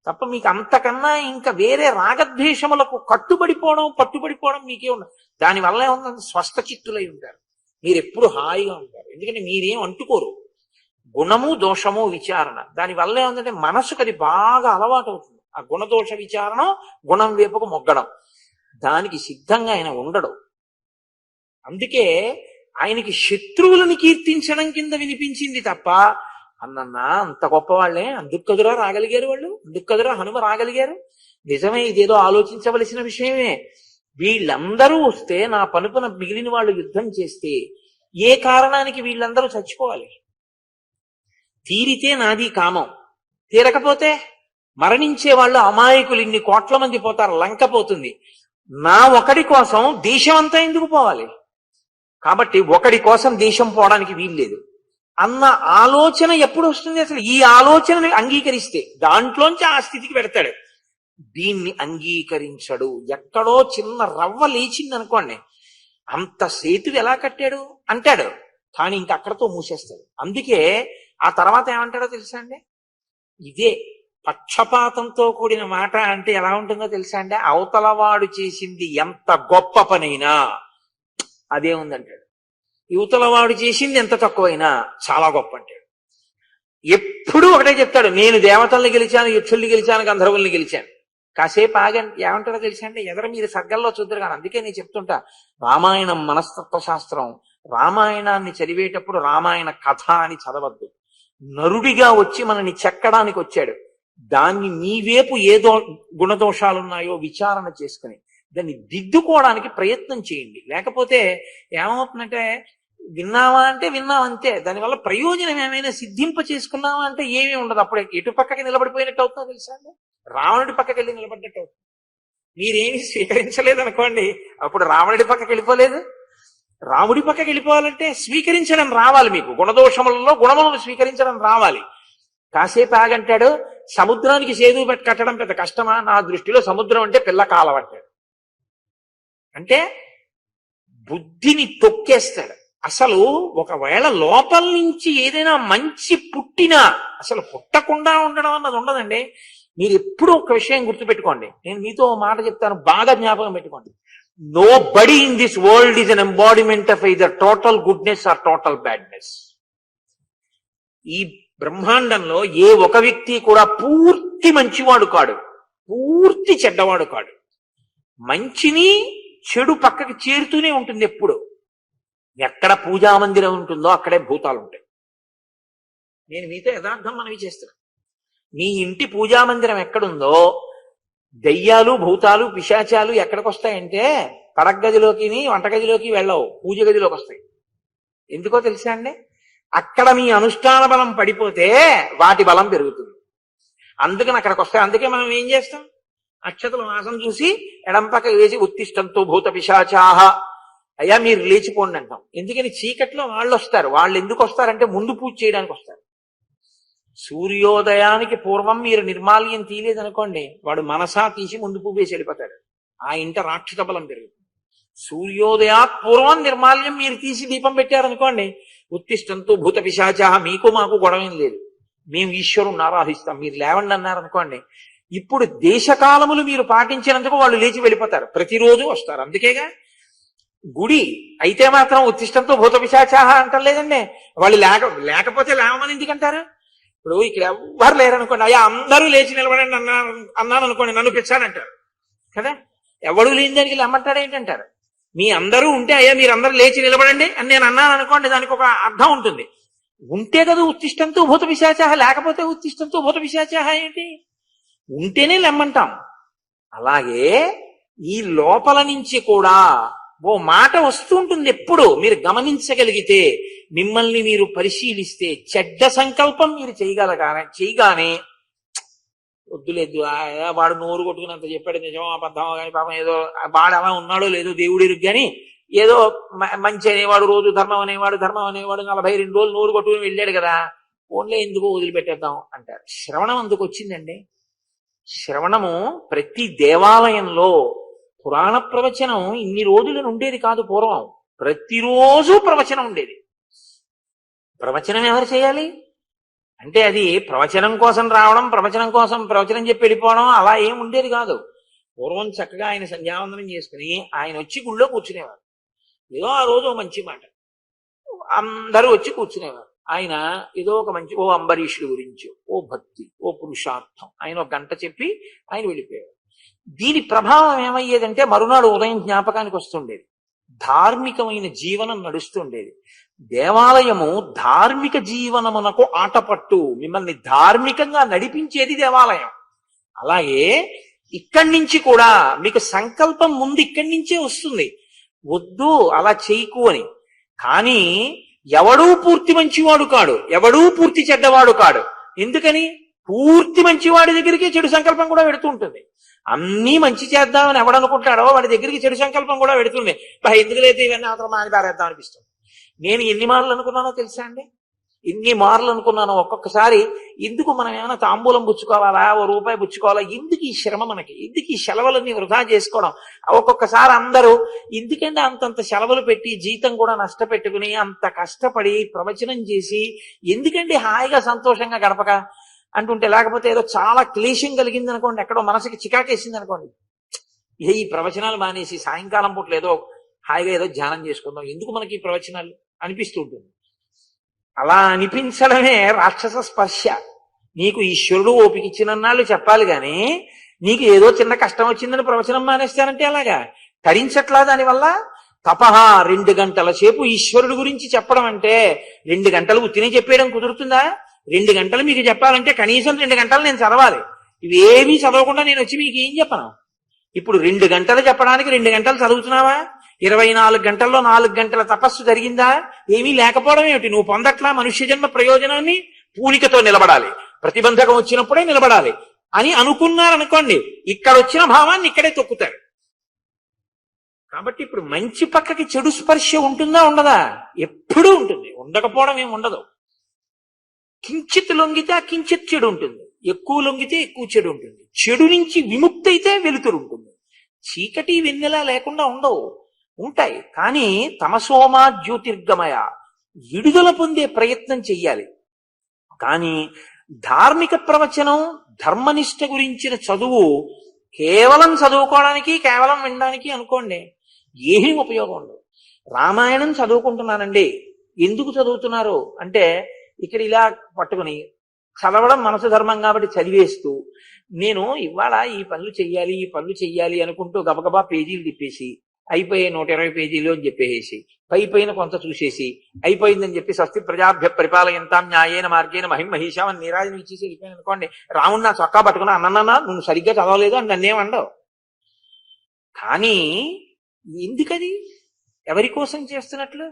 తప్ప మీకు అంతకన్నా ఇంకా వేరే రాగద్వేషములకు పట్టుబడిపోవడం మీకే ఉండదు. దానివల్ల ఏముందంటే స్వస్థ చిత్తులై ఉంటారు, మీరు ఎప్పుడు హాయిగా ఉంటారు. ఎందుకంటే మీరేం అంటుకోరు. గుణము దోషము విచారణ, దానివల్ల ఏముందంటే మనసుకు అది బాగా అలవాటు అవుతుంది. ఆ గుణదోష విచారణ, గుణం వైపుకు మొగ్గడం, దానికి సిద్ధంగా ఆయన ఉండడు. అందుకే ఆయనకి శత్రువులను కీర్తించడం కింద వినిపించింది తప్ప, అన్నన్నా అంత గొప్పవాళ్లే, అందుకు కదురా రాగలిగారు వాళ్ళు, అందుకు కదురా హనుమ రాగలిగారు. నిజమే, ఇదేదో ఆలోచించవలసిన విషయమే. వీళ్ళందరూ వస్తే నా పనుపున మిగిలిన వాళ్ళు యుద్ధం చేస్తే ఏ కారణానికి వీళ్ళందరూ చచ్చిపోవాలి? తీరితే నాది కామం, తీరకపోతే మరణించే వాళ్ళు అమాయకులు ఇన్ని కోట్ల మంది పోతారు, లంక పోతుంది. నా ఒకడి కోసం దేశం అంతా ఎందుకు పోవాలి? కాబట్టి ఒకడి కోసం దేశం పోవడానికి వీల్లేదు అన్న ఆలోచన ఎప్పుడు వస్తుంది? అసలు ఈ ఆలోచనని అంగీకరిస్తే దాంట్లోంచి ఆ స్థితికి పెడతాడు. దీన్ని అంగీకరించడు. ఎక్కడో చిన్న రవ్వ లేచింది అనుకోండి, అంత సేతువు ఎలా కట్టాడు అంటాడు, కానీ ఇంక అక్కడతో మూసేస్తాడు. అందుకే ఆ తర్వాత ఏమంటాడో తెలుసా అండి? ఇదే పక్షపాతంతో కూడిన మాట అంటే ఎలా ఉంటుందో తెలుసా అండి? అవతలవాడు చేసింది ఎంత గొప్ప పనైనా అదే ఉందంటాడు, యువతలవాడు చేసింది ఎంత తక్కువైనా చాలా గొప్ప అంటాడు. ఎప్పుడూ ఒకటే చెప్తాడు, నేను దేవతల్ని గెలిచాను, యక్షుల్ని గెలిచాను, గంధర్వుల్ని గెలిచాను. కాసేపు ఆగండి, ఏమంటాడో తెలుసా అండి, ఎదర మీరు సగ్గల్లో చూద్దరు కానీ. అందుకే నేను చెప్తుంటా, రామాయణం మనస్తత్వ శాస్త్రం. రామాయణాన్ని చదివేటప్పుడు రామాయణ కథ అని చదవద్దు. నరుడిగా వచ్చి మనని చెక్కడానికి వచ్చాడు. దాన్ని నీవేపు ఏదో గుణదోషాలున్నాయో విచారణ చేసుకుని దాన్ని దిద్దుకోవడానికి ప్రయత్నం చేయండి. లేకపోతే ఏమవుతుందంటే, విన్నావా అంటే విన్నాం అంతే, దానివల్ల ప్రయోజనం ఏమైనా సిద్ధింప చేసుకున్నావా అంటే ఏమీ ఉండదు. అప్పుడే ఎటు పక్కకి నిలబడిపోయినట్టు అవుతుందో తెలుసా అండి, రావణుడి పక్కకి వెళ్ళి నిలబడ్డట్టు అవుతుంది. మీరేమి స్వీకరించలేదు అనుకోండి, అప్పుడు రావణుడి పక్కకి వెళ్ళిపోలేదు. రాముడి పక్కకి వెళ్ళిపోవాలంటే స్వీకరించడం రావాలి, మీకు గుణదోషములలో గుణములను స్వీకరించడం రావాలి. కాసేపు ఆగంటాడు, సముద్రానికి సేదు కట్టడం పెద్ద కష్టమా? నా దృష్టిలో సముద్రం అంటే పిల్ల కాలం అంటాడు. అంటే బుద్ధిని తొక్కేస్తాడు. అసలు ఒకవేళ లోపల నుంచి ఏదైనా మంచి పుట్టినా అసలు పుట్టకుండా ఉండడం అన్నది ఉండదండి. మీరు ఎప్పుడూ ఒక విషయం గుర్తుపెట్టుకోండి, నేను మీతో ఓ మాట చెప్తాను, బాగా జ్ఞాపకం పెట్టుకోండి. Nobody in this world is an embodiment of either total goodness or total badness. ఈ బ్రహ్మాండంలో ఏ ఒక వ్యక్తి కూడా పూర్తి మంచివాడు కాడు, పూర్తి చెడ్డవాడు కాడు. మంచిని చెడు పక్కకి చేరుతూనే ఉంటుంది ఎప్పుడు. ఎక్కడ పూజా మందిరం ఉంటుందో అక్కడే భూతాలు ఉంటాయి. నేను మీతో యథార్థం మనవి చేస్తున్నాను. మీ ఇంటి పూజా మందిరం ఎక్కడుందో దెయ్యాలు, భూతాలు, పిశాచాలు ఎక్కడికి వస్తాయంటే పడగదిలోకి, వంటగదిలోకి వెళ్ళవు, పూజ గదిలోకి వస్తాయి. ఎందుకో తెలుసా అండి, అక్కడ మీ అనుష్ఠాన బలం పడిపోతే వాటి బలం పెరుగుతుంది. అందుకని అక్కడికి వస్తాయి. అందుకే మనం ఏం చేస్తాం, అక్షతల వాసం చూసి ఎడంపక్క వేసి ఉత్తిష్టంతో భూత పిశాచాహ, అయ్యా మీరు లేచిపోండి అంటాం. ఎందుకని చీకట్లో వాళ్ళు వస్తారు. వాళ్ళు ఎందుకు వస్తారంటే ముందు పూజ చేయడానికి వస్తారు. సూర్యోదయానికి పూర్వం మీరు నిర్మాల్యం తీయలేదనుకోండి, వాడు మనసా తీసి ముందు పువ్వు వేసి వెళ్ళిపోతాడు. ఆ ఇంట రాక్షస బలం పెరుగుతుంది. సూర్యోదయాత్ పూర్వం నిర్మాల్యం మీరు తీసి దీపం పెట్టారనుకోండి, ఉత్తిష్టంతో భూత పిశాచాహ, మీకు మాకు గొడవేం లేదు, మేము ఈశ్వరుని ఆరాధిస్తాం, మీరు లేవండి అన్నారనుకోండి, ఇప్పుడు దేశకాలములు మీరు పాటించినందుకు వాళ్ళు లేచి వెళ్ళిపోతారు, ప్రతిరోజు వస్తారు. అందుకేగా గుడి అయితే మాత్రం ఉత్తిష్టంతో భూత పిశాచాహ అంటలేదండి. వాళ్ళు లేకపోతే లేవమని ఎందుకంటారు? ఇప్పుడు ఇక్కడ ఎవ్వరు లేరనుకోండి, అయ్యా అందరూ లేచి నిలబడండి అన్నాను అనుకోండి, నన్ను పిచ్చానంటారు కదా. ఎవడు లేని దానికి లేమంటాడు ఏంటంటారు? మీ అందరూ ఉంటే అయ్యా మీరందరూ లేచి నిలబడండి అని నేను అన్నాను అనుకోండి, దానికి ఒక అర్థం ఉంటుంది. ఉంటే కదా ఉత్తిష్టంతో భూత పిశాచాహ, లేకపోతే ఉత్తిష్టంతో భూత పిశాచాహ ఏంటి? ఉంటేనే లెమ్మంటాం. అలాగే ఈ లోపల నుంచి కూడా ఓ మాట వస్తుంటుంది. ఎప్పుడు మీరు గమనించగలిగితే, మిమ్మల్ని మీరు పరిశీలిస్తే, చెడ్డ సంకల్పం మీరు చేయగానే వద్దులేదు, వాడు నోరు కొట్టుకున్నంత చెప్పాడు, నిజమో అబద్ధమో కానీ పాపం ఏదో వాడు అలా ఉన్నాడో లేదో దేవుడు ఎరుగు, కానీ ఏదో మంచి అనేవాడు, రోజు ధర్మం అనేవాడు 42 రోజులు నోరు కొట్టుకుని వెళ్ళాడు కదా, ఓన్లీ ఎందుకో వదిలిపెట్టేద్దాం అంటారు. శ్రవణం అందుకు వచ్చిందండి. శ్రవణము ప్రతి దేవాలయంలో, పురాణ ప్రవచనం ఇన్ని రోజులను ఉండేది కాదు పూర్వం, ప్రతిరోజు ప్రవచనం ఉండేది. ప్రవచనం ఎవరు చేయాలి అంటే, అది ప్రవచనం కోసం రావడం, ప్రవచనం కోసం ప్రవచనం చెప్పి వెళ్ళిపోవడం అలా ఏం ఉండేది కాదు. పూర్వం చక్కగా ఆయన సంధ్యావందనం చేసుకుని ఆయన వచ్చి గుళ్ళో కూర్చునేవారు. ఏదో ఆ రోజు మంచి మాట, అందరూ వచ్చి కూర్చునేవారు. ఆయన ఏదో ఒక మంచి, ఓ అంబరీషుడి గురించి, ఓ భక్తి, ఓ పురుషార్థం, ఆయన ఒక గంట చెప్పి ఆయన వెళ్ళిపోయారు. దీని ప్రభావం ఏమయ్యేదంటే, మరునాడు ఉదయం జ్ఞాపకానికి వస్తుండేది, ధార్మికమైన జీవనం నడుస్తుండేది. దేవాలయము ధార్మిక జీవనమునకు ఆటపట్టు, మిమ్మల్ని ధార్మికంగా నడిపించేది దేవాలయం. అలాగే ఇక్కడి నుంచి కూడా మీకు సంకల్పం ముందు ఇక్కడి నుంచే వస్తుంది, వద్దు అలా చేయకు అని. కానీ ఎవడూ పూర్తి మంచివాడు కాడు, ఎవడూ పూర్తి చెడ్డవాడు కాడు. ఎందుకని? పూర్తి మంచివాడి దగ్గరికి చెడు సంకల్పం కూడా పెడుతూ ఉంటుంది. అన్నీ మంచి చేద్దామని ఎవడనుకుంటాడో వాడి దగ్గరికి చెడు సంకల్పం కూడా పెడుతుంది. ఎందుకు లేదు ఇవన్నీ అవతల మాని పారేద్దాం అనిపిస్తుంది. నేను ఎన్ని మార్లు అనుకున్నానో తెలుసా అండి, ఎన్ని మార్లు అనుకున్నాను. ఒక్కొక్కసారి ఎందుకు మనం ఏమైనా తాంబూలం పుచ్చుకోవాలా, ఓ రూపాయి పుచ్చుకోవాలా, ఎందుకు ఈ శ్రమ మనకి, ఎందుకు ఈ సెలవులన్నీ వృధా చేసుకోవడం. ఒక్కొక్కసారి అందరూ ఎందుకంటే అంతంత సెలవులు పెట్టి జీతం కూడా నష్టపెట్టుకుని అంత కష్టపడి ప్రవచనం చేసి ఎందుకంటే హాయిగా సంతోషంగా గడపక అంటుంటే, లేకపోతే ఏదో చాలా క్లేశం కలిగింది అనుకోండి, ఎక్కడో మనసుకి చికాకేసింది అనుకోండి, ఈ ప్రవచనాలు మానేసి సాయంకాలం పూట ఏదో హాయిగా ఏదో ధ్యానం చేసుకుందాం, ఎందుకు మనకి ఈ ప్రవచనాలు అనిపిస్తూ ఉంటుంది. అలా అనిపించడమే రాక్షస స్పర్శ. నీకు ఈశ్వరుడు ఓపిక ఇచ్చినన్నాళ్ళు చెప్పాలి గాని నీకు ఏదో చిన్న కష్టం వచ్చిందని ప్రవచనం మానేస్తానంటే అలాగా తరించట్లా దానివల్ల. తపహ 2 గంటల సేపు ఈశ్వరుడు గురించి చెప్పడం అంటే 2 గంటలు ఉత్తినే చెప్పేయడం కుదురుతుందా? 2 గంటలు మీకు చెప్పాలంటే కనీసం 2 గంటలు నేను చదవాలి. ఇవేమీ చదవకుండా నేను వచ్చి మీకు ఏం చెప్పను? ఇప్పుడు 2 గంటలు చెప్పడానికి 2 గంటలు చదువుతున్నావా? 24 గంటల్లో 4 గంటల తపస్సు జరిగిందా? ఏమీ లేకపోవడం ఏమిటి? నువ్వు పొందట్లా మనుష్య జన్మ ప్రయోజనాన్ని? పూనికతో నిలబడాలి, ప్రతిబంధకం వచ్చినప్పుడే నిలబడాలి అని అనుకున్నారనుకోండి, ఇక్కడ వచ్చిన భావాన్ని ఇక్కడే తొక్కుతారు. కాబట్టి ఇప్పుడు మంచి పక్కకి చెడు స్పర్శ ఉంటుందా ఉండదా? ఎప్పుడూ ఉంటుంది, ఉండకపోవడం ఏమి ఉండదు. కించిత్ లొంగితే ఆ కించిత్ చెడు ఉంటుంది, ఎక్కువ లొంగితే ఎక్కువ చెడు ఉంటుంది. చెడు నుంచి విముక్తి అయితే వెలుతురు ఉంటుంది. చీకటి వెన్నెల లేకుండా ఉండవు, ఉంటాయి. కానీ తమసోమా జ్యోతిర్గమయ విడుదల పొందే ప్రయత్నం చెయ్యాలి. కానీ ధార్మిక ప్రవచనం, ధర్మనిష్ట గురించిన చదువు కేవలం చదువుకోవడానికి, కేవలం వినడానికి అనుకోండి, ఏమీ ఉపయోగం ఉండదు. రామాయణం చదువుకుంటున్నానండి, ఎందుకు చదువుతున్నారు అంటే ఇక్కడ ఇలా పట్టుకుని చదవడం మనసు ధర్మం కాబట్టి చదివేస్తూ నేను ఇవాళ ఈ పనులు చెయ్యాలి అనుకుంటూ గబగబా పేజీలు తిప్పేసి అయిపోయే 120 పేజీలు అని చెప్పేసి పైన కొంత చూసేసి అయిపోయిందని చెప్పి స్వస్తి ప్రజాభ్య పరిపాలయంతాం న్యాయేన మార్గేణ మహిం మహిషాం అని నీరాజనం ఇచ్చేసి వెళ్ళిపోయాను అనుకోండి. రాముడు నా చొక్కా పట్టుకున్నా అన్నన్నా నువ్వు సరిగ్గా చదవలేదు అని నన్నేమండవు. కానీ ఎందుకది? ఎవరి కోసం చేస్తున్నట్లు?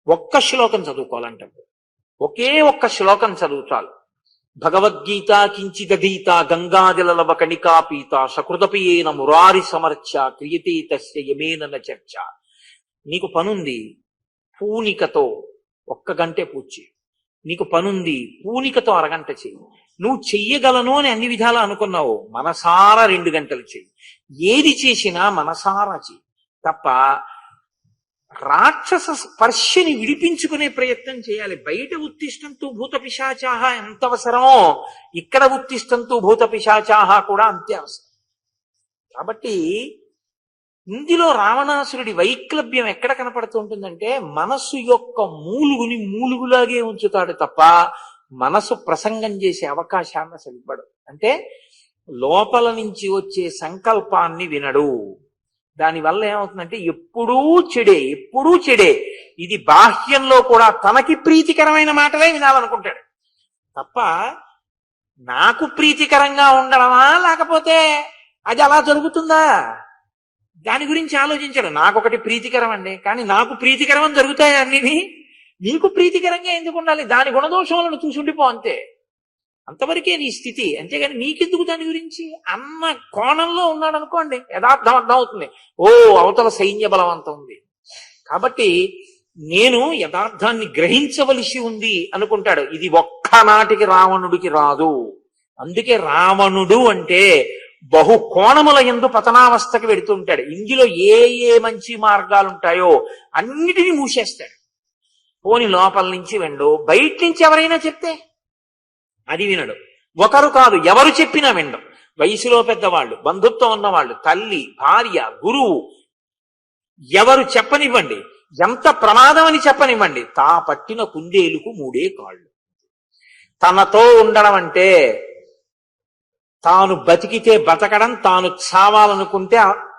ఒక్క శ్లోకం చదువుకోవాలంటారు, ఒకే ఒక్క శ్లోకం చదువుతారు. భగవద్గీత కించిదీత గంగాజలలవ కణికా పీత సకృతపియేన మురారి సమర్చ క్రియతే తస్య యమేన చర్చ. నీకు పనుంది, పూనికతో 1 గంటే పూజ చేయి. నీకు పనుంది, పూనికతో 1 గంట చెయ్యి. నువ్వు చెయ్యగలను అని అన్ని విధాలు అనుకున్నావు, మనసారా 2 గంటలు చెయ్యి. ఏది చేసినా మనసారా చెయ్యి తప్ప రాక్షస స్పర్శని విడిపించుకునే ప్రయత్నం చేయాలి. బయట ఉత్తిష్టంతో భూత పిశాచాహ ఎంత అవసరమో ఇక్కడ ఉత్తిష్టంతో భూత పిశాచాహ కూడా అంతే అవసరం. కాబట్టి ఇందులో రావణాసురుడి వైక్లభ్యం ఎక్కడ కనపడుతూ ఉంటుందంటే మనస్సు యొక్క మూలుగుని మూలుగులాగే ఉంచుతాడు తప్ప మనసు ప్రసంగం చేసే అవకాశాన్ని అసలు ఇవ్వడు. అంటే లోపల నుంచి వచ్చే సంకల్పాన్ని వినడు. దానివల్ల ఏమవుతుందంటే ఎప్పుడూ చెడే. ఇది బాహ్యంలో కూడా తనకి ప్రీతికరమైన మాటలే వినాలనుకుంటాడు తప్ప నాకు ప్రీతికరంగా ఉండడమా లేకపోతే అది అలా జరుగుతుందా దాని గురించి ఆలోచించాడు. నాకొకటి ప్రీతికరం అండి, కానీ నాకు ప్రీతికరం అని జరుగుతాయి అన్ని. నీకు ప్రీతికరంగా ఎందుకు ఉండాలి? దాని గుణదోషములను చూసుండిపో అంతే, అంతవరకే నీ స్థితి. అంతేగాని నీకెందుకు దాని గురించి అన్న కోణంలో ఉన్నాడు అనుకోండి, యథార్థం అర్థం అవుతుంది. ఓ అవతల సైన్య బలవంతం ఉంది కాబట్టి నేను యథార్థాన్ని గ్రహించవలసి ఉంది అనుకుంటాడు. ఇది ఒక్కనాటికి రావణుడికి రాదు. అందుకే రావణుడు అంటే బహు కోణముల యందు పతనావస్థకి వెడుతుంటాడు. ఇందులో ఏ మంచి మార్గాలు ఉంటాయో అన్నిటినీ మూసేస్తాడు. పోని లోపల నుంచి వెండు, బయట నుంచి ఎవరైనా చెప్తే అది వినడు. ఒకరు కాదు, ఎవరు చెప్పినా వినడం. వయసులో పెద్దవాళ్ళు, బంధుత్వం ఉన్నవాళ్ళు, తల్లి, భార్య, గురువు, ఎవరు చెప్పనివ్వండి, ఎంత ప్రమాదం అని చెప్పనివ్వండి, తా పట్టిన కుందేలుకు 3 కాళ్ళు. తనతో ఉండడం అంటే తాను బతికితే బతకడం, తాను చావాలనుకుంటే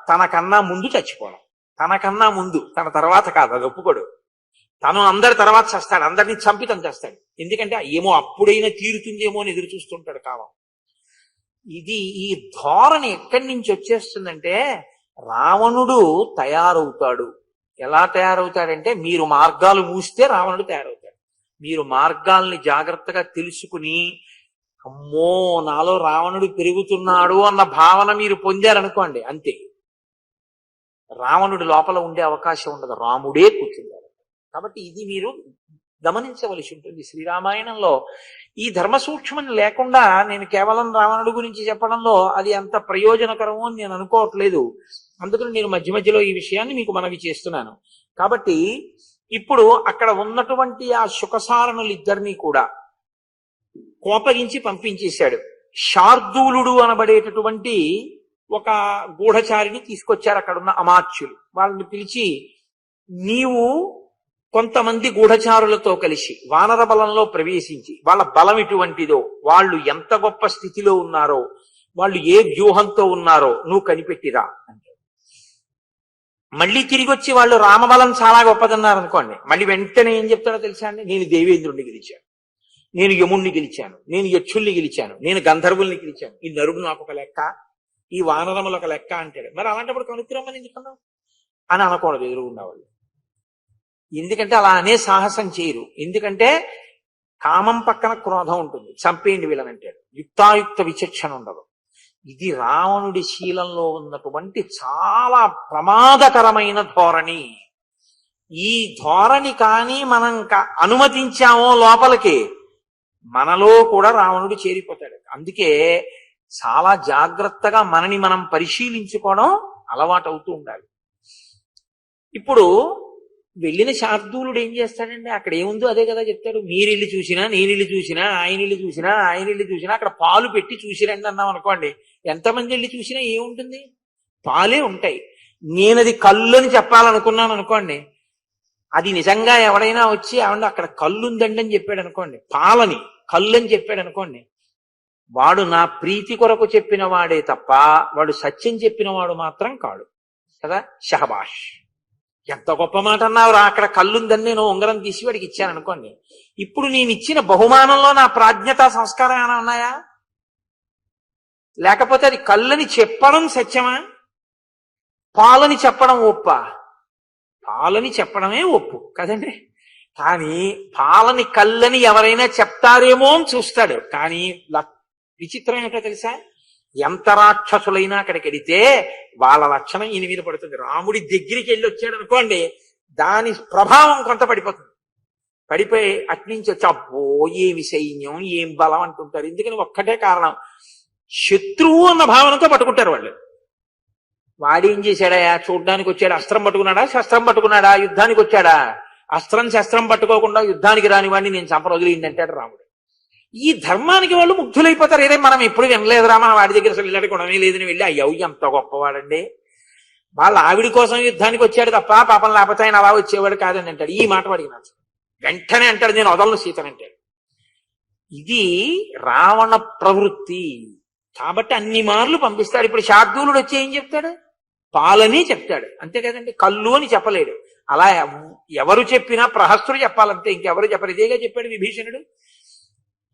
తనకన్నా ముందు చచ్చిపోవడం. తనకన్నా ముందు, తన తర్వాత కాదు, అది ఒప్పుకోడు. తను అందరి తర్వాత చేస్తాడు, అందరినీ చంపి తను చేస్తాడు. ఎందుకంటే ఏమో అప్పుడైనా తీరుతుందేమో అని ఎదురు చూస్తుంటాడు కాలం. ఈ ధోరణి ఎక్కడి నుంచి వచ్చేస్తుందంటే రావణుడు తయారవుతాడు. ఎలా తయారవుతాడంటే మీరు మార్గాలు మూస్తే రావణుడు తయారవుతాడు. మీరు మార్గాల్ని జాగ్రత్తగా తెలుసుకుని అమ్మో నాలో రావణుడు పెరుగుతున్నాడు అన్న భావన మీరు పొందారనుకోండి, అంతే, రావణుడు లోపల ఉండే అవకాశం ఉండదు, రాముడే కూర్చుంటారు. కాబట్టి ఇది మీరు గమనించవలసి ఉంటుంది. శ్రీరామాయణంలో ఈ ధర్మ సూక్ష్మం లేకుండా నేను కేవలం రావణుడు గురించి చెప్పడంలో అది అంత ప్రయోజనకరము అని నేను అనుకోవట్లేదు. అందుకని నేను మధ్య మధ్యలో ఈ విషయాన్ని మీకు మనవి చేస్తున్నాను. కాబట్టి ఇప్పుడు అక్కడ ఉన్నటువంటి ఆ శుకసారణులిద్దరినీ కూడా కోపగించి పంపించేశాడు. శార్దూలుడు అనబడేటటువంటి ఒక గూఢచారిని తీసుకొచ్చారు అక్కడున్న అమాత్యులు. వాళ్ళని పిలిచి, నీవు కొంతమంది గూఢచారులతో కలిసి వానర బలంలో ప్రవేశించి వాళ్ళ బలం ఇటువంటిదో, వాళ్ళు ఎంత గొప్ప స్థితిలో ఉన్నారో, వాళ్ళు ఏ వ్యూహంతో ఉన్నారో నువ్వు కనిపెట్టిరా అంటే, మళ్ళీ తిరిగి వచ్చి వాళ్ళు రామబలం చాలా గొప్పదన్నారు అనుకోండి, మళ్ళీ వెంటనే ఏం చెప్తారో తెలుసా అండి, నేను దేవేంద్రుణ్ణి గెలిచాను, నేను యముణ్ణి గెలిచాను, నేను యక్షుల్ని గెలిచాను, నేను గంధర్వుల్ని గెలిచాను, ఈ నరుడు నాకు ఒక లెక్క, ఈ వానరములు ఒక లెక్క అంటాడు. మరి అలాంటప్పుడు కనుక్కురమ్మని ఎందుకున్నావు అని అనకూడదు ఎదురుగుండా వాళ్ళు. ఎందుకంటే అలా అనే సాహసం చేయరు. ఎందుకంటే కామం పక్కన క్రోధం ఉంటుంది, చంపేయండి వీళ్ళనంటాడు. యుక్తాయుక్త విచక్షణ ఉండదు. ఇది రావణుడి శీలంలో ఉన్నటువంటి చాలా ప్రమాదకరమైన ధోరణి. ఈ ధోరణి కానీ మనం అనుమతించామో లోపలికి, మనలో కూడా రావణుడు చేరిపోతాడు. అందుకే చాలా జాగ్రత్తగా మనని మనం పరిశీలించుకోవడం అలవాటు అవుతూ ఉండాలి. ఇప్పుడు వెళ్ళిన శార్దూలుడు ఏం చేస్తాడండి, అక్కడ ఏముందో అదే కదా చెప్తాడు. మీరిల్లు చూసినా, నేనిల్లు చూసినా, ఆయన ఇల్లు చూసినా అక్కడ పాలు పెట్టి చూసిరండి అన్నాం అనుకోండి, ఎంతమంది వెళ్ళి చూసినా ఏముంటుంది, పాలే ఉంటాయి. నేనది కళ్ళు అని చెప్పాలనుకున్నాను అనుకోండి, అది నిజంగా ఎవడైనా వచ్చి ఏమన్నా అక్కడ కళ్ళు ఉందండి అని చెప్పాడు అనుకోండి, పాలని కళ్ళు అని చెప్పాడు అనుకోండి, వాడు నా ప్రీతి కొరకు చెప్పిన వాడే తప్ప వాడు సత్యం చెప్పిన వాడు మాత్రం కాడు కదా. షహబాష్, ఎంత గొప్ప మాట అన్నావు రా, అక్కడ కళ్ళుందని నేను ఉంగరం తీసి వాడికి ఇచ్చాను అనుకోండి, ఇప్పుడు నేను ఇచ్చిన బహుమానంలో నా ప్రాజ్ఞత సంస్కారం ఏమైనా ఉన్నాయా? లేకపోతే అది కళ్ళని చెప్పడం సత్యమా, పాలని చెప్పడం ఒప్ప? పాలని చెప్పడమే ఒప్పు కదండి. కానీ పాలని కళ్ళని ఎవరైనా చెప్తారేమో అని చూస్తాడు. కానీ విచిత్రం ఏంటో తెలుసా, ఎంత రాక్షసులైనా అక్కడికి వెడితే వాళ్ళ లక్షణం ఈయన మీద పడుతుంది. రాముడి దగ్గరికి వెళ్ళి వచ్చాడు అనుకోండి, దాని ప్రభావం కొంత పడిపోతుంది. పడిపోయి అట్నుంచి వచ్చి అబ్బో ఏమి సైన్యం, ఏం బలం అంటుంటారు. ఎందుకని ఒక్కటే కారణం, శత్రువు అన్న భావనతో పట్టుకుంటారు వాళ్ళు. వాడేం చేశాడా, చూడ్డానికి వచ్చాడు, అస్త్రం పట్టుకున్నాడా, శస్త్రం పట్టుకున్నాడా, యుద్ధానికి వచ్చాడా, అస్త్రం శస్త్రం పట్టుకోకుండా యుద్ధానికి రాని వాడిని నేను చంప వదిలింది అంటాడు రాముడు. ఈ ధర్మానికి వాళ్ళు ముగ్ధులైపోతారు. ఏదే మనం ఎప్పుడు వినలేదురా, మన వాడి దగ్గర అసలు ఇలాంటి గుణమే లేదని వెళ్ళి అయ్యో ఎంత గొప్పవాడండి, వాళ్ళ ఆవిడి కోసం యుద్ధానికి వచ్చాడు తప్ప పాపం లేకపోతే ఆయన అలా వచ్చేవాడు కాదని అంటాడు. ఈ మాట వాడికి నచ్చదు. వెంటనే అంటాడు నేను వదలను సీతనంటాడు. ఇది రావణ ప్రవృత్తి. కాబట్టి అన్ని మార్లు పంపిస్తాడు. ఇప్పుడు శార్దూలుడు వచ్చి ఏం చెప్తాడు, పాలని చెప్తాడు అంతే కదండి, కళ్ళు అని చెప్పలేడు. అలా ఎవరు చెప్పినా ప్రహస్తుడు చెప్పాలంతే, ఇంకెవరు చెప్పరు. ఇదేగా చెప్పాడు విభీషణుడు.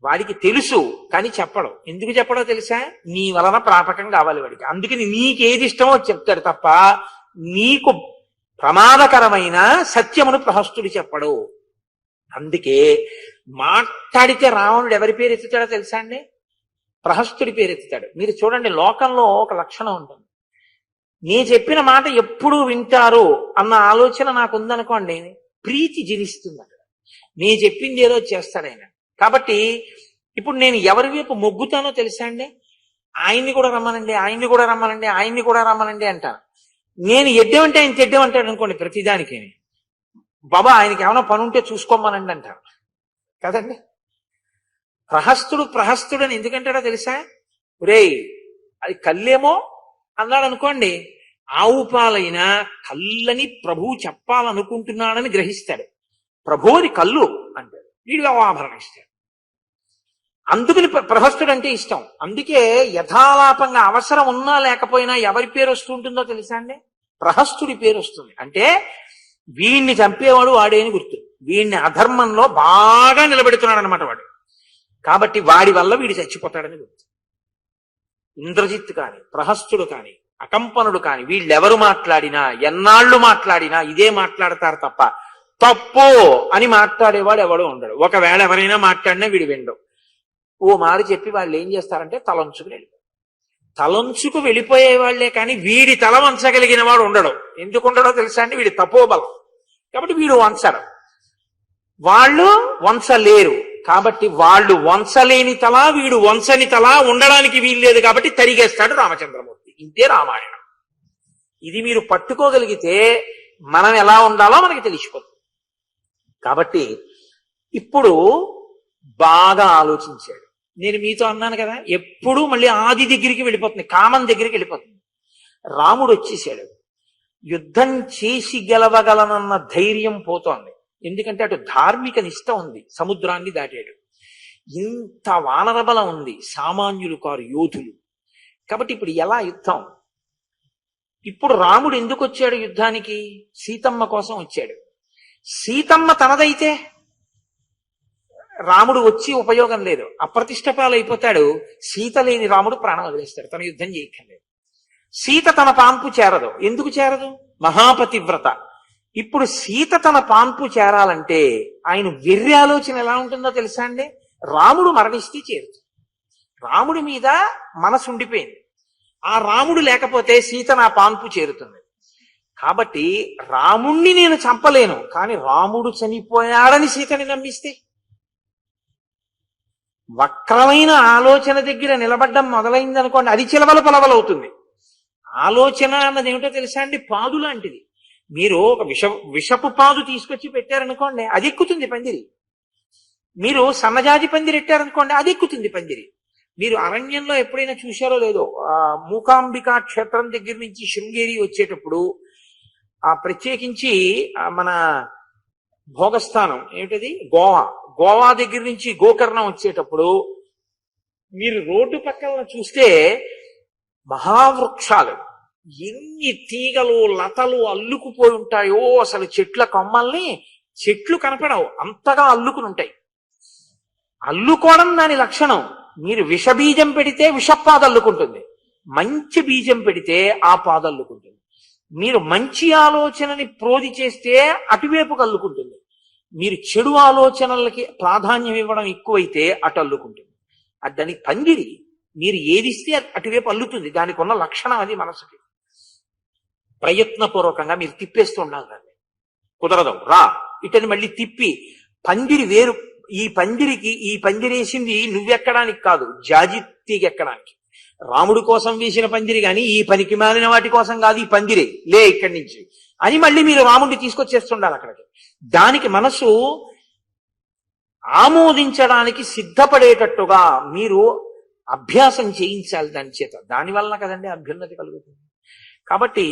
వాడికి తెలుసు కానీ చెప్పడం. ఎందుకు చెప్పడో తెలుసా, నీ వలన ప్రాపకం కావాలి వాడికి. అందుకని నీకేది ఇష్టమో చెప్తాడు తప్ప నీకు ప్రమాదకరమైన సత్యమును ప్రహస్తుడు చెప్పడు. అందుకే మాట్లాడితే రావణుడు ఎవరి పేరు ఎత్తుతాడో తెలుసా అండి, ప్రహస్తుడి పేరు ఎత్తుతాడు. మీరు చూడండి, లోకంలో ఒక లక్షణం ఉంటుంది, నీ చెప్పిన మాట ఎప్పుడు వింటారు అన్న ఆలోచన నాకు ఉందనుకోండి, ప్రీతి జనిస్తుంది అక్కడ. నీ చెప్పింది ఏదో చేస్తాడు ఆయన. కాబట్టి ఇప్పుడు నేను ఎవరి వైపు మొగ్గుతానో తెలుసా అండి, ఆయన్ని కూడా రమ్మనండి, ఆయన్ని కూడా రమ్మనండి, ఆయన్ని కూడా రమ్మనండి అంటాను. నేను ఎడ్డేమంటే ఆయన తెడ్డేమంటాడు అనుకోండి, ప్రతిదానికి బాబా ఆయనకి ఏమైనా పని ఉంటే చూసుకోమనండి అంటారు కదండి. ప్రహస్తుడు అని ఎందుకంటాడో తెలుసా, రేయ్ అది కళ్ళేమో అన్నాడు అనుకోండి, ఆవు పాలైనా కళ్ళని ప్రభువు చెప్పాలనుకుంటున్నాడని గ్రహిస్తాడు. ప్రభు అది కళ్ళు అంటాడు, వీడిగా ఆభరణ ఇస్తాడు. అందుకని ప్రహస్తుడు అంటే ఇష్టం. అందుకే యథాలాపంగా అవసరం ఉన్నా లేకపోయినా ఎవరి పేరు వస్తుంటుందో తెలుసా అండి, ప్రహస్తుడి పేరు వస్తుంది. అంటే వీణ్ణి చంపేవాడు వాడే అని గుర్తు, వీణ్ణి అధర్మంలో బాగా నిలబెడుతున్నాడు అనమాట వాడు. కాబట్టి వాడి వల్ల వీడు చచ్చిపోతాడని గుర్తు. ఇంద్రజిత్ కాని, ప్రహస్తుడు కాని, అకంపనుడు కాని, వీళ్ళెవరు మాట్లాడినా, ఎన్నాళ్ళు మాట్లాడినా ఇదే మాట్లాడతారు తప్ప తప్పు అని మాట్లాడేవాడు ఎవడో ఉండడు. ఒకవేళ ఎవరైనా మాట్లాడినా వీడు వినడు. ఓ మారు చెప్పి వాళ్ళు ఏం చేస్తారంటే తలంచుకు వెళ్ళిపోయే వాళ్లే కానీ వీడి తల వంచగలిగిన వాడు ఉండడు. ఎందుకు ఉండడో తెలుసా అండి, వీడి తపోబలం. కాబట్టి వీడు వంచడు, వాళ్ళు వంచలేరు. కాబట్టి వాళ్ళు వంచలేని తల, వీడు వంచని తల ఉండడానికి వీల్లేదు. కాబట్టి తరిగేస్తాడు రామచంద్రమూర్తి. ఇంతే రామాయణం. ఇది మీరు పట్టుకోగలిగితే మనం ఎలా ఉండాలో మనకి తెలిసిపోతుంది. కాబట్టి ఇప్పుడు బాగా ఆలోచించాడు. నేను మీతో అన్నాను కదా, ఎప్పుడూ మళ్ళీ ఆది దగ్గరికి వెళ్ళిపోతుంది, కామం దగ్గరికి వెళ్ళిపోతుంది. రాముడు వచ్చేసాడు. యుద్ధం చేసి గెలవగలనన్న ధైర్యం పోతోంది. ఎందుకంటే అటు ధార్మిక నిష్ట ఉంది, సముద్రాన్ని దాటాడు. ఇంత వానర బలం ఉంది, సామాన్యులు కారు, యోధులు. కాబట్టి ఇప్పుడు ఎలా యుద్ధం? ఇప్పుడు రాముడు ఎందుకు వచ్చాడు యుద్ధానికి? సీతమ్మ కోసం వచ్చాడు. సీతమ్మ తనదైతే రాముడు వచ్చి ఉపయోగం లేదు, అప్రతిష్టపాలైపోతాడు. సీత లేని రాముడు ప్రాణం వదిలేస్తాడు, తన యుద్ధం చేయక్కర్లేదు. సీత తన పాన్పు చేరదు. ఎందుకు చేరదు? మహాపతివ్రత. ఇప్పుడు సీత తన పాన్పు చేరాలంటే ఆయన వెర్రి ఆలోచన ఎలా ఉంటుందో తెలుసా అండి? రాముడు మరణిస్తే చేరుతుంది. రాముడి మీద మనసు ఉండిపోయింది. ఆ రాముడు లేకపోతే సీత నా పాన్పు చేరుతుంది. కాబట్టి రాముణ్ణి నేను చంపలేను, కానీ రాముడు చనిపోయాడని సీతని నమ్మిస్తే, వక్రమైన ఆలోచన దగ్గర నిలబడ్డం మొదలైంది అనుకోండి, అది చిలవల పొలవలవుతుంది. ఆలోచన అన్నది ఏమిటో తెలుసా అండి? పాదు లాంటిది. మీరు ఒక విషపు పాదు తీసుకొచ్చి పెట్టారనుకోండి, అది ఎక్కుతుంది పందిరి. మీరు సన్నజాజి పందిరి పెట్టారనుకోండి, అది ఎక్కుతుంది పందిరి. మీరు అరణ్యంలో ఎప్పుడైనా చూశారో లేదో, మూకాంబికా క్షేత్రం దగ్గర నుంచి శృంగేరి వచ్చేటప్పుడు ప్రత్యేకించి మన భోగస్థానం ఏమిటది, గోవా దగ్గర నుంచి గోకర్ణం వచ్చేటప్పుడు మీరు రోడ్డు పక్కన చూస్తే మహావృక్షాలు, ఎన్ని తీగలు లతలు అల్లుకుపోయి ఉంటాయో, అసలు చెట్ల కొమ్మల్ని చెట్లు కనపడవు, అంతగా అల్లుకుని ఉంటాయి. అల్లుకోవడం దాని లక్షణం. మీరు విషబీజం పెడితే విషపాద అల్లుకుంటుంది, మంచి బీజం పెడితే ఆ పాద అల్లుకుంటుంది. మీరు మంచి ఆలోచనని ప్రోధి చేస్తే అటువైపు కల్లుకుంటుంది. మీరు చెడు ఆలోచనలకి ప్రాధాన్యం ఇవ్వడం ఎక్కువైతే అటు అల్లుకుంటుంది. అది దానికి పందిరి. మీరు ఏదిస్తే అటువైపు అల్లుతుంది. దానికి ఉన్న లక్షణం అది. మనసుకి ప్రయత్నపూర్వకంగా మీరు తిప్పేస్తూ ఉండాలి. దాన్ని కుదరదు, రా ఇటని మళ్ళీ తిప్పి పందిరి వేరు. ఈ పందిరికి, ఈ పందిరేసింది నువ్వెక్కడానికి కాదు, జాజితీగెక్కడానికి. రాముడి కోసం వేసిన పందిరి గాని ఈ పనికి మాలిన వాటి కోసం కాదు. ఈ పందిరే లే ఇక్కడి నుంచి అని మళ్ళీ మీరు రాముడిని తీసుకొచ్చేస్తుండాలి అక్కడికి. దానికి మనసు ఆమోదించడానికి సిద్ధపడేటట్టుగా మీరు అభ్యాసం చేయించాలి దాని చేత. దానివల్ల కదండి అభ్యున్నతి కలుగుతుంది. కాబట్టి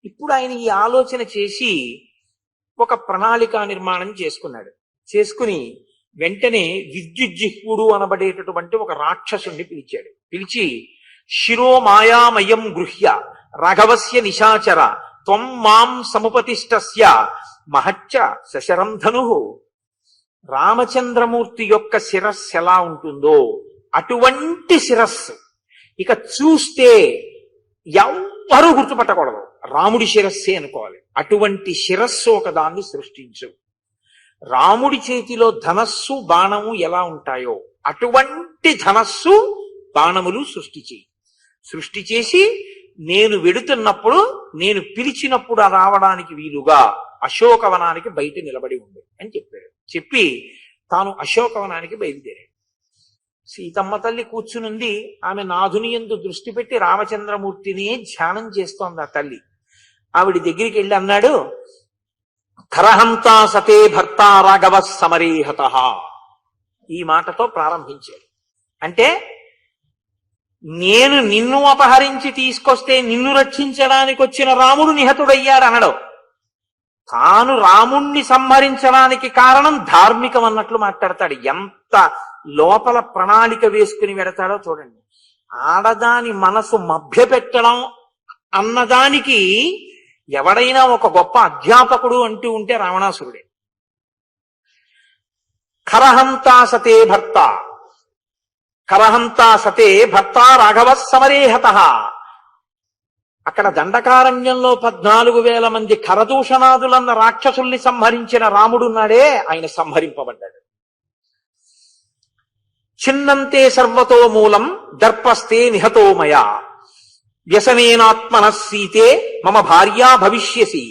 ఇప్పుడు ఆయన ఈ ఆలోచన చేసి ఒక ప్రణాళికా నిర్మాణం చేసుకున్నాడు. చేసుకుని వెంటనే విద్యుజ్జిహ్వుడు అనబడేటటువంటి ఒక రాక్షసుణ్ణి పిలిచాడు. పిలిచి, శిరో మాయామయం గృహ్య రాఘవస్య నిశాచర త్వం మాం సముపతిష్టస్య మహచ్చ శశరం ధను. రామచంద్రమూర్తి యొక్క శిరస్సు ఎలా ఉంటుందో అటువంటి శిరస్సు ఇక చూస్తే ఎవ్వరూ గుర్తుపట్టకూడదు, రాముడి శిరస్సే అనుకోవాలి. అటువంటి శిరస్సు ఒకదాన్ని సృష్టించు. రాముడి చేతిలో ధనస్సు బాణము ఎలా ఉంటాయో అటువంటి ధనస్సు బాణములు సృష్టి చేసి నేను వెడుతున్నప్పుడు, నేను పిలిచినప్పుడు రావడానికి వీలుగా అశోకవనానికి బయట నిలబడి ఉండు అని చెప్పాడు. చెప్పి తాను అశోకవనానికి బయలుదేరాడు. సీతమ్మ తల్లి కూర్చునుంది. ఆమె నాథుని యందు దృష్టి పెట్టి రామచంద్రమూర్తిని ధ్యానం చేస్తోంది ఆ తల్లి. ఆవిడ దగ్గరికి వెళ్ళి అన్నాడు, ఖరహంతా సతే భర్త రాఘవ సమరేహత. ఈ మాటతో ప్రారంభించాడు. అంటే నేను నిన్ను అపహరించి తీసుకొస్తే నిన్ను రక్షించడానికి వచ్చిన రాముడు నిహతుడయ్యాడు అనడు. తాను రాముణ్ణి సంహరించడానికి కారణం ధార్మికం అన్నట్లు మాట్లాడతాడు. ఎంత లోపల ప్రణాళిక వేసుకుని వెడతాడో చూడండి. ఆడదాని మనసు మభ్యపెట్టడం అన్నదానికి ఎవడైనా ఒక గొప్ప అధ్యాపకుడు అంటూ ఉంటే రావణాసురుడే. ఖరహంతా సతే భర్త, ఖరహంతా సతే భర్త రాఘవ సమరేహత. అక్కడ దండకారణ్యంలో 14,000 మంది ఖరదూషణాదులన్న రాక్షసుల్ని సంహరించిన రాముడున్నాడే, ఆయన సంహరింపబడ్డాడు. చిన్నంతే సర్వతో మూలం దర్పస్తే నిహతోమయ వ్యసనేనాత్మన సీతే మమ భార్యా భవిష్యసి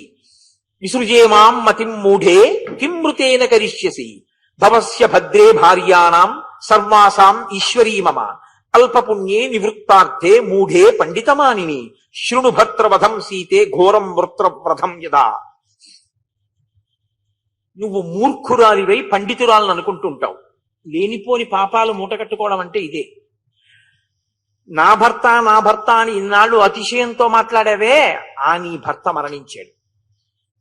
విసృజే మాం మతిం మూఢే కిం మృతేన కరిష్యసి భవస్య భద్రే భార్యాణం సర్వాసాం ఈశ్వరీ మమ అల్పపుణ్యే నివృత్తార్థే మూఢే పండితమానిని శృణు భర్తృవధం సీతే ఘోరం వృత్రవ్రధం యదా. నువ్వు మూర్ఖురాలివై పండితురాలను అనుకుంటుంటావు. లేనిపోని పాపాలు మూటకట్టుకోవడం అంటే ఇదే. నా భర్త అని ఇన్నాళ్ళు అతిశయంతో మాట్లాడావే, ఆ నీ భర్త మరణించాడు,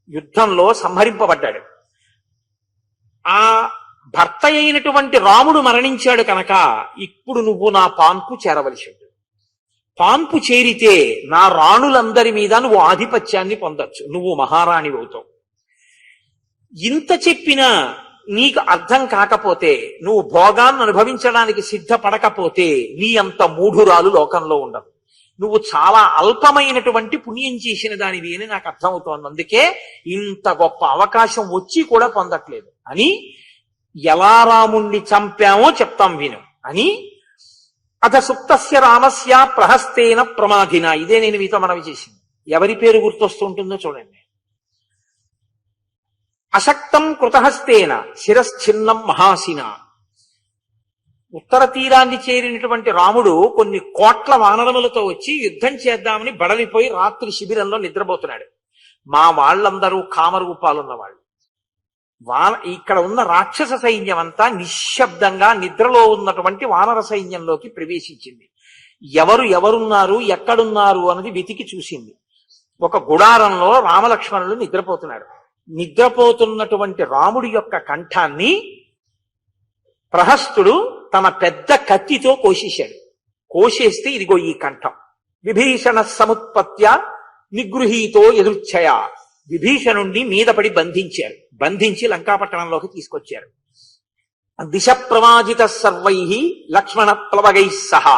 యుద్ధంలో సంహరింపబడ్డాడు. ఆ భర్త అయినటువంటి రాముడు మరణించాడు కనుక ఇప్పుడు నువ్వు నా పాన్పు చేరవలసి ఉంటుంది. పాన్పు చేరితే నా రాణులందరి మీద నువ్వు ఆధిపత్యాన్ని పొందొచ్చు, నువ్వు మహారాణి అవుతావు. ఇంత చెప్పినా నీకు అర్థం కాకపోతే, నువ్వు భోగాన్ని అనుభవించడానికి సిద్ధపడకపోతే నీ అంత మూఢురాలు లోకంలో ఉండవు. నువ్వు చాలా అల్పమైనటువంటి పుణ్యం చేసిన దానివి అని నాకు అర్థమవుతోంది. అందుకే ఇంత గొప్ప అవకాశం వచ్చి కూడా పొందట్లేదు అని, ఎలా రాముణ్ణి చంపామో చెప్తాం విను అని. అథ సుప్తస్య రామస్య ప్రహస్తేన ప్రమాధిన. ఇదే నేను మీతో మనవి చేసింది. ఎవరి పేరు గుర్తొస్తుంటుందో చూడండి. అశక్తం కృతహస్తేన శిరశ్చిన్నం మహాసిన. ఉత్తర తీరాన్ని చేరినటువంటి రాముడు కొన్ని కోట్ల వానరములతో వచ్చి యుద్ధం చేద్దామని బడలిపోయి రాత్రి శిబిరంలో నిద్రపోతున్నాడు. మా వాళ్ళందరూ కామరూపాలున్న వాళ్ళు. ఇక్కడ ఉన్న రాక్షస సైన్యం అంతా నిశ్శబ్దంగా నిద్రలో ఉన్నటువంటి వానర సైన్యంలోకి ప్రవేశించింది. ఎవరున్నారు ఎక్కడున్నారు అన్నది వెతికి చూసింది. ఒక గుడారంలో రామలక్ష్మణులు నిద్రపోతున్నారు. నిద్రపోతున్నటువంటి రాముడి యొక్క కంఠాన్ని ప్రహస్తుడు తన పెద్ద కత్తితో కోసేశాడు. కోసేస్తే ఇదిగో ఈ కంఠం. విభీషణ సముత్పత్య నిగృహీతో ఎదుర్ఛయ. విభీషణుణ్ణి మీద పడి బంధించారు. బంధించి లంకాపట్టణంలోకి తీసుకొచ్చారు. దిశ ప్రమాజిత సర్వై లక్ష్మణ ప్లవగై సహా.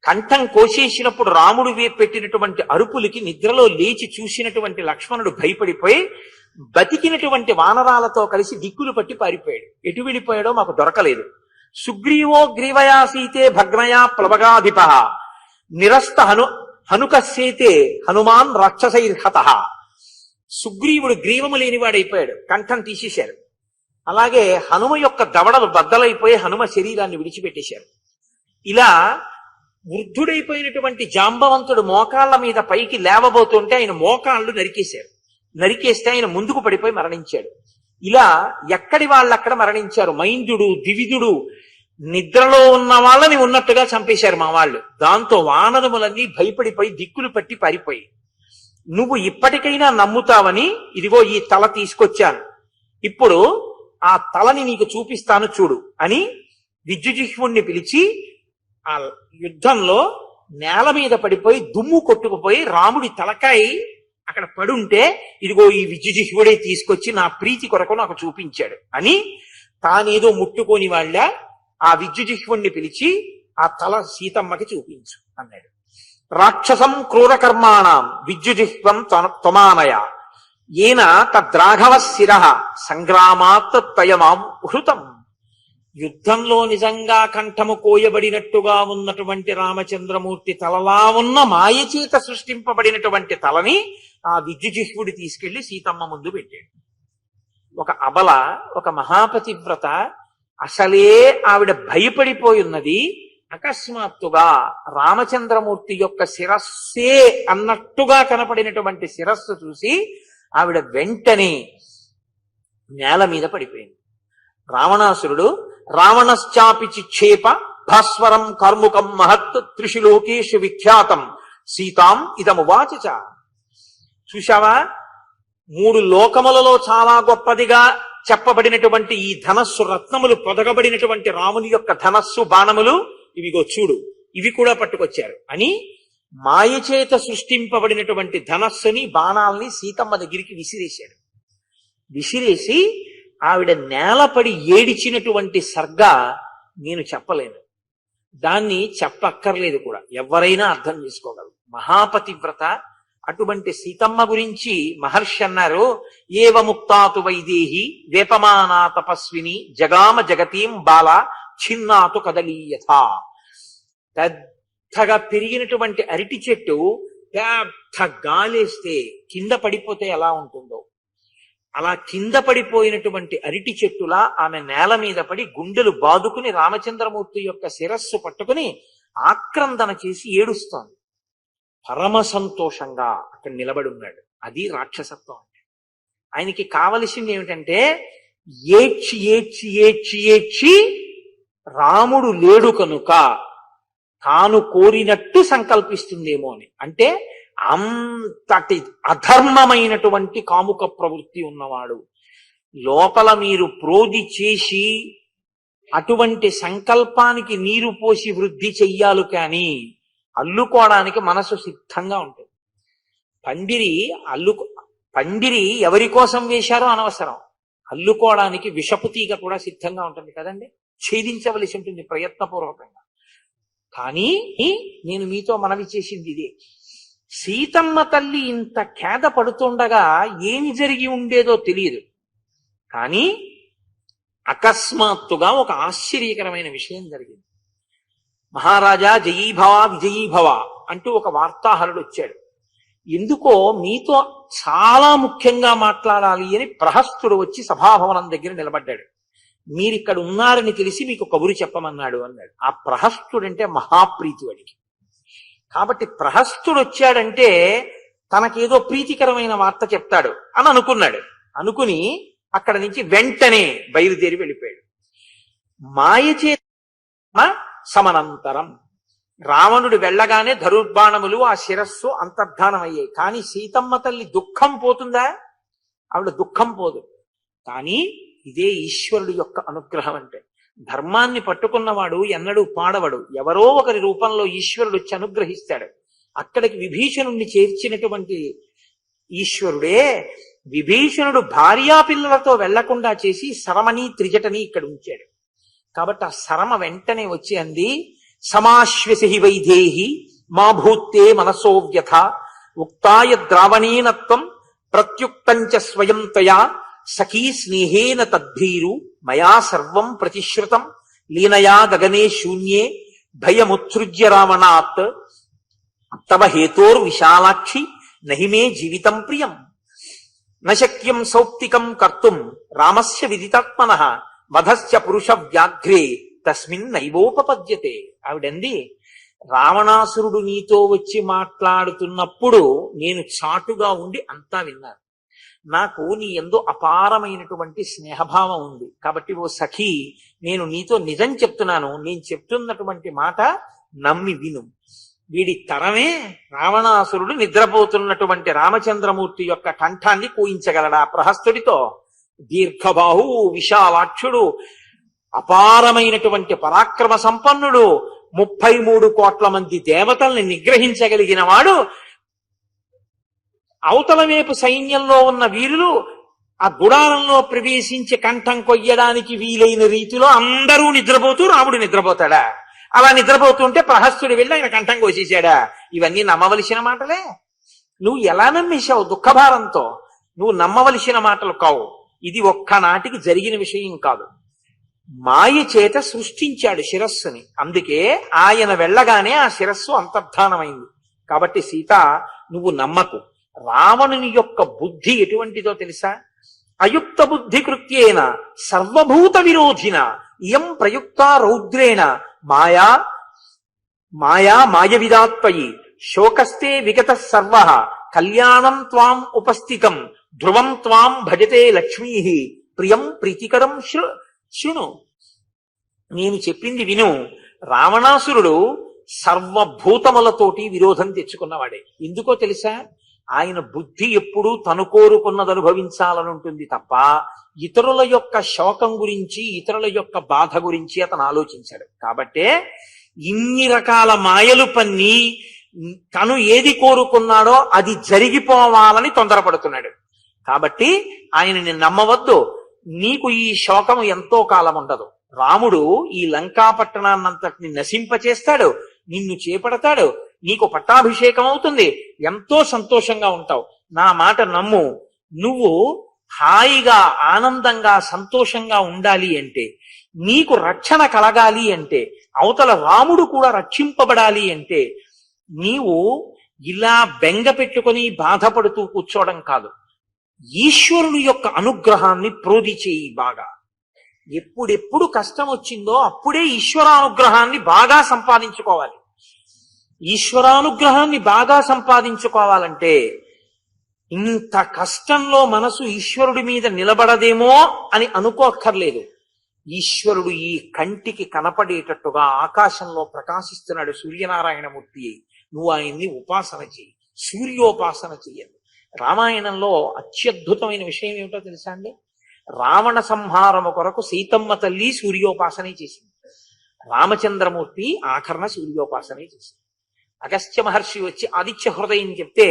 కంఠం కోసేసినప్పుడు రాముడు పెట్టినటువంటి అరుపులకి నిద్రలో లేచి చూసినటువంటి లక్ష్మణుడు భయపడిపోయి బతికినటువంటి వానరాలతో కలిసి దిక్కులు పట్టి పారిపోయాడు. ఎటు వెళ్ళిపోయాడో మాకు దొరకలేదు. సుగ్రీవో గ్రీవయా సీతే భగ్నయా ప్లవగాధిప నిరస్త హనుకస్యేతే హనుమాన్ రాక్షసైర్హత. సుగ్రీవుడు గ్రీవము లేనివాడైపోయాడు, కంఠం తీసేశారు. అలాగే హనుమ యొక్క దవడలు బద్దలైపోయి హనుమ శరీరాన్ని విడిచిపెట్టేశారు. ఇలా వృద్ధుడైపోయినటువంటి జాంబవంతుడు మోకాళ్ల మీద పైకి లేవబోతుంటే ఆయన మోకాళ్ళు నరికేశారు. నరికేస్తే ఆయన ముందుకు పడిపోయి మరణించాడు. ఇలా ఎక్కడి వాళ్ళక్కడ మరణించారు. మైందుడు దివిదుడు నిద్రలో ఉన్న వాళ్ళని ఉన్నట్టుగా చంపేశారు మా వాళ్ళు. దాంతో వానరములన్నీ భయపడిపోయి దిక్కులు పట్టి పారిపోయి, నువ్వు ఇప్పటికైనా నమ్ముతావని ఇదిగో ఈ తల తీసుకొచ్చాను, ఇప్పుడు ఆ తలని నీకు చూపిస్తాను చూడు అని విద్యుజిహ్వుణ్ణి పిలిచి ఆ యుద్ధంలో నేల మీద పడిపోయి దుమ్ము కొట్టుకుపోయి రాముడి తలకాయ అక్కడ పడుంటే ఇదిగో ఈ విద్యుజిహ్వుడే తీసుకొచ్చి నా ప్రీతి కొరకు నాకు చూపించాడు అని తానేదో ముట్టుకోని వాళ్ళ ఆ విద్యుజిహ్వుణ్ణి పిలిచి ఆ తల సీతమ్మకి చూపించు అన్నాడు. రాక్షసం క్రూరకర్మాణం విద్యుజిహ్వం త్వమానయ ఏన తద్రాఘవ శిర సంగ్రామాత్ తయమాం హృతం. యుద్ధంలో నిజంగా కంఠము కోయబడినట్టుగా ఉన్నటువంటి రామచంద్రమూర్తి తలలా ఉన్న మాయచేత సృష్టింపబడినటువంటి తలని ఆ విద్యుజిహ్వుడి తీసుకెళ్లి సీతమ్మ ముందు పెట్టాడు. ఒక అబల, ఒక మహాపతివ్రత, అసలే ఆవిడ భయపడిపోయి ఉన్నది. అకస్మాత్తుగా రామచంద్రమూర్తి యొక్క శిరస్సే అన్నట్టుగా కనపడినటువంటి శిరస్సు చూసి ఆవిడ వెంటనే నేల మీద పడిపోయింది. రావణాసురుడు రావణశ్చాపి చిక్షేప భాస్వరం కార్ముకం మహత్ త్రిశులోకేషు విఖ్యాతం సీతాం ఇదమువాచ. చూశావా, 3 లోకములలో చాలా గొప్పదిగా చెప్పబడినటువంటి ఈ ధనస్సు, రత్నములు పొదగబడినటువంటి రాముని యొక్క ధనస్సు బాణములు ఇవిగో చూడు, ఇవి కూడా పట్టుకొచ్చారు అని మాయచేత సృష్టింపబడినటువంటి ధనస్సుని బాణాలని సీతమ్మ దగ్గరికి విసిరేశాడు. విసిరేసి ఆవిడ నేలపడి ఏడిచినటువంటి సర్గ నేను చెప్పలేను, దాన్ని చెప్పక్కర్లేదు కూడా, ఎవరైనా అర్థం చేసుకోగలరు. మహాపతివ్రత అటువంటి సీతమ్మ గురించి మహర్షి అన్నారు, ఏవ ముక్తాతు వైదేహి వేపమానా తపస్విని జగామ జగతీం బాల చిన్నాతు కదలీయథ. పెద్దగా పెరిగినటువంటి అరటి చెట్టు పెద్ద గాలేస్తే కింద పడిపోతే ఎలా ఉంటుందో అలా కింద పడిపోయినటువంటి అరటి చెట్టులా ఆమె నేల మీద పడి గుండెలు బాదుకుని రామచంద్రమూర్తి యొక్క శిరస్సు పట్టుకుని ఆక్రందన చేసి ఏడుస్తోంది. పరమ సంతోషంగా అక్కడ నిలబడి ఉన్నాడు. అది రాక్షసత్వం. ఆయనకి కావలసింది ఏమిటంటే ఏడ్చి ఏడ్చి ఏడ్చి ఏడ్చి రాముడు లేడు కనుక తాను కోరినట్టు సంకల్పిస్తుందేమో అని. అంటే అంతటి అధర్మమైనటువంటి కాముక ప్రవృత్తి ఉన్నవాడు. లోపల మీరు ప్రోధి చేసి అటువంటి సంకల్పానికి నీరు పోసి వృద్ధి చెయ్యాలి కానీ అల్లుకోవడానికి మనసు సిద్ధంగా ఉంటుంది. పందిరి పందిరి ఎవరి కోసం వేశారో అనవసరం, అల్లుకోవడానికి విషపు తీగ కూడా సిద్ధంగా ఉంటుంది కదండి, ఛేదించవలసి ఉంటుంది ప్రయత్నపూర్వకంగా. కానీ నేను మీతో మనవి చేసింది ఇదే, సీతమ్మ తల్లి ఇంత ఖేద పడుతుండగా ఏమి జరిగి ఉండేదో తెలియదు. కానీ అకస్మాత్తుగా ఒక ఆశ్చర్యకరమైన విషయం జరిగింది. మహారాజా జయీభవ విజయీభవ అంటూ ఒక వార్తాహరుడు వచ్చాడు. ఎందుకో మీతో చాలా ముఖ్యంగా మాట్లాడాలి అని ప్రహస్తుడు వచ్చి సభాభవనం దగ్గర నిలబడ్డాడు. మీరిక్కడ ఉన్నారని తెలిసి మీకు కబురు చెప్పమన్నాడు అన్నాడు. ఆ ప్రహస్తుడంటే మహాప్రీతి వాడికి. కాబట్టి ప్రహస్తుడు వచ్చాడంటే తనకేదో ప్రీతికరమైన వార్త చెప్తాడు అని అనుకున్నాడు. అనుకుని అక్కడ నుంచి వెంటనే బయలుదేరి వెళ్ళిపోయాడు. మాయచే సమనంతరం రావణుడు వెళ్ళగానే ధనుర్బాణములు ఆ శిరస్సు అంతర్ధానమయ్యాయి. కానీ సీతమ్మ తల్లి దుఃఖం పోతుందా? ఆవిడ దుఃఖం పోదు. కానీ ఇదే ఈశ్వరుడు యొక్క అనుగ్రహం. అంటే ధర్మాన్ని పట్టుకున్నవాడు ఎన్నడూ పాడవడు. ఎవరో ఒకరి రూపంలో ఈశ్వరుడు వచ్చి అనుగ్రహిస్తాడు. అక్కడికి విభీషణుణ్ణి చేర్చినటువంటి ఈశ్వరుడే విభీషణుడు భార్యాపిల్లలతో వెళ్లకుండా చేసి శరమని త్రిజటని ఇక్కడ ఉంచాడు. కాబట్టి ఆ శరమ వెంటనే వచ్చి అంది, సమాశ్వసి వైదేహి మా భూత్తే మనసో వ్యథ ఉక్తాయ ద్రావణీనత్వం ప్రత్యుక్తంచ స్వయం తయా సఖీ స్నేహేన తద్భీరు మయా సర్వం ప్రతిశ్రుతం లీనయా గగనే శూన్యే భయముత్సృజ్య రావణాత్ తవ హేతోర్ విశాలాక్షి నహిమే జీవితం ప్రియం నశక్యం సౌప్తికం కర్తుం రామస్య విదితాత్మనః వధశ్చ పురుష వ్యాఘ్రే తస్మిన్ నైవోపపద్యతే. ఆవిడంది, రావణాసురుడు నీతో వచ్చి మాట్లాడుతున్నప్పుడు నేను చాటుగా ఉండి అంతా విన్నాను. నాకు నీ యందు అపారమైనటువంటి స్నేహభావం ఉంది. కాబట్టి ఓ సఖీ, నేను నీతో నిజం చెప్తున్నాను. నేను చెప్తున్నటువంటి మాట నమ్మి విను. వీడి తరమే రావణాసురుడు నిద్రపోతున్నటువంటి రామచంద్రమూర్తి యొక్క కంఠాన్ని కూయించగలడా ప్రహస్తుడితో? దీర్ఘబాహు, విశాలాక్షుడు, అపారమైనటువంటి పరాక్రమ సంపన్నుడు, 33 కోట్ల మంది దేవతల్ని నిగ్రహించగలిగిన వాడు. అవతల వైపు సైన్యంలో ఉన్న వీరులు ఆ గుడారంలో ప్రవేశించి కంఠం కొయ్యడానికి వీలైన రీతిలో అందరూ నిద్రపోతూ రాముడు నిద్రపోతాడా? అలా నిద్రపోతుంటే ప్రహస్తుడు వెళ్ళి ఆయన కంఠం కోసేశాడా? ఇవన్నీ నమ్మవలసిన మాటలే. నువ్వు ఎలా నమ్మేశావు దుఃఖభారంతో? నువ్వు నమ్మవలసిన మాటలు కావు. ఇది ఒక్కనాటికి జరిగిన విషయం కాదు. మాయ చేత సృష్టించాడు శిరస్సుని. అందుకే ఆయన వెళ్ళగానే ఆ శిరస్సు అంతర్ధానమైంది. కాబట్టి సీత, నువ్వు నమ్మకు. రావణుని యొక్క బుద్ధి ఎటువంటిదో తెలుసా? అయుక్త బుద్ధి కృత్యేన సర్వభూత విరోధిన ఇయం ప్రయుక్త రౌద్రేణ మాయా మాయవిదాత్వయి శోకస్తే విగత సర్వ కళ్యాణం త్వాం ఉపస్థితం ధ్రువం త్వాం భజతే లక్ష్మీ ప్రియం ప్రీతికరం శృణు. నేను చెప్పింది విను. రావణాసురుడు సర్వభూతములతోటి విరోధం తెచ్చుకున్నవాడే. ఎందుకో తెలుసా? ఆయన బుద్ధి ఎప్పుడూ తను కోరుకున్నది అనుభవించాలని ఉంటుంది తప్ప ఇతరుల యొక్క శోకం గురించి, ఇతరుల యొక్క బాధ గురించి అతను ఆలోచించాడు. కాబట్టే ఇన్ని రకాల మాయలు పన్ని తను ఏది కోరుకున్నాడో అది జరిగిపోవాలని తొందరపడుతున్నాడు. కాబట్టి ఆయనని నమ్మవద్దు. నీకు ఈ శోకం ఎంతో కాలం ఉండదు. రాముడు ఈ లంకాపట్టణాన్నంతటిని నశింపచేస్తాడు, నిన్ను చేపడతాడు, నీకు పట్టాభిషేకం అవుతుంది, ఎంతో సంతోషంగా ఉంటావు. నా మాట నమ్ము. నువ్వు హాయిగా, ఆనందంగా, సంతోషంగా ఉండాలి అంటే, నీకు రక్షణ కలగాలి అంటే, అవతల రాముడు కూడా రక్షింపబడాలి అంటే, నీవు ఇలా బెంగ పెట్టుకొని బాధపడుతూ కూర్చోవడం కాదు. ఈశ్వరుని యొక్క అనుగ్రహాన్ని ప్రోధి చేయి బాగా. ఎప్పుడెప్పుడు కష్టం వచ్చిందో అప్పుడే ఈశ్వరానుగ్రహాన్ని బాగా సంపాదించుకోవాలి. ఈశ్వరానుగ్రహాన్ని బాగా సంపాదించుకోవాలంటే ఇంత కష్టంలో మనసు ఈశ్వరుడి మీద నిలబడదేమో అని అనుకోక్కర్లేదు. ఈశ్వరుడు ఈ కంటికి కనపడేటట్టుగా ఆకాశంలో ప్రకాశిస్తున్నాడు సూర్యనారాయణమూర్తి. నువ్వు ఆయన్ని ఉపాసన చెయ్యి, సూర్యోపాసన చెయ్యండి. రామాయణంలో అత్యద్భుతమైన విషయం ఏమిటో తెలుసా అండి? రావణ సంహారము కొరకు సీతమ్మ తల్లి సూర్యోపాసనే చేసింది. రామచంద్రమూర్తి ఆఖరణ సూర్యోపాసనే చేసింది. అగస్త్య మహర్షి వచ్చి ఆదిత్య హృదయం చెప్తే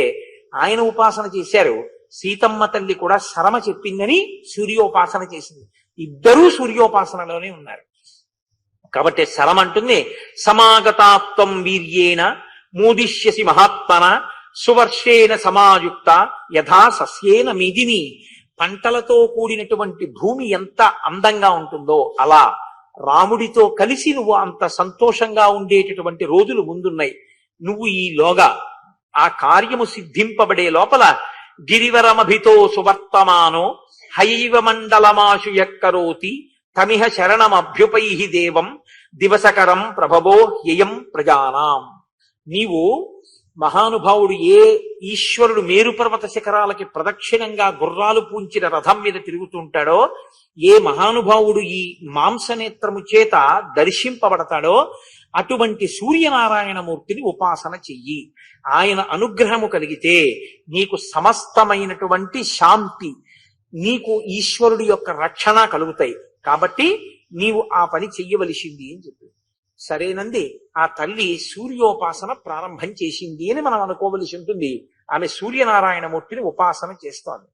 ఆయన ఉపాసన చేశారు. సీతమ్మ తల్లి కూడా శరమ చెప్పిందని సూర్యోపాసన చేసింది. ఇద్దరూ సూర్యోపాసనలోనే ఉన్నారు. కాబట్టి శరం అంటుంది, సమాగతాత్వం వీర్యేణ మూదిష్యసి మహాత్మన సువర్షేణ సమాయుక్త యథా సస్యేన మిదిని. పంటలతో కూడినటువంటి భూమి ఎంత అందంగా ఉంటుందో అలా రాముడితో కలిసి నువ్వు అంత సంతోషంగా ఉండేటటువంటి రోజులు ముందున్నాయి. నువ్వు ఈలోగా ఆ కార్యము సిద్ధింపబడే లోపల గిరివరమభితో సువర్తమానో హైవ మండలమాశు యక్కరోతి తమిహ శరణమభ్యుపై దేవం దివసకరం ప్రభవో హ్యయం ప్రజానాం. నీవు మహానుభావుడు ఏ ఈశ్వరుడు మేరుపర్వత శిఖరాలకి ప్రదక్షిణంగా గుర్రాలు పూంచిన రథం మీద తిరుగుతుంటాడో, ఏ మహానుభావుడు ఈ మాంసనేత్రము చేత దర్శింపబడతాడో అటువంటి సూర్యనారాయణమూర్తిని ఉపాసన చెయ్యి. ఆయన అనుగ్రహము కలిగితే నీకు సమస్తమైనటువంటి శాంతి, నీకు ఈశ్వరుడి యొక్క రక్షణ కలుగుతాయి. కాబట్టి నీవు ఆ పని చెయ్యవలసింది అని చెప్పి, సరేనంది ఆ తల్లి సూర్యోపాసన ప్రారంభం చేసింది అని మనం అనుకోవలసి ఉంటుంది. ఆమె సూర్యనారాయణమూర్తిని ఉపాసన చేస్తోంది.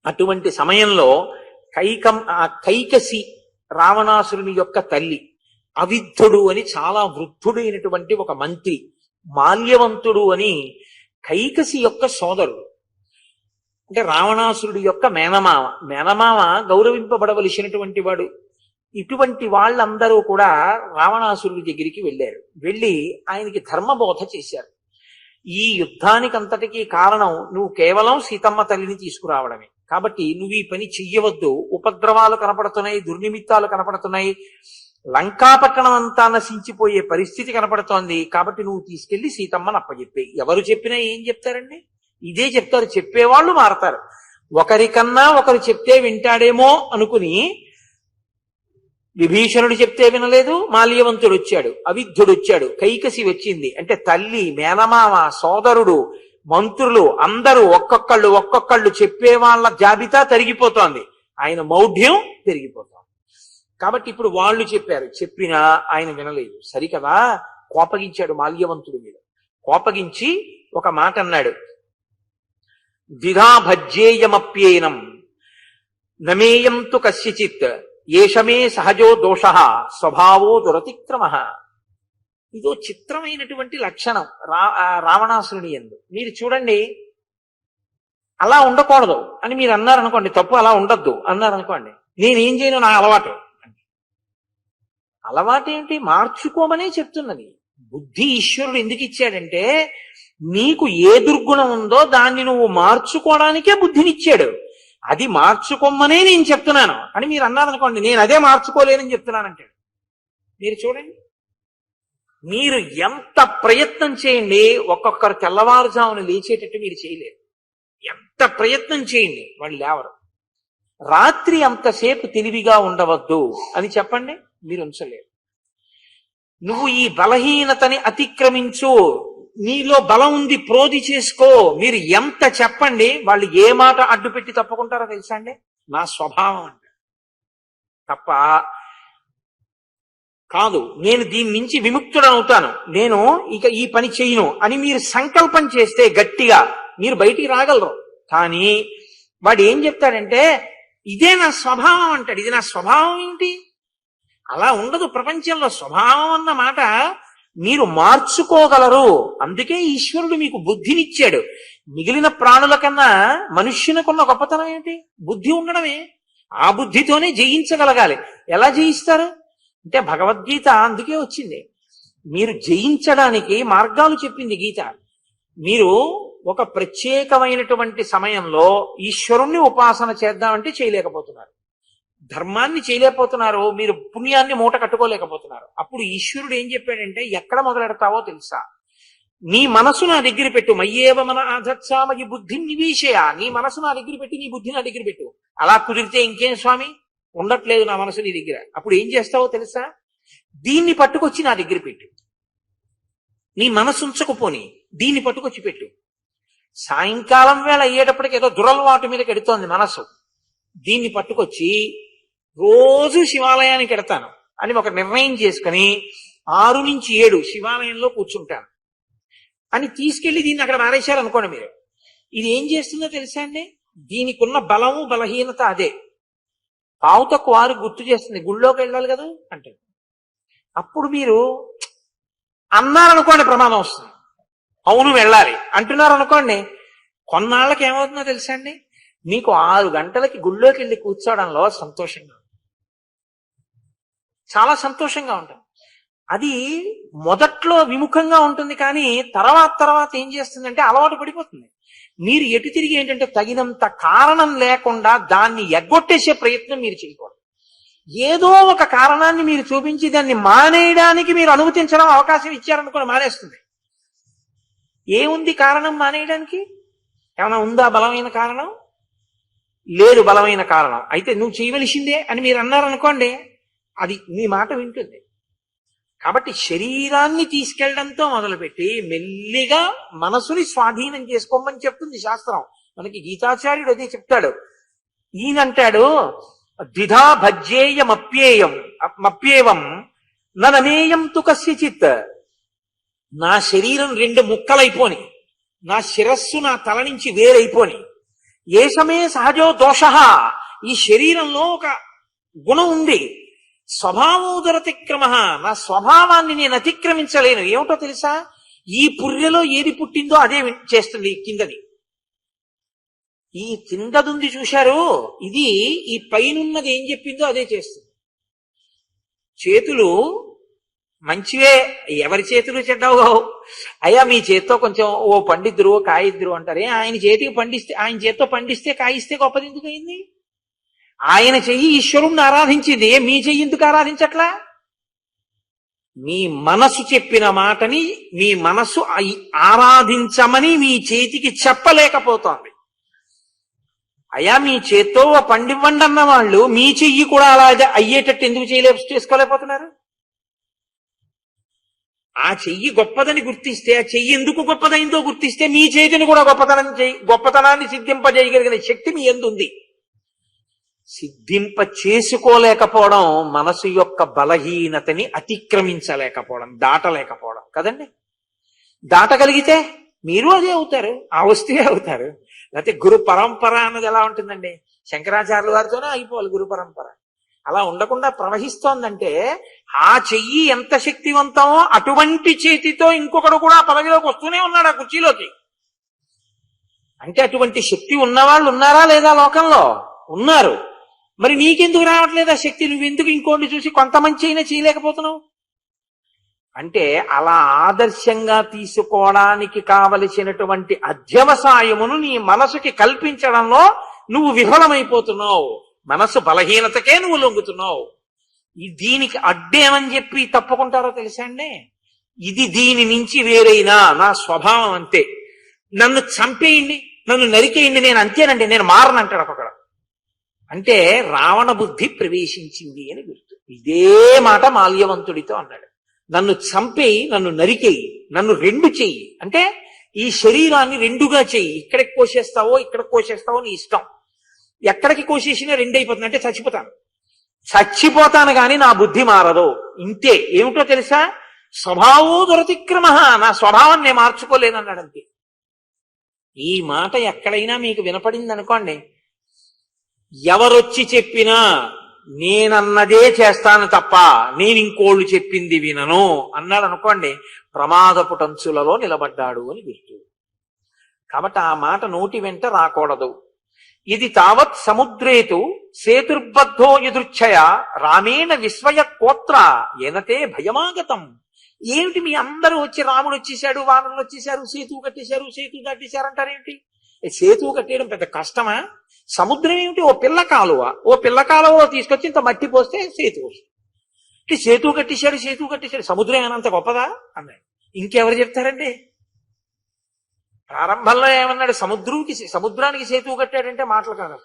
అటువంటి సమయంలో కైకసి రావణాసురుని యొక్క తల్లి, అవిద్ధుడు అని చాలా వృద్ధుడైనటువంటి ఒక మంత్రి, మాల్యవంతుడు అని కైకసి యొక్క సోదరుడు, అంటే రావణాసురుడి యొక్క మేనమామ. మేనమామ గౌరవింపబడవలసినటువంటి వాడు. ఇటువంటి వాళ్ళందరూ కూడా రావణాసురుడి దగ్గరికి వెళ్ళారు. వెళ్ళి ఆయనకి ధర్మబోధ చేశారు. ఈ యుద్ధానికంతటికీ కారణం నువ్వు కేవలం సీతమ్మ తల్లిని తీసుకురావడమే. కాబట్టి నువ్వు ఈ పని చెయ్యవద్దు. ఉపద్రవాలు కనపడుతున్నాయి, దుర్నిమిత్తాలు కనపడుతున్నాయి, లంకాపట్టణం అంతా నశించిపోయే పరిస్థితి కనపడుతోంది. కాబట్టి నువ్వు తీసుకెళ్లి సీతమ్మని అప్పచెప్పేయి. ఎవరు చెప్పినా ఏం చెప్తారండి? ఇదే చెప్తారు. చెప్పేవాళ్ళు మారతారు. ఒకరికన్నా ఒకరు చెప్తే వింటాడేమో అనుకుని విభీషణుడు చెప్తే వినలేదు, మాల్యవంతుడు వచ్చాడు, అవిద్ధుడు వచ్చాడు, కైకసి వచ్చింది. అంటే తల్లి, మేనమామ, సోదరుడు, మంత్రులు అందరూ ఒక్కొక్కళ్ళు చెప్పే వాళ్ళ జాబితా తరిగిపోతోంది. ఆయన మౌఢ్యం పెరిగిపోతోంది. కాబట్టి ఇప్పుడు వాళ్ళు చెప్పారు, చెప్పినా ఆయన వినలేదు. సరికదా, కోపగించాడు మాల్యవంతుడి మీద. కోపగించి ఒక మాట అన్నాడు, ద్విధా భజ్యేయమప్యేనం నమేయం తు కస్యచిత్ ఏషమే సహజో దోష స్వభావో దురతిక్రమ. ఇదో చిత్రమైనటువంటి లక్షణం రావణాసురుని యందు. మీరు చూడండి, అలా ఉండకూడదు అని మీరు అన్నారనుకోండి, తప్పు, అలా ఉండద్దు అన్నారనుకోండి, నేనేం చేయను, నా అలవాటు. అలవాటేంటి? మార్చుకోమనే చెప్తున్నది. బుద్ధి ఈశ్వరుడు ఎందుకు ఇచ్చాడంటే నీకు ఏ దుర్గుణం ఉందో దాన్ని నువ్వు మార్చుకోవడానికే బుద్ధినిచ్చాడు. అది మార్చుకోమనే నేను చెప్తున్నాను అని మీరు అన్నారనుకోండి, నేను అదే మార్చుకోలేనని చెప్తున్నానంటాడు. మీరు చూడండి, మీరు ఎంత ప్రయత్నం చేయండి, ఒక్కొక్కరు తెల్లవారుజామున లేచేటట్టు మీరు చేయలేరు. ఎంత ప్రయత్నం చేయండి, వాళ్ళు లేవరు. రాత్రి అంతసేపు తెలివిగా ఉండవద్దు అని చెప్పండి, మీరు ఉంచలేరు. నువ్వు ఈ బలహీనతని అతిక్రమించు, నీలో బలం ఉంది, ప్రోధి చేసుకో, మీరు ఎంత చెప్పండి, వాళ్ళు ఏ మాట అడ్డు పెట్టి తప్పుకుంటారో తెలుసా అండి? నా స్వభావం అంట. తప్ప కాదు, నేను దీని నుంచి విముక్తుడనవుతాను, నేను ఇక ఈ పని చేయను అని మీరు సంకల్పం చేస్తే గట్టిగా మీరు బయటికి రాగలరు. కానీ వాడు ఏం చెప్తాడంటే ఇదే నా స్వభావం అంటాడు. ఇది నా స్వభావం ఏంటి? అలా ఉండదు ప్రపంచంలో. స్వభావం అన్న మాట మీరు మార్చుకోగలరు. అందుకే ఈశ్వరుడు మీకు బుద్ధినిచ్చాడు. మిగిలిన ప్రాణుల కన్నా మనుష్యునికున్న గొప్పతనం ఏంటి? బుద్ధి ఉండడమే. ఆ బుద్ధితోనే జయించగలగాలి. ఎలా జయిస్తారు అంటే భగవద్గీత అందుకే వచ్చింది. మీరు జయించడానికి మార్గాలు చెప్పింది గీత. మీరు ఒక ప్రత్యేకమైనటువంటి సమయంలో ఈశ్వరుణ్ణి ఉపాసన చేద్దామంటే చేయలేకపోతున్నారు, ధర్మాన్ని చేయలేకపోతున్నారు, మీరు పుణ్యాన్ని మూట కట్టుకోలేకపోతున్నారు. అప్పుడు ఈశ్వరుడు ఏం చెప్పాడంటే ఎక్కడ మొదలెడతావో తెలుసా? నీ మనసు నా దగ్గర పెట్టు. మయ్యేవ మన ఆధత్సామగి బుద్ధిని నివేశయ. నీ మనసు నా దగ్గర పెట్టి, నీ బుద్ధి నా దగ్గర పెట్టు. అలా కుదిరితే ఇంకేం స్వామి, ఉండట్లేదు నా మనసు నీ దగ్గర. అప్పుడు ఏం చేస్తావో తెలుసా? దీన్ని పట్టుకొచ్చి నా దగ్గర పెట్టు. నీ మనసు ఉంచకపోని దీన్ని పట్టుకొచ్చి పెట్టు. సాయంకాలం వేళ అయ్యేటప్పటికి ఏదో దురలవాటు మీద కెడుతోంది మనసు. దీన్ని పట్టుకొచ్చి రోజు శివాలయానికి ఎడతాను అని ఒక నిర్ణయం చేసుకుని 6 నుంచి 7 శివాలయంలో కూర్చుంటాను అని తీసుకెళ్లి దీన్ని అక్కడ మారేశారు అనుకోండి మీరు. ఇది ఏం చేస్తుందో తెలుసా అండి? దీనికి ఉన్న బలము బలహీనత అదే. పావుతకు వారు గుర్తు చేస్తుంది, గుళ్ళోకి వెళ్ళాలి కదా అంటే. అప్పుడు మీరు అన్నారనుకోండి ప్రమాదం వస్తుంది. అవును వెళ్ళాలి అంటున్నారు అనుకోండి, కొన్నాళ్ళకి ఏమవుతుందో తెలుసా అండి? మీకు 6 గంటలకి గుళ్ళోకి వెళ్ళి కూర్చోవడంలో సంతోషంగా, చాలా సంతోషంగా ఉంటుంది. అది మొదట్లో విముఖంగా ఉంటుంది, కానీ తర్వాత ఏం చేస్తుందంటే అలవాటు పడిపోతుంది. మీరు ఎటు తిరిగి ఏంటంటే తగినంత కారణం లేకుండా దాన్ని ఎగ్గొట్టేసే ప్రయత్నం మీరు చేయకూడదు. ఏదో ఒక కారణాన్ని మీరు చూపించి దాన్ని మానేయడానికి మీరు అనుమతించడం అవకాశం ఇచ్చారనుకోండి, మానేస్తుంది. ఏముంది కారణం మానేయడానికి? ఏమైనా ఉందా బలమైన కారణం? లేదు బలమైన కారణం. అయితే నువ్వు చేయవలసిందే అని మీరు అన్నారనుకోండి, అది మీ మాట వింటుంది. కాబట్టి శరీరాన్ని తీసుకెళ్లడంతో మొదలుపెట్టి మెల్లిగా మనసుని స్వాధీనం చేసుకోమని చెప్తుంది శాస్త్రం. మనకి గీతాచార్యుడు అదే చెప్తాడు. ఈయనంటాడు, ద్విధా భజ్యేయమప్యేయం ననమేయం తు కస్యచిత్. నా శరీరం 2 ముక్కలైపోని, నా శిరస్సు నా తల నుంచి వేరైపోని, ఏషమే సహజో దోష, ఈ శరీరంలో ఒక గుణం ఉంది, స్వభావోదరతిక్రమ, నా స్వభావాన్ని నేను అతిక్రమించలేను. ఏమిటో తెలుసా? ఈ పుర్రెలో ఏది పుట్టిందో అదే చేస్తుంది కిందది. ఈ కిందదుంది చూశారు, ఇది ఈ పైనున్నది ఏం చెప్పిందో అదే చేస్తుంది. చేతులు మంచివే, ఎవరి చేతులు చెడ్డవు. అయ్యా మీ చేత్తో కొంచెం ఓ పండిద్దురు కాయిద్దురు అంటారే, ఆయన చేతితో పండిస్తే కాయిస్తే గొప్పది ఎందుకు అయింది? ఆయన చెయ్యి ఈశ్వరుణ్ణి ఆరాధించింది, మీ చెయ్యి ఎందుకు ఆరాధించట్లా? మీ మనసు చెప్పిన మాటని మీ మనసు ఆరాధించమని మీ చేతికి చెప్పలేకపోతోంది. అయ్యా మీ చేత్తో పండివ్వండి అన్న వాళ్ళు మీ చెయ్యి కూడా అలా అయ్యేటట్టు ఎందుకు చేసుకోలేకపోతున్నారు? ఆ చెయ్యి గొప్పదని గుర్తిస్తే, ఆ చెయ్యి ఎందుకు గొప్పదైందో గుర్తిస్తే మీ చేతిని కూడా గొప్పతనాన్ని సిద్ధింపజేయగలిగిన శక్తి మీ యందు ఉంది. సిద్ధింప చేసుకోలేకపోవడం మనసు యొక్క బలహీనతని అతిక్రమించలేకపోవడం, దాటలేకపోవడం కదండి. దాటగలిగితే మీరు అదే అవుతారు, ఆ వస్తువే అవుతారు. లేకపోతే గురు పరంపర అన్నది ఎలా ఉంటుందండి? శంకరాచార్యుల వారితోనే అయిపోవాలి గురు పరంపర. అలా ఉండకుండా ప్రవహిస్తోందంటే ఆ చెయ్యి ఎంత శక్తివంతమో అటువంటి చేతితో ఇంకొకడు కూడా పదవిలోకి వస్తూనే ఉన్నాడు ఆ కుర్చీలోకి. అంటే అటువంటి శక్తి ఉన్నవాళ్ళు ఉన్నారా లేదా లోకంలో? ఉన్నారు. మరి నీకెందుకు రావట్లేదు ఆ శక్తి? నువ్వెందుకు ఇంకోటి చూసి కొంత మంచి అయినా చేయలేకపోతున్నావు? అంటే అలా ఆదర్శంగా తీసుకోవడానికి కావలసినటువంటి అధ్యవసాయమును నీ మనసుకి కల్పించడంలో నువ్వు విఫలమైపోతున్నావు. మనసు బలహీనతకే నువ్వు లొంగుతున్నావు. దీనికి అడ్డేమని చెప్పి తప్పుకుంటారో తెలుసా అండి? ఇది దీని నుంచి వేరైనా నా స్వభావం అంతే, నన్ను చంపేయండి, నన్ను నరికేయండి, నేను అంతేనండి, నేను మారనంటాడు ఒకడు. అంటే రావణ బుద్ధి ప్రవేశించింది అని గుర్తు. ఇదే మాట మాల్యవంతుడితో అన్నాడు. నన్ను చంపేయి, నన్ను నరికేయి, నన్ను 2 చెయ్యి. అంటే ఈ శరీరాన్ని 2గా చెయ్యి. ఇక్కడికి కోసేస్తావో ఇక్కడికి కోసేస్తావో నీ ఇష్టం. ఎక్కడికి కోసేసినా 2 అయిపోతుంది. అంటే చచ్చిపోతాను కానీ నా బుద్ధి మారదు. ఇంతే. ఏమిటో తెలుసా? స్వభావో దురతిక్రమ, నా స్వభావం నేను మార్చుకోలేదన్నాడు అంతే. ఈ మాట ఎక్కడైనా మీకు వినపడింది అనుకోండి, ఎవరొచ్చి చెప్పినా నేనన్నదే చేస్తాను తప్ప నేను ఇంకోళ్ళు చెప్పింది వినను అన్నాడు అనుకోండి, ప్రమాదపు టంచులలో నిలబడ్డాడు అని గుర్తు. కాబట్టి ఆ మాట నోటి వెంట రాకూడదు. ఇది తావత్ సముద్రేతు సేతుర్బద్ధో ఎదుర్ఛయ రామేణ విస్వయ కోత్ర ఏనతే భయమాగతం. ఏమిటి మీ అందరూ వచ్చి రాముడు వచ్చేసాడు, వానరులు వచ్చేసారు, సేతువు కట్టేశారు అంటారేమిటి? సేతువు కట్టేయడం పెద్ద కష్టమా? సముద్రం ఏమిటి? ఓ పిల్ల కాలువ తీసుకొచ్చి ఇంత మట్టి పోస్తే సేతువు. సేతువు కట్టేశాడు, సముద్రం ఏమన్నంత గొప్పదా అన్నాడు. ఇంకెవరు చెప్తారండి? ప్రారంభంలో ఏమన్నాడు? సముద్రానికి సేతువు కట్టాడంటే మాటలు కాదు.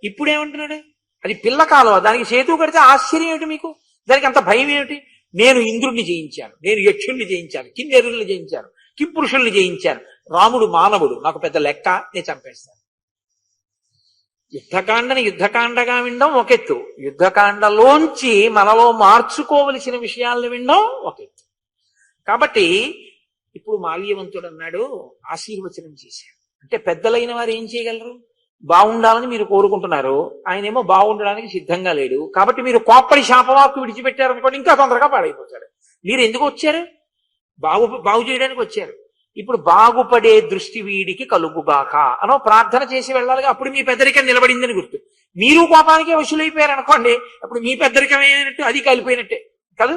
ఇప్పుడు ఏమంటున్నాడు? అది పిల్ల కాలువ, దానికి సేతువు కడితే ఆశ్చర్యం ఏమిటి మీకు? దానికి అంత భయం ఏమిటి? నేను ఇంద్రుడిని జయించాను, నేను యక్షుల్ని జయించాను, కిన్నెరుల్ని జయించాను, కింపురుషుల్ని జయించాను, రాముడు మానవుడు, నాకు పెద్ద లెక్క, నేను చంపేస్తాను. యుద్ధకాండని యుద్ధకాండగా వినడం ఒక ఎత్తు, యుద్ధకాండలోంచి మనలో మార్చుకోవలసిన విషయాలను వినడం ఒక ఎత్తు. కాబట్టి ఇప్పుడు మాల్యవంతుడు అన్నాడు, ఆశీర్వచనం చేశాడు. అంటే పెద్దలైన వారు ఏం చేయగలరు? బాగుండాలని మీరు కోరుకుంటున్నారు, ఆయనేమో బాగుండడానికి సిద్ధంగా లేడు. కాబట్టి మీరు కోప్పడి శాపవాక్కు విడిచిపెట్టారనుకోండి, ఇంకా తొందరగా పాడైపోతాడు. మీరు ఎందుకు వచ్చారు? బాగు చేయడానికి వచ్చారు. ఇప్పుడు బాగుపడే దృష్టి వీడికి కలుగుగాక అనో ప్రార్థన చేసి వెళ్ళాలిగా. అప్పుడు మీ పెద్దరికం నిలబడిందని గుర్తు. మీరు కోపానికే వశులైపోయారు అనుకోండి, అప్పుడు మీ పెద్దరికం అయినట్టు అది కలిపోయినట్టే కాదు.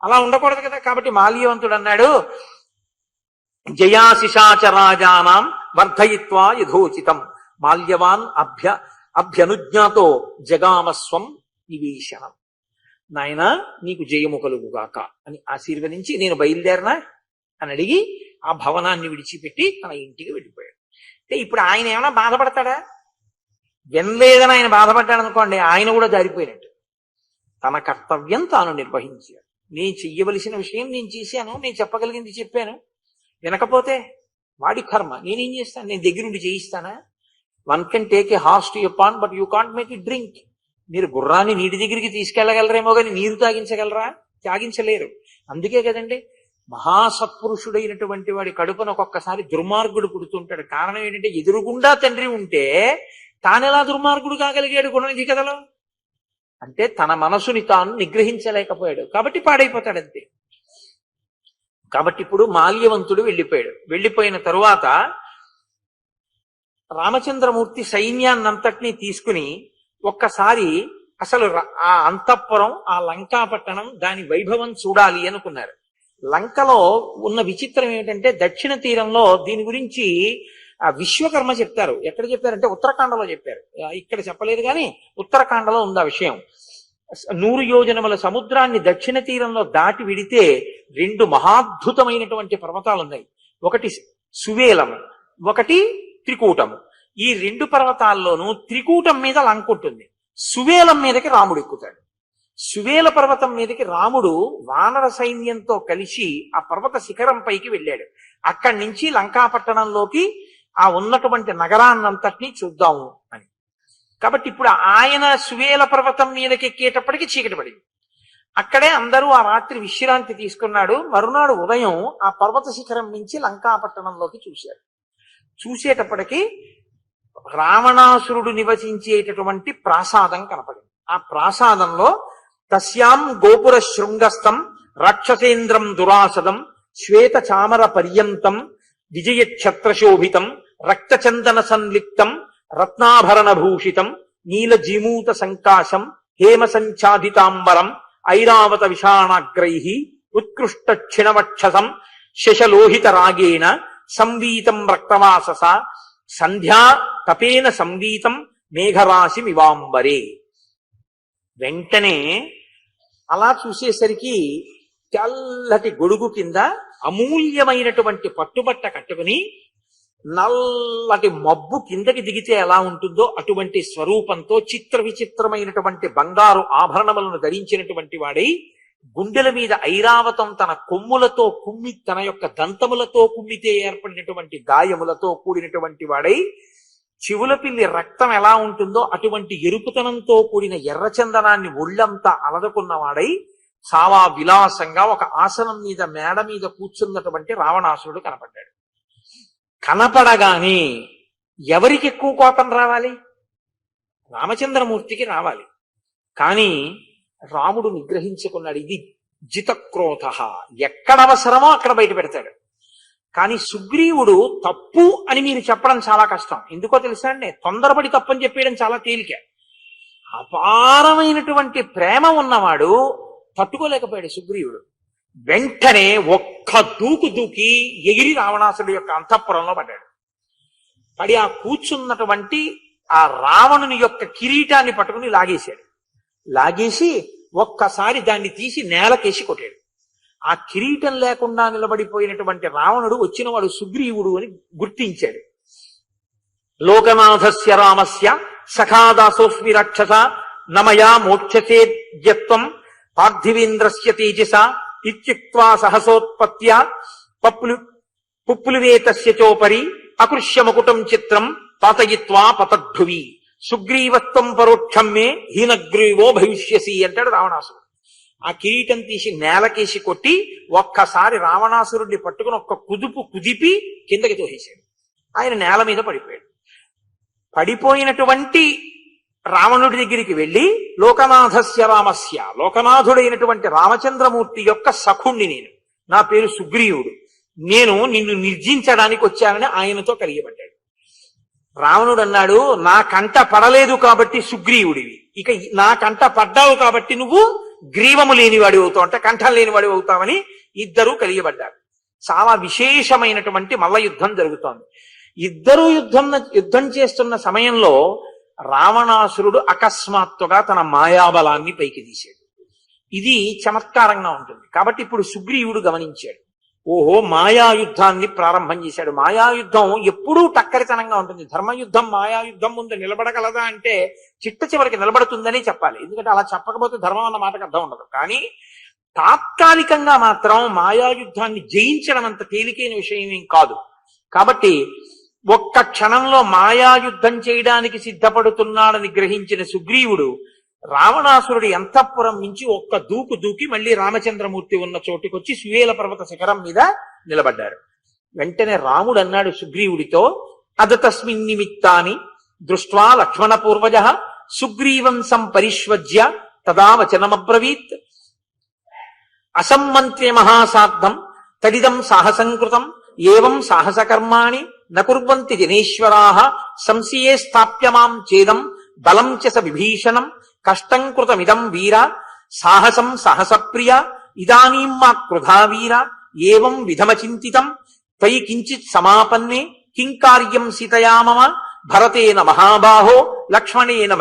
అలా ఉండకూడదు కదా. కాబట్టి మాల్యవంతుడు అన్నాడు, జయాశిషాచరాజానాం వర్ధయిత్వా యథోచితం మాల్యవాన్ అభ్యనుజ్ఞాతో జగామస్వం నివేశనం. నాయన నీకు జయము కలుగుగాక అని ఆశీర్వదించి, నేను బయలుదేరనా అని అడిగి ఆ భవనాన్ని విడిచిపెట్టి తన ఇంటికి వెళ్ళిపోయాడు. అంటే ఇప్పుడు ఆయన ఏమైనా బాధపడతాడా? వినలేదని ఆయన బాధపడ్డాడు అనుకోండి, ఆయన కూడా జారిపోయినట్టు. తన కర్తవ్యం తాను నిర్వహించాడు. నేను చెయ్యవలసిన విషయం నేను చేశాను, నేను చెప్పగలిగింది చెప్పాను. వినకపోతే వాడి కర్మ, నేనేం చేస్తాను? నేను దగ్గరుండి చేయిస్తానా? One can take a horse to your pond but you can't make it drink. మీరు గుర్రాన్ని నీటి దగ్గరికి తీసుకెళ్లగలరేమో కానీ నీరు తాగించగలరా? తాగించలేరు. అందుకే కదండి మహాసత్పురుషుడైనటువంటి వాడి కడుపున ఒక్కొక్కసారి దుర్మార్గుడు పుడుతుంటాడు. కారణం ఏంటంటే ఎదురుగుండా తండ్రి ఉంటే తానెలా దుర్మార్గుడు కాగలిగాడు గుణనిధి కథలో? అంటే తన మనసుని తాను నిగ్రహించలేకపోయాడు కాబట్టి పాడైపోతాడు అంతే. కాబట్టి ఇప్పుడు మాల్యవంతుడు వెళ్ళిపోయాడు. వెళ్ళిపోయిన తరువాత రామచంద్రమూర్తి సైన్యాన్నంతటినీ తీసుకుని ఒక్కసారి అసలు ఆ అంతఃపురం, ఆ లంకాపట్టణం, దాని వైభవం చూడాలి అనుకున్నారు. లంకలో ఉన్న విచిత్రం ఏమిటంటే దక్షిణ తీరంలో దీని గురించి విశ్వకర్మ చెప్తారు. ఎక్కడ చెప్పారంటే ఉత్తరాఖండలో చెప్పారు. ఇక్కడ చెప్పలేదు కానీ ఉత్తరాఖండలో ఉంది ఆ విషయం. 100 యోజనముల సముద్రాన్ని దక్షిణ తీరంలో దాటి విడితే 2 మహాద్భుతమైనటువంటి పర్వతాలు ఉన్నాయి. ఒకటి సువేలము, ఒకటి త్రికూటము. ఈ 2 పర్వతాల్లోనూ త్రికూటం మీద లంక ఉంటుంది, సువేలం మీదకి రాముడు ఎక్కుతాడు. సువేల పర్వతం మీదకి రాముడు వానర సైన్యంతో కలిసి ఆ పర్వత శిఖరం పైకి వెళ్ళాడు. అక్కడి నుంచి లంకాపట్టణంలోకి ఆ ఉన్నటువంటి నగరాన్నంతటినీ చూద్దాము అని. కాబట్టి ఇప్పుడు ఆయన సువేల పర్వతం మీదకి ఎక్కేటప్పటికి చీకటి పడింది. అక్కడే అందరూ ఆ రాత్రి విశ్రాంతి తీసుకున్నాడు. మరునాడు ఉదయం ఆ పర్వత శిఖరం నుంచి లంకాపట్టణంలోకి చూశాడు. చూసేటప్పటికి రావణాసురుడు నివసించేటటువంటి ప్రాసాదం కనపడింది. ఆ ప్రాసాదంలో తస్యాం గోపుర శృంగస్థం రాక్షసేంద్రం దురాసదం శ్వేత చామర పర్యంతం విజయ ఛత్రశోభితం రక్తచందన సంలిప్తం రత్నాభరణ భూషితం నీలజీమూత సంకాశం హేమ సంఛాదితాంబరం ఐరావత విషాణాగ్రై ఉత్కృష్ట క్షిణవక్షసం శశలోహిత రాగేణ సంవీతం రక్తవాసస సంధ్యా తపేన సంవీతం మేఘరాశి మివాంబరే. వెంటనే అలా చూసేసరికి తెల్లటి గొడుగు కింద అమూల్యమైనటువంటి పట్టుబట్ట కట్టుకుని నల్లటి మబ్బు కిందకి దిగితే ఎలా ఉంటుందో అటువంటి స్వరూపంతో చిత్ర విచిత్రమైనటువంటి బంగారు ఆభరణములను ధరించినటువంటి వాడై గుండెల మీద ఐరావతం తన కొమ్ములతో కుమ్మి, తన యొక్క దంతములతో కుమ్మితే ఏర్పడినటువంటి గాయములతో కూడినటువంటి వాడై చెవుల పిల్లి రక్తం ఎలా ఉంటుందో అటువంటి ఎరుపుతనంతో కూడిన ఎర్రచందనాన్ని ఒళ్ళంతా అలదుకున్నవాడై చాలా విలాసంగా ఒక ఆసనం మీద మేడ మీద కూర్చున్నటువంటి రావణాసురుడు కనపడ్డాడు. కనపడగానే ఎవరికి ఎక్కువ కోపం రావాలి? రామచంద్రమూర్తికి రావాలి. కానీ రాముడు నిగ్రహించుకున్నాడు. ఇది జితక్రోధ, ఎక్కడ అవసరమో అక్కడ బయట పెడతాడు. కానీ సుగ్రీవుడు తప్పు అని మీరు చెప్పడం చాలా కష్టం. ఎందుకో తెలుసా అండి? తొందరపడి తప్పు అని చెప్పేయడం చాలా తేలిక. అపారమైనటువంటి ప్రేమ ఉన్నవాడు తట్టుకోలేకపోయాడు సుగ్రీవుడు. వెంటనే ఒక్క దూకు దూకి ఎగిరి రావణాసుడి యొక్క అంతఃపురంలో పడ్డాడు. పడి ఆ కూర్చున్నటువంటి ఆ రావణుని యొక్క కిరీటాన్ని పట్టుకుని లాగేశాడు. లాగేసి ఒక్కసారి దాన్ని తీసి నేలకేసి కొట్టాడు. ఆ కిరీటం లేకుండా నిలబడిపోయినటువంటి రావణుడు వచ్చినవాడు సుగ్రీవుడు అని గుర్తించాడు. లోకనాథస్య రామస్య సఖాదాసోస్మి రాక్షస నమయా మోక్షసేద్యత్వం పార్థివేంద్రస్య తేజస ఇత్యుక్త్వా సహసోత్పత్య పుప్లువేతస్య చోపరి అకృష్య మకుటం చిత్రం పాతయిత్వా పతద్ధువి సుగ్రీవత్వం పరోక్షం మే హీనగ్రీవో భవిష్యసి అంటాడు రావణాసురుడు. ఆ కిరీటం తీసి నేలకేసి కొట్టి ఒక్కసారి రావణాసురుడిని పట్టుకుని ఒక్క కుదుపు కుదిపి కిందకి తోసేశాడు. ఆయన నేల మీద పడిపోయాడు. పడిపోయినటువంటి రావణుడి దగ్గరికి వెళ్ళి లోకనాథస్య రామస్య, లోకనాథుడైనటువంటి రామచంద్రమూర్తి యొక్క సఖుణ్ణి నేను, నా పేరు సుగ్రీవుడు, నేను నిన్ను నిర్జించడానికి వచ్చానని ఆయనతో కలియబడ్డాడు. రావణుడు అన్నాడు, నా కంట పడలేదు కాబట్టి సుగ్రీవుడివి, ఇక నా కంట పడ్డావు కాబట్టి నువ్వు గ్రీవము లేనివాడి అవుతావు, అంటే కంఠం లేనివాడి అవుతావని ఇద్దరూ కలియబడ్డారు. చాలా విశేషమైనటువంటి మల్ల యుద్ధం జరుగుతోంది. ఇద్దరూ యుద్ధం చేస్తున్న సమయంలో రావణాసురుడు అకస్మాత్తుగా తన మాయాబలాన్ని పైకి తీశాడు. ఇది చమత్కారంగా ఉంటుంది. కాబట్టి ఇప్పుడు సుగ్రీవుడు గమనించాడు, ఓహో మాయాయుద్ధాన్ని ప్రారంభం చేశాడు. మాయాయుద్ధం ఎప్పుడూ టక్కరితనంగా ఉంటుంది. ధర్మయుద్ధం మాయాయుద్ధం ముందు నిలబడగలదా అంటే చిట్ట చివరికి నిలబడుతుందని చెప్పాలి. ఎందుకంటే అలా చెప్పకపోతే ధర్మం అన్న మాటకు అర్థం ఉండదు. కానీ తాత్కాలికంగా మాత్రం మాయాయుద్ధాన్ని జయించడం అంత తేలికైన విషయం ఏం కాదు. కాబట్టి ఒక్క క్షణంలో మాయాయుద్ధం చేయడానికి సిద్ధపడుతున్నాడని గ్రహించిన సుగ్రీవుడు రావణాసురుడి అంతఃపురం నుంచి ఒక్క దూకు దూకి మళ్ళీ రామచంద్రమూర్తి ఉన్న చోటుకొచ్చి సువేల పర్వత శిఖరం మీద నిలబడ్డారు. వెంటనే రాముడు అన్నాడు సుగ్రీవుడితో, అదతస్మిన్ నిమిత్తాని దృష్ట్వా లక్ష్మణ పూర్వజ సుగ్రీవం సంపరిష్వజ్య తదా వచనమబ్రవీత్ అసమ్మంత్ర్య మహాసార్థం తడిదం సాహసంకృతం ఏవం సాహసకర్మాణి నకుర్వంతి జనేశ్వరాః సంశయే స్థాప్యమాం చేదం బలం చ స విభీషణం కష్టం కృతమిదం వీర సాహసం సాహసప్రియ ఇదానీం మా క్రుధా వీర ఏవం విధమచింతితం త్వయి కించిత్ సమాపన్నే కిం కార్యం సీతయా మమ భరతేన మహాబాహో లక్ష్మణేన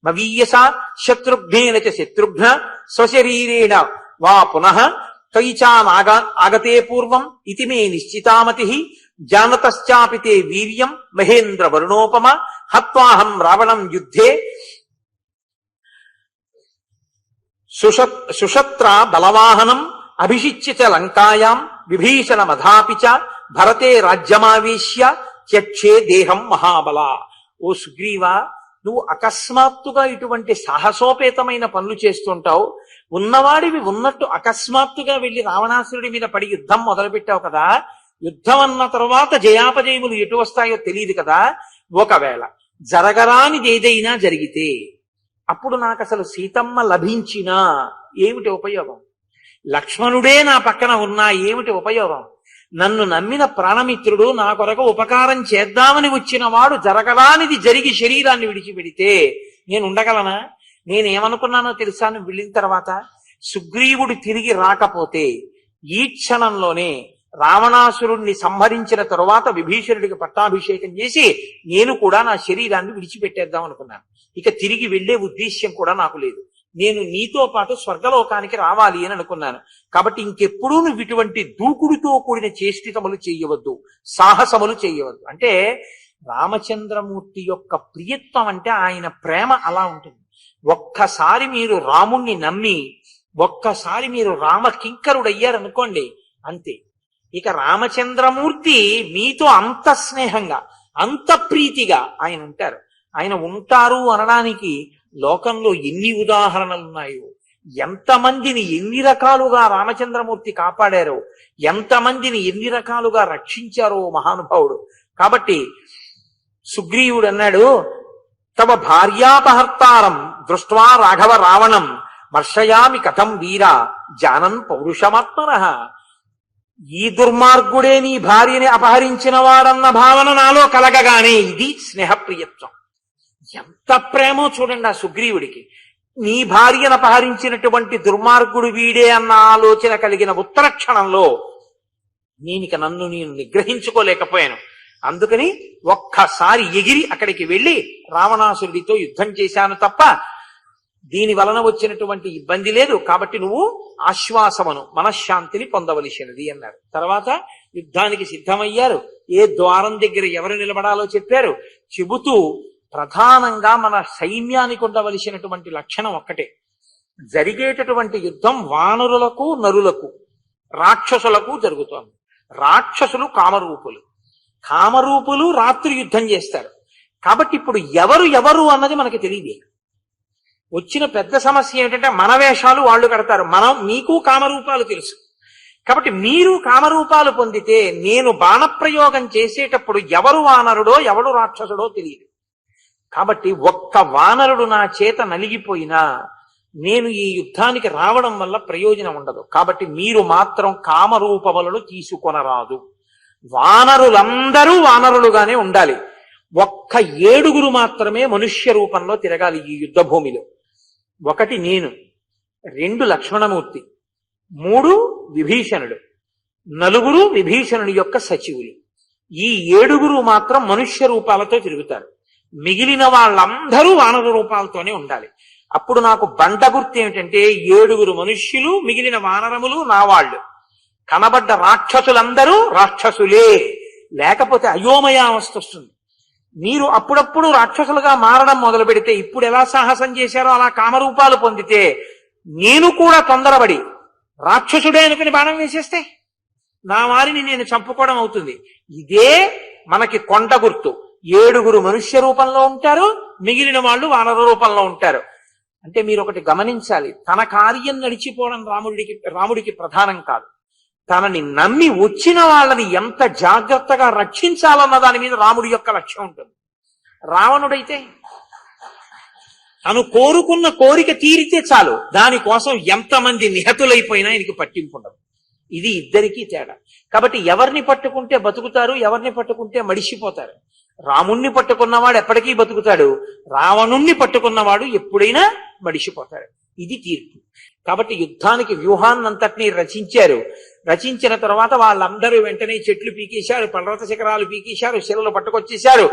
మవీయస శత్రుఘ్నేన చ శత్రుఘ్న స్వశరీరేణ వా పునః త్వయి ఆగతే పూర్వం ఇతి మే నిశ్చితామతి జానతశ్చాపి తే వీర్యం మహేంద్ర వరుణోపమ హత్వాహం రావణం యుద్ధే సుషత్ర బలవాహనం అభిషిచ్య చ లంకాయాం విభీషణ మధాపి చ భరతే రాజ్యమావేశ్య త్యక్షే దేహం మహాబల. ఓ సుగ్రీవా, నువ్వు అకస్మాత్తుగా ఇటువంటి సాహసోపేతమైన పనులు చేస్తుంటావు. ఉన్నవాడివి ఉన్నట్టు అకస్మాత్తుగా వెళ్లి రావణాసురుడి మీద పడి యుద్ధం మొదలుపెట్టావు కదా. యుద్ధం అన్న తర్వాత జయాపజయములు ఎటు వస్తాయో తెలియదు కదా. ఒకవేళ జరగరానిది ఏదైనా జరిగితే అప్పుడు నాకు అసలు సీతమ్మ లభించినా ఏమిటి ఉపయోగం? లక్ష్మణుడే నా పక్కన ఉన్నా ఏమిటి ఉపయోగం? నన్ను నమ్మిన ప్రాణమిత్రుడు నా కొరకు ఉపకారం చేద్దామని వచ్చిన వాడు జరగరానిది జరిగి శరీరాన్ని విడిచిపెడితే నేను ఉండగలనా? నేనేమనుకున్నానో తెలుసా? నువ్వు వెళ్ళిన తర్వాత సుగ్రీవుడు తిరిగి రాకపోతే ఈ క్షణంలోనే రావణాసురుణ్ణి సంహరించిన తరువాత విభీషణుడికి పట్టాభిషేకం చేసి నేను కూడా నా శరీరాన్ని విడిచిపెట్టేద్దాం అనుకున్నాను. ఇక తిరిగి వెళ్లే ఉద్దేశ్యం కూడా నాకు లేదు. నేను నీతో పాటు స్వర్గలోకానికి రావాలి అని అనుకున్నాను. కాబట్టి ఇంకెప్పుడూ నువ్వు ఇటువంటి దూకుడుతో కూడిన చేష్టితములు చేయవద్దు, సాహసములు చేయవద్దు. అంటే రామచంద్రమూర్తి యొక్క ప్రియత్వం అంటే ఆయన ప్రేమ అలా ఉంటుంది. ఒక్కసారి మీరు రాముణ్ణి నమ్మి ఒక్కసారి మీరు రామ కింకరుడయ్యారనుకోండి, అంతే. ఇక రామచంద్రమూర్తి మీతో అంత స్నేహంగా అంత ప్రీతిగా ఆయన ఉంటారు. ఆయన ఉంటారు అనడానికి లోకంలో ఎన్ని ఉదాహరణలున్నాయో, ఎంతమందిని ఎన్ని రకాలుగా రామచంద్రమూర్తి కాపాడారో, ఎంతమందిని ఎన్ని రకాలుగా రక్షించారో మహానుభావుడు. కాబట్టి సుగ్రీవుడు అన్నాడు, తవ భార్యాపహర్తారం దృష్ట్వా రాఘవ రావణం మర్షయామి కథం వీర జానన్ పౌరుషమాత్మనః. ఈ దుర్మార్గుడే నీ భార్యని అపహరించిన వాడన్న భావన నాలో కలగగానే ఇది స్నేహప్రియత్వం. ఎంత ప్రేమో చూడండి ఆ సుగ్రీవుడికి. నీ భార్యను అపహరించినటువంటి దుర్మార్గుడు వీడే అన్న ఆలోచన కలిగిన ఉత్తర క్షణంలో నేనిక నన్ను నేను నిగ్రహించుకోలేకపోయాను. అందుకని ఒక్కసారి ఎగిరి అక్కడికి వెళ్ళి రావణాసురుడితో యుద్ధం చేశాను తప్ప దీని వలన వచ్చినటువంటి ఇబ్బంది లేదు. కాబట్టి నువ్వు ఆశ్వాసమును, మనశ్శాంతిని పొందవలసినది అన్నారు. తర్వాత యుద్ధానికి సిద్ధమయ్యారు. ఏ ద్వారం దగ్గర ఎవరు నిలబడాలో చెప్పారు. చెబుతూ ప్రధానంగా మన సైన్యానికి ఉండవలసినటువంటి లక్షణం ఒక్కటే, జరిగేటటువంటి యుద్ధం వానరులకు నరులకు రాక్షసులకు జరుగుతోంది. రాక్షసులు కామరూపులు, కామరూపులు రాత్రి యుద్ధం చేస్తారు. కాబట్టి ఇప్పుడు ఎవరు ఎవరు అన్నది మనకి తెలియదు. వచ్చిన పెద్ద సమస్య ఏమిటంటే మన వేషాలు వాళ్ళు కడతారు. మీకు కామరూపాలు తెలుసు. కాబట్టి మీరు కామరూపాలు పొందితే నేను బాణప్రయోగం చేసేటప్పుడు ఎవరు వానరుడో ఎవడు రాక్షసుడో తెలియదు. కాబట్టి ఒక్క వానరుడు నా చేత నలిగిపోయినా నేను ఈ యుద్ధానికి రావడం వల్ల ప్రయోజనం ఉండదు. కాబట్టి మీరు మాత్రం కామరూపములను తీసుకొనరాదు. వానరులందరూ వానరులుగానే ఉండాలి. ఒక్క 7 మాత్రమే మనుష్య రూపంలో తిరగాలి ఈ యుద్ధ భూమిలో. 1 నేను, 2 లక్ష్మణమూర్తి, 3 విభీషణుడు, 4 విభీషణుడి యొక్క సచివులు. ఈ 7 మాత్రం మనుష్య రూపాలతో తిరుగుతారు. మిగిలిన వాళ్ళందరూ వానర రూపాలతోనే ఉండాలి. అప్పుడు నాకు బండ గుర్తు ఏమిటంటే 7 మనుష్యులు, మిగిలిన వానరములు నా వాళ్ళు. కనబడ్డ రాక్షసులందరూ రాక్షసులే. లేకపోతే అయోమయావస్థ వస్తుంది. మీరు అప్పుడప్పుడు రాక్షసులుగా మారడం మొదలు పెడితే, ఇప్పుడు ఎలా సాహసం చేశారో అలా కామరూపాలు పొందితే, నేను కూడా తొందరపడి రాక్షసుడే అనుకుని బాణం వేసేస్తే నా వారిని నేను చంపుకోవడం అవుతుంది. ఇదే మనకి కొండ గుర్తు. 7 మనుష్య రూపంలో ఉంటారు, మిగిలిన వాళ్ళు వానర రూపంలో ఉంటారు. అంటే మీరు ఒకటి గమనించాలి, తన కార్యం నడిచిపోవడం రాముడికి ప్రధానం కాదు. తనని నమ్మి వచ్చిన వాళ్ళని ఎంత జాగ్రత్తగా రక్షించాలన్న దాని మీద రాముడి యొక్క లక్ష్యం ఉంటుంది. రావణుడైతే తను కోరుకున్న కోరిక తీరితే చాలు, దానికోసం ఎంతమంది నిహతులైపోయినా ఆయనకి పట్టింపు ఉండదు. ఇది ఇద్దరికీ తేడా. కాబట్టి ఎవరిని పట్టుకుంటే బతుకుతారు, ఎవరిని పట్టుకుంటే మడిసిపోతారు. రాముణ్ణి పట్టుకున్నవాడు ఎప్పటికీ బతుకుతాడు, రావణుణ్ణి పట్టుకున్నవాడు ఎప్పుడైనా మడిసిపోతాడు. ఇది తీర్పు. కాబట్టి యుద్ధానికి వ్యూహాన్నంతటినీ రచించారు. రచించిన తర్వాత వాళ్ళందరూ వెంటనే చెట్లు పీకేశారు, పర్వత శిఖరాలు పీకేశారు, శిలలు పట్టుకొచ్చేశారు.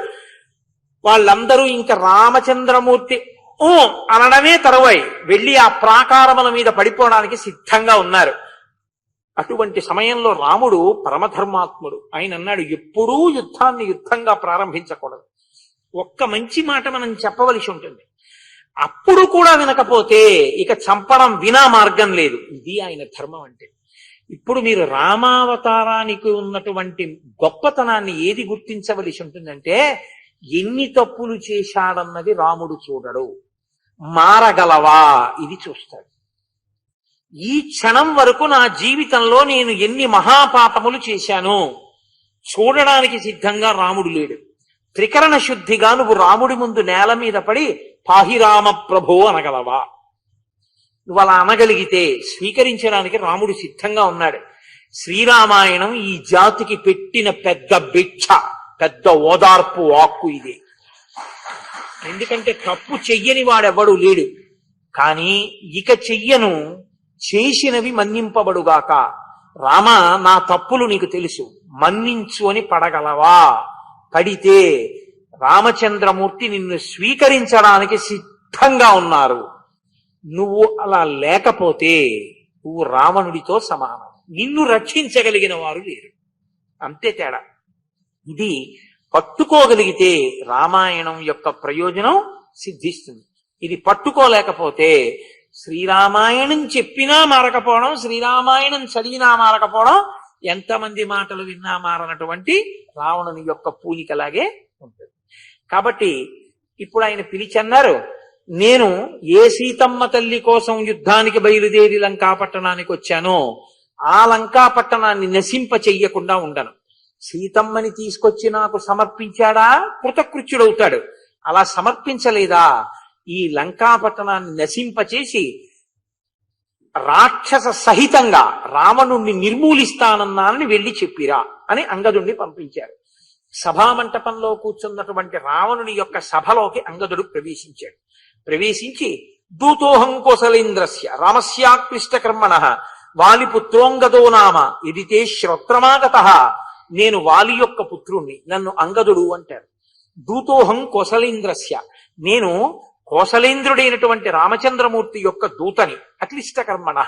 వాళ్ళందరూ ఇంకా రామచంద్రమూర్తి అనడమే తరువాయి వెళ్ళి ఆ ప్రాకారముల మీద పడిపోవడానికి సిద్ధంగా ఉన్నారు. అటువంటి సమయంలో రాముడు పరమధర్మాత్ముడు. ఆయన అన్నాడు, ఎప్పుడూ యుద్ధాన్ని యుద్ధంగా ప్రారంభించకూడదు. ఒక్క మంచి మాట మనం చెప్పవలసి ఉంటుంది. అప్పుడు కూడా వినకపోతే ఇక చంపడం వినా మార్గం లేదు. ఇది ఆయన ధర్మం అంటే. ఇప్పుడు మీరు రామావతారానికి ఉన్నటువంటి గొప్పతనాన్ని ఏది గుర్తించవలసి ఉంటుందంటే, ఎన్ని తప్పులు చేశాడన్నది రాముడు చూడడు, మారగలవా ఇది చూస్తాడు. ఈ క్షణం వరకు నా జీవితంలో నేను ఎన్ని మహాపాపములు చేశాను చూడడానికి సిద్ధంగా రాముడు లేడు. త్రికరణ శుద్ధిగా నువ్వు రాముడి ముందు నేల మీద పడి పాహిరామ ప్రభో అనగలవా? నువ్వు అలా అనగలిగితే స్వీకరించడానికి రాముడు సిద్ధంగా ఉన్నాడు. శ్రీరామాయణం ఈ జాతికి పెట్టిన పెద్ద భిక్ష, పెద్ద ఓదార్పు వాక్కు ఇది. ఎందుకంటే తప్పు చెయ్యని వాడెవ్వడు లేడు. కానీ ఇక చెయ్యను, చేసినవి మన్నింపబడుగాక. రామ, నా తప్పులు నీకు తెలుసు, మన్నించు అని పడగలవా? పడితే రామచంద్రమూర్తి నిన్ను స్వీకరించడానికి సిద్ధంగా ఉన్నారు. నువ్వు అలా లేకపోతే నువ్వు రావణుడితో సమానం. నిన్ను రక్షించగలిగిన వారు లేరు. అంతే తేడా. ఇది పట్టుకోగలిగితే రామాయణం యొక్క ప్రయోజనం సిద్ధిస్తుంది. ఇది పట్టుకోలేకపోతే శ్రీరామాయణం చెప్పినా మారకపోవడం, శ్రీరామాయణం చదివినా మారకపోవడం, ఎంతమంది మాటలు విన్నా మారనటువంటి రావణుని యొక్క పూనికలాగే ఉంటుంది. కాబట్టి ఇప్పుడు ఆయన పిలిచన్నారు, నేను ఏ సీతమ్మ తల్లి కోసం యుద్ధానికి బయలుదేరి లంకాపట్టణానికి వచ్చానో ఆ లంకాపట్టణాన్ని నశింప చెయ్యకుండా ఉండను. సీతమ్మని తీసుకొచ్చి నాకు సమర్పించాడా కృతకృత్యుడవుతాడు. అలా సమర్పించలేదా ఈ లంకాపట్టణాన్ని నశింపచేసి రాక్షస సహితంగా రావణుణ్ణి నిర్మూలిస్తానన్నానని వెళ్ళి చెప్పిరా అని అంగదుణ్ణి పంపించారు. సభామంటపంలో కూర్చున్నటువంటి రావణుని యొక్క సభలోకి అంగదుడు ప్రవేశించాడు. ప్రవేశించి దూతోహం కోసలేంద్రస్య రామస్యాక్లిష్ట కర్మణ వాలిపుత్రోంగదో నామ ఎదితే శ్రోత్రమాగత. నేను వాలి యొక్క పుత్రుణ్ణి, నన్ను అంగదుడు అంటారు. దూతోహం కోసలేంద్రస్య, నేను కోసలేంద్రుడైనటువంటి రామచంద్రమూర్తి యొక్క దూతని. అక్లిష్ట కర్మణ,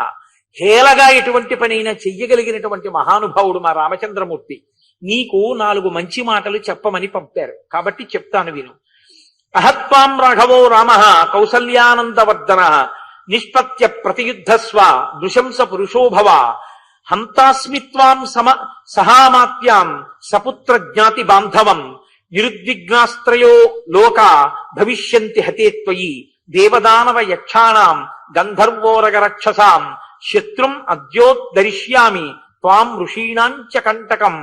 హేళగా ఎటువంటి పనైనా చెయ్యగలిగినటువంటి మహానుభావుడు మా రామచంద్రమూర్తి. నీకు 4 మంచి మాటలు చెప్పమని పంపారు, కాబట్టి చెప్తాను విను. అహత్వాం రాఘవో రామ కౌసల్యానందవర్ధన నిష్పత్య ప్రతియుద్ధస్వ నృశంస పురుషోభవ హంతాస్మిత్వాం సహామాత్యాం సపుత్ర జ్ఞాతి బాంధవం నిరుద్విగ్నాస్త్రయో లోక భవిష్యంతి హతే త్వయి దేవదానవ యక్షాణం గంధర్వోరగ రక్షసాం శత్రుం అద్యోద్ధరిష్యామి త్వాం ఋషీణాంచ కంటకం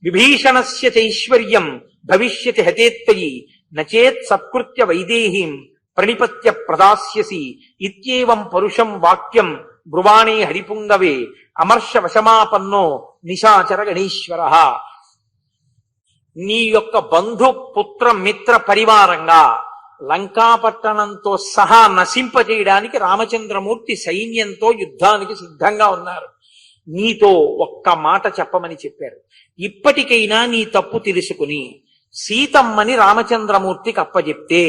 విభీషణస్య చైశ్వర్యం భవిష్యతి హతే త్వయి నచేత్ సత్కృత్య వైదేహీం ప్రణిపత్య ప్రదాస్యసి ఇత్యేవం పరుషం వాక్యం బ్రువాణే హరిపుంగవే అమర్ష వశమాపన్నో నిశాచర గణేశ్వర. నీ యొక్క బంధు పుత్ర మిత్ర పరివారంగా లంకాపట్టణంతో సహా నశింపజేయడానికి రామచంద్రమూర్తి సైన్యంతో యుద్ధానికి సిద్ధంగా ఉన్నారు. నీతో ఒక్క మాట చెప్పమని చెప్పారు. ఇప్పటికైనా నీ తప్పు తెలుసుకుని సీతమ్మని రామచంద్రమూర్తికి అప్పజెప్తే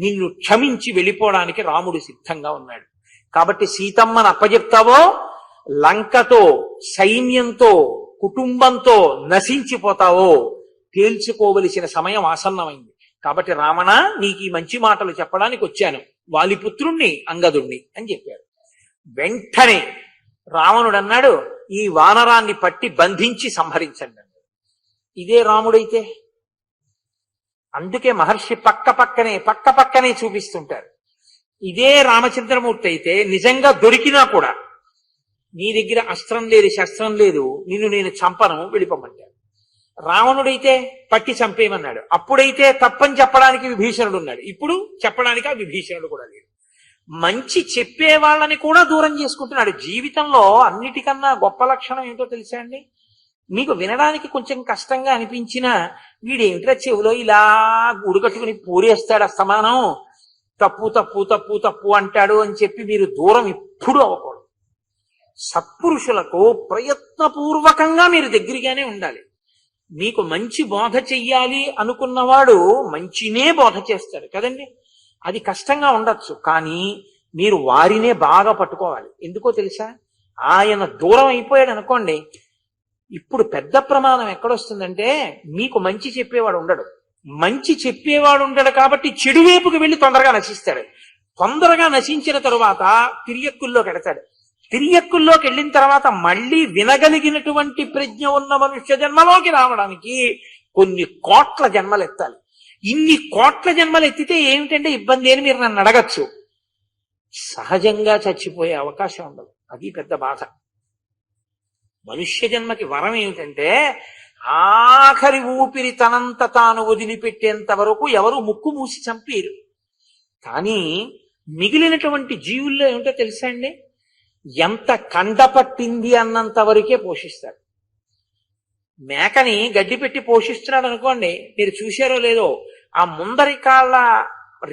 నిన్ను క్షమించి వెళ్ళిపోవడానికి రాముడు సిద్ధంగా ఉన్నాడు. కాబట్టి సీతమ్మని అప్పజెప్తావో లంకతో సైన్యంతో కుటుంబంతో నశించిపోతావో తేల్చుకోవలసిన సమయం ఆసన్నమైంది. కాబట్టి రావణ, నీకు ఈ మంచి మాటలు చెప్పడానికి వచ్చాను, వాలిపుత్రుణ్ణి అంగదుణ్ణి అని చెప్పారు. వెంటనే రావణుడు అన్నాడు, ఈ వానరాన్ని పట్టి బంధించి సంహరించండి. ఇదే రాముడైతే. అందుకే మహర్షి పక్క పక్కనే చూపిస్తుంటారు. ఇదే రామచంద్రమూర్తి అయితే నిజంగా దొరికినా కూడా నీ దగ్గర అస్త్రం లేదు శస్త్రం లేదు, నిన్ను నేను చంపను, వెళ్ళిపోమంటాడు. రావణుడైతే పట్టి చంపేయమన్నాడు. అప్పుడైతే తప్పని చెప్పడానికి విభీషణుడు ఉన్నాడు, ఇప్పుడు చెప్పడానికి ఆ విభీషణుడు కూడా లేడు. మంచి చెప్పే వాళ్ళని కూడా దూరం చేసుకుంటున్నాడు. జీవితంలో అన్నిటికన్నా గొప్ప లక్షణం ఏంటో తెలుసా అండి? మీకు వినడానికి కొంచెం కష్టంగా అనిపించినా వీడేమిట్రా చెవులో ఇలా ఉడకట్టుకుని పూరేస్తాడు అస్తమానం, తప్పు తప్పు తప్పు తప్పు అంటాడు అని చెప్పి మీరు దూరం ఎప్పుడూ అవ్వకూడదు. సత్పురుషులకు ప్రయత్నపూర్వకంగా మీరు దగ్గరగానే ఉండాలి. మీకు మంచి బోధ చెయ్యాలి అనుకున్నవాడు మంచినే బోధ చేస్తాడు కదండి. అది కష్టంగా ఉండొచ్చు, కానీ మీరు వారినే బాగా పట్టుకోవాలి. ఎందుకో తెలుసా? ఆయన దూరం అయిపోయాడు అనుకోండి, ఇప్పుడు పెద్ద ప్రమాదం ఎక్కడొస్తుందంటే మీకు మంచి చెప్పేవాడు ఉండడు. మంచి చెప్పేవాడు ఉండడు కాబట్టి చెడు వైపుకి వెళ్ళి తొందరగా నశిస్తాడు. తొందరగా నశించిన తరువాత తిరియక్కుల్లోకి వెడతాడు. తిరియక్కుల్లోకి వెళ్ళిన తర్వాత మళ్ళీ వినగలిగినటువంటి ప్రజ్ఞ ఉన్న మనుష్య జన్మలోకి రావడానికి కొన్ని కోట్ల జన్మలు ఎత్తాలి. ఇన్ని కోట్ల జన్మలు ఎత్తితే ఏమిటంటే ఇబ్బంది అని మీరు నన్ను అడగచ్చు. సహజంగా చచ్చిపోయే అవకాశం ఉండదు. అది పెద్ద బాధ. మనుష్య జన్మకి వరం ఏమిటంటే ఆఖరి ఊపిరి తనంత తాను వదిలిపెట్టేంత వరకు ఎవరు ముక్కు మూసి చంపేరు. కానీ మిగిలినటువంటి జీవుల్లో ఏమిటో తెలుసా అండి? ఎంత కండపట్టింది అన్నంత వరకే పోషిస్తారు. మేకని గడ్డి పెట్టి పోషిస్తున్నాడు అనుకోండి, మీరు చూశారో లేదో, ఆ ముందరి కాళ్ళ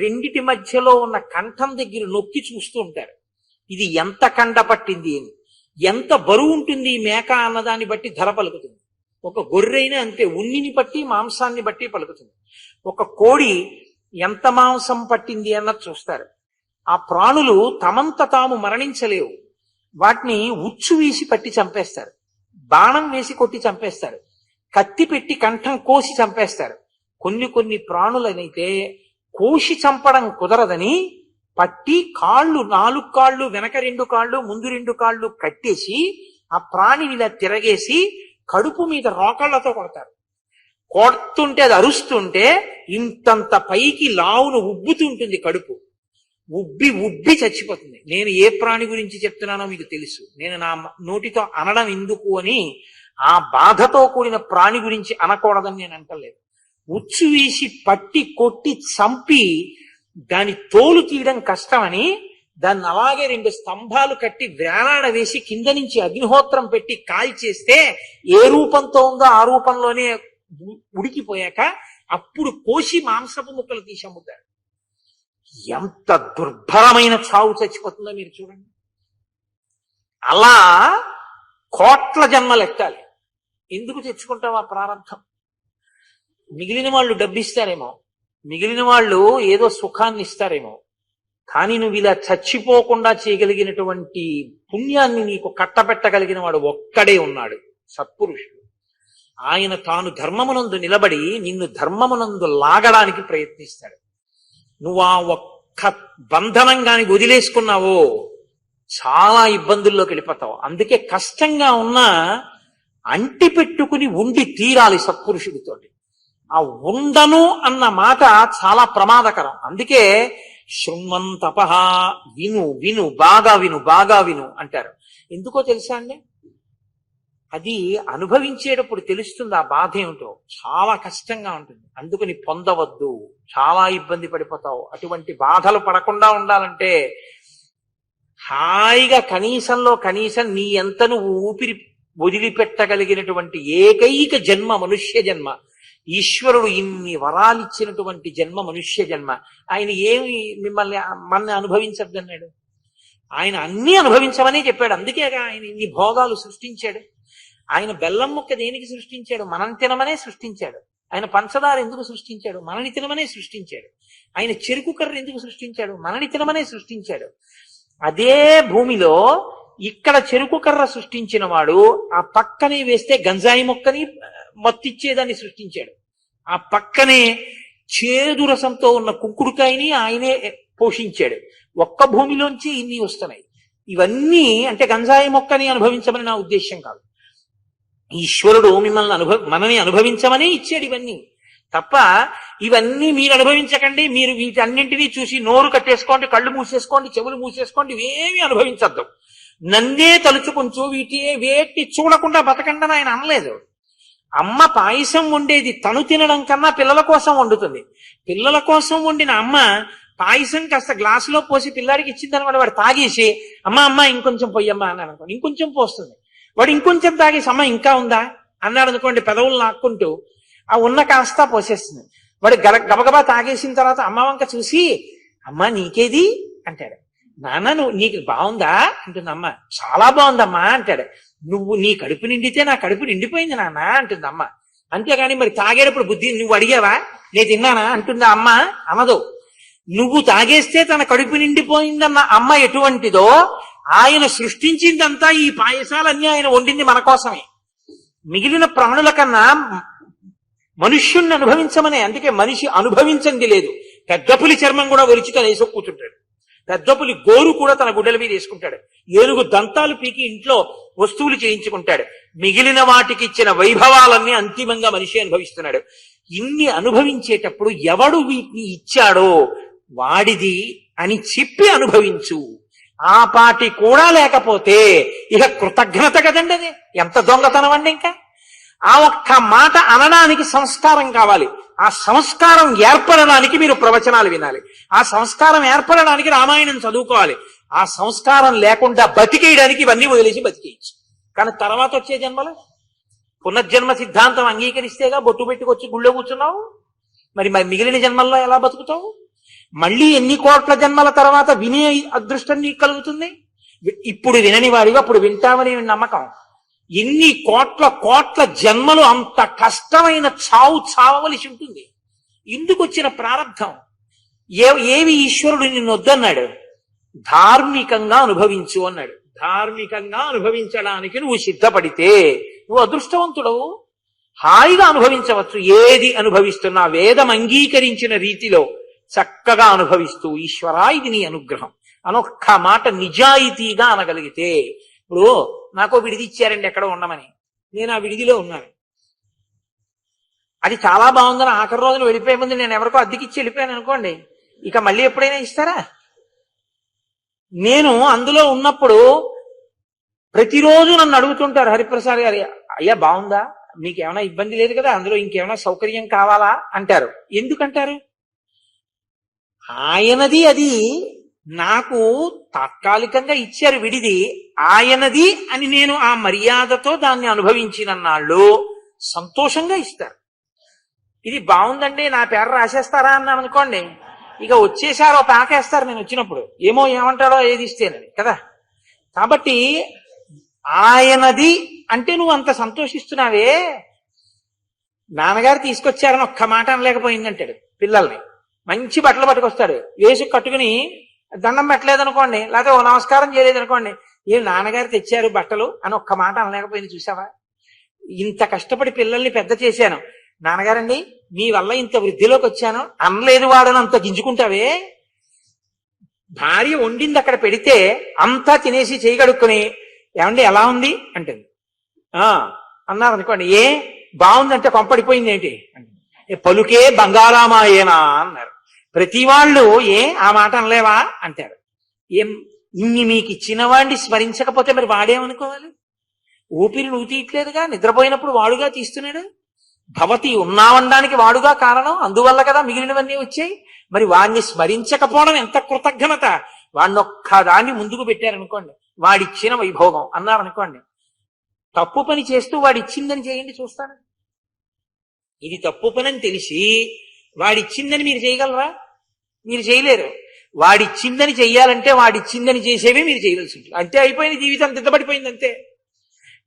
రెండిటి మధ్యలో ఉన్న కంఠం దగ్గర నొక్కి చూస్తూ ఉంటారు ఇది ఎంత కండపట్టింది అని. ఎంత బరువు ఉంటుంది ఈ మేక అన్నదాన్ని బట్టి ధర పలుకుతుంది. ఒక గొర్రెైనా అంతే, ఉన్నిని బట్టి మాంసాన్ని బట్టి పలుకుతుంది. ఒక కోడి ఎంత మాంసం పట్టింది అన్నది చూస్తారు. ఆ ప్రాణులు తమంత తాము మరణించలేవు. వాటిని ఉచ్చు వీసి పట్టి చంపేస్తారు, బాణం వేసి కొట్టి చంపేస్తారు, కత్తి పెట్టి కంఠం కోసి చంపేస్తారు. కొన్ని ప్రాణులనైతే కోసి చంపడం కుదరదని పట్టి కాళ్ళు, 4 కాళ్ళు, వెనక 2 కాళ్ళు, ముందు 2 కాళ్ళు కట్టేసి ఆ ప్రాణిని ఇలా తిరగేసి కడుపు మీద రోకళ్లతో కొడతారు. కొడుతుంటే అది అరుస్తుంటే ఇంతంత పైకి లావును ఉబ్బుతుంటుంది కడుపు. ఉబ్బి చచ్చిపోతుంది. నేను ఏ ప్రాణి గురించి చెప్తున్నానో మీకు తెలుసు. నేను నా నోటితో అనడం ఎందుకు అని ఆ బాధతో కూడిన ప్రాణి గురించి అనకూడదని నేను అంటలేదు. ఉచ్చు వేసి పట్టి కొట్టి చంపి దాని తోలు తీయడం కష్టమని దాన్ని అలాగే 2 స్తంభాలు కట్టి వేలాడ వేసి కింద నుంచి అగ్నిహోత్రం పెట్టి కాల్చేస్తే ఏ రూపంతో ఉందో ఆ రూపంలోనే ఉడికిపోయాక అప్పుడు కోసి మాంసపు ముక్కలు తీసి అమ్ముతారు. ఎంత దుర్భరమైన చావు చచ్చిపోతుందో మీరు చూడండి. అలా కోట్ల జన్మలు ఎత్తాలి. ఎందుకు తెచ్చుకుంటావు ఆ ప్రారంభం? మిగిలిన వాళ్ళు డబ్బిస్తారేమో, మిగిలిన వాళ్ళు ఏదో సుఖాన్ని ఇస్తారేమో, కానీ నువ్వు ఇలా చచ్చిపోకుండా చేయగలిగినటువంటి పుణ్యాన్ని నీకు కట్టబెట్టగలిగిన వాడు ఒక్కడే ఉన్నాడు, సత్పురుషుడు. ఆయన తాను ధర్మమునందు నిలబడి నిన్ను ధర్మమునందు లాగడానికి ప్రయత్నిస్తాడు. నువ్వు ఆ ఒక్క బంధనంగాని వదిలేసుకున్నావో చాలా ఇబ్బందుల్లోకి వెళ్ళిపోతావు. అందుకే కష్టంగా ఉన్నా అంటి పెట్టుకుని ఉండి తీరాలి సత్పురుషుడితోటి. ఆ ఉండను అన్న మాట చాలా ప్రమాదకరం. అందుకే శృణ్వంతపహ, విను విను బాగా విను అంటారు. ఎందుకో తెలుసా అండి, అది అనుభవించేటప్పుడు తెలుస్తుంది ఆ బాధ ఏమిటో. చాలా కష్టంగా ఉంటుంది, అందుకని పొందవద్దు, చాలా ఇబ్బంది పడిపోతావు. అటువంటి బాధలు పడకుండా ఉండాలంటే హాయిగా కనీసంలో కనీసం నీ ఎంత నువ్వు ఊపిరి వదిలిపెట్టగలిగినటువంటి ఏకైక జన్మ మనుష్య జన్మ. ఈశ్వరుడు ఇన్ని వరాలిచ్చినటువంటి జన్మ మనుష్య జన్మ. ఆయన ఏమి మనల్ని అనుభవించద్దన్నాడు? ఆయన అన్ని అనుభవించమని చెప్పాడు. అందుకేగా ఆయన ఇన్ని భోగాలు సృష్టించాడు. ఆయన బెల్లం ముక్క దేనికి సృష్టించాడు? మనం తినమనే సృష్టించాడు. ఆయన పంచదార ఎందుకు సృష్టించాడు? మనని తినమనే సృష్టించాడు. ఆయన చెరుకు కర్ర ఎందుకు సృష్టించాడు? మనని తినమనే సృష్టించాడు. అదే భూమిలో ఇక్కడ చెరుకు కర్ర సృష్టించిన వాడు ఆ పక్కనే వేస్తే గంజాయి మొక్కని మత్తిచ్చేదాన్ని సృష్టించాడు. ఆ పక్కనే చేదు రసంతో ఉన్న కుంకుడుకాయని ఆయనే పోషించాడు. ఒక్క భూమిలోంచి ఇన్ని వస్తున్నాయి. ఇవన్నీ అంటే గంజాయి మొక్కని అనుభవించమని నా ఉద్దేశం కాదు. ఈశ్వరుడు మిమ్మల్ని మనని అనుభవించమని ఇచ్చాడు ఇవన్నీ తప్ప, ఇవన్నీ మీరు అనుభవించకండి, మీరు వీటన్నింటినీ చూసి నోరు కట్టేసుకోండి, కళ్ళు మూసేసుకోండి, చెవులు మూసేసుకోండి, ఇవేమీ అనుభవించద్దు, నన్నే తలుచుకుంటూ వేటి చూడకుండా బతకండి ఆయన అనలేదు. అమ్మ పాయసం వండేది తను తినడం కన్నా పిల్లల కోసం వండుతుంది. పిల్లల కోసం వండిన అమ్మ పాయసం కాస్త గ్లాసులో పోసి పిల్లాడికి ఇచ్చిందనమాట. వాడు తాగేసి అమ్మ ఇంకొంచెం పొయ్యమ్మా అన్నాడు అనుకోండి, ఇంకొంచెం పోస్తుంది. వాడు ఇంకొంచెం తాగేసి అమ్మ ఇంకా ఉందా అన్నాడు అనుకోండి, పెదవులు నాక్కుంటూ ఆ ఉన్న కాస్త పోసేస్తుంది. వాడు గబగబా తాగేసిన తర్వాత అమ్మ వంక చూసి అమ్మ నీకేది అంటాడు. నాన్న నీకు బాగుందా అంటుంది అమ్మ. చాలా బాగుందమ్మా అంటాడు. నీ కడుపు నిండితే నా కడుపు నిండిపోయింది నాన్న అంటుంది అమ్మ. అంతేగాని మరి తాగేటప్పుడు బుద్ధి నువ్వు అడిగావా నేను తిన్నానా అంటుందా అమ్మ? అనదు. నువ్వు తాగేస్తే తన కడుపు నిండిపోయిందన్న అమ్మ ఎటువంటిదో, ఆయన సృష్టించిందంతా ఈ పాయసాలన్నీ ఆయన వండింది మన కోసమే. మిగిలిన ప్రాణుల కన్నా మనుష్యుణ్ణి అనుభవించమనే. అందుకే మనిషి అనుభవించంది లేదు. పెద్ద పులి చర్మం కూడా ఒలిచి తను వేసుకు కూర్చుంటాడు. పెద్ద పులి గోరు కూడా తన గుడ్డల మీద వేసుకుంటాడు. ఏనుగు దంతాలు పీకి ఇంట్లో వస్తువులు చేయించుకుంటాడు. మిగిలిన వాటికి ఇచ్చిన వైభవాలన్నీ అంతిమంగా మనిషి అనుభవిస్తున్నాడు. ఇన్ని అనుభవించేటప్పుడు ఎవడు వీటిని ఇచ్చాడో వాడిది అని చెప్పి అనుభవించు. ఆ పాటి కూడా లేకపోతే ఇక కృతజ్ఞత కదండి. అది ఎంత దొంగతనం అండి. ఇంకా ఆ ఒక్క మాట అనడానికి సంస్కారం కావాలి. ఆ సంస్కారం ఏర్పడడానికి మీరు ప్రవచనాలు వినాలి. ఆ సంస్కారం ఏర్పడడానికి రామాయణం చదువుకోవాలి. ఆ సంస్కారం లేకుండా బతికేయడానికి ఇవన్నీ వదిలేసి బతికేయచ్చు. కానీ తర్వాత వచ్చే జన్మలో పునర్జన్మ సిద్ధాంతం అంగీకరిస్తేగా బొట్టు పెట్టుకొచ్చి గుళ్ళో కూర్చున్నావు. మరి మిగిలిన జన్మల్లో ఎలా బతుకుతావు? మళ్ళీ ఎన్ని కోట్ల జన్మల తర్వాత వినే అదృష్టం నీకు కలుగుతుంది? ఇప్పుడు వినని వాడిగా అప్పుడు వింటామని నమ్మకం. ఎన్ని కోట్ల జన్మలు అంత కష్టమైన చావవలసి ఉంటుంది. ఇందుకు వచ్చిన ప్రారంధం. ఏవి ఈశ్వరుడు నిన్ను వద్దన్నాడు? ధార్మికంగా అనుభవించు అన్నాడు. ధార్మికంగా అనుభవించడానికి నువ్వు సిద్ధపడితే నువ్వు అదృష్టవంతుడవు. హాయిగా అనుభవించవచ్చు. ఏది అనుభవిస్తున్నా వేదం అంగీకరించిన రీతిలో చక్కగా అనుభవిస్తూ ఈశ్వరా ఇది నీ అనుగ్రహం అనొక్క మాట నిజాయితీగా అనగలిగితే. ఇప్పుడు నాకో విడిది ఇచ్చారండి ఎక్కడ ఉండమని, నేను ఆ విడిదిలో ఉన్నాను. అది చాలా బాగుందని ఆఖరి రోజున వెళ్ళిపోయే ముందు నేను ఎవరికో అద్దెకిచ్చి వెళ్ళిపోయాను అనుకోండి, ఇక మళ్ళీ ఎప్పుడైనా ఇస్తారా? నేను అందులో ఉన్నప్పుడు ప్రతిరోజు నన్ను అడుగుతుంటారు, హరిప్రసాద్ గారు అయ్యా బాగుందా, మీకు ఏమైనా ఇబ్బంది లేదు కదా, అందులో ఇంకేమైనా సౌకర్యం కావాలా అంటారు. ఎందుకంటారు? ఆయనది అది, నాకు తాత్కాలికంగా ఇచ్చారు విడిది, ఆయనది అని నేను ఆ మర్యాదతో దాన్ని అనుభవించినన్నాళ్ళు సంతోషంగా ఇస్తారు. ఇది బాగుందండి నా పేరు రాసేస్తారా అన్నాను అనుకోండి, ఇక వచ్చేసారో పాకేస్తారు నేను వచ్చినప్పుడు, ఏమంటాడో ఏది ఇస్తేనని కదా. కాబట్టి ఆయనది అంటే నువ్వు అంత సంతోషిస్తున్నావే. నాన్నగారు తీసుకొచ్చారని ఒక్క మాట అనలేకపోయిందంటాడు పిల్లల్ని. మంచి బట్టలు పట్టుకొస్తాడు, వేసి కట్టుకుని దండం పెట్టలేదనుకోండి, లేకపోతే ఓ నమస్కారం చేయలేదనుకోండి, ఏ నాన్నగారు తెచ్చారు బట్టలు అని ఒక్క మాట అనలేకపోయింది. చూసావా, ఇంత కష్టపడి పిల్లల్ని పెద్ద చేశాను, నాన్నగారండి మీ వల్ల ఇంత వృద్ధిలోకి వచ్చాను అనలేదు వాడని అంత గింజుకుంటావే. భార్య వండింది అక్కడ పెడితే అంతా తినేసి చేయగడుక్కుని ఏమండి ఎలా ఉంది అంటుంది. అన్నారు అనుకోండి, బాగుందంటే కొంపడిపోయింది ఏంటి అంటే, పలుకే బంగారామాయేనా అన్నారు. ప్రతి వాళ్ళు ఆ మాట అనలేవా అంటారు. ఏం ఇన్ని మీకు ఇచ్చిన వాడిని స్మరించకపోతే మరి వాడేమనుకోవాలి? ఊపిరి నువ్వు తీయట్లేదుగా, నిద్రపోయినప్పుడు వాడుగా తీస్తున్నాడు. భవతి ఉన్నావనడానికి వాడుగా కారణం, అందువల్ల కదా మిగిలినవన్నీ వచ్చాయి. మరి వాడిని స్మరించకపోవడం ఎంత కృతజ్ఞత. వాడిని ఒక్కదాన్ని ముందుకు పెట్టారనుకోండి, వాడిచ్చిన వైభోగం అన్నారనుకోండి, తప్పు పని చేస్తూ వాడిచ్చిందని చేయండి చూస్తాను. ఇది తప్పు పని అని తెలిసి వాడిచ్చిందని మీరు చేయగలరా? మీరు చేయలేరు. వాడిచ్చిందని చెయ్యాలంటే వాడిచ్చిందని చేసేవే మీరు చేయవలసి ఉంటుంది. అంతే, అయిపోయింది, జీవితం దిద్దబడిపోయింది అంతే.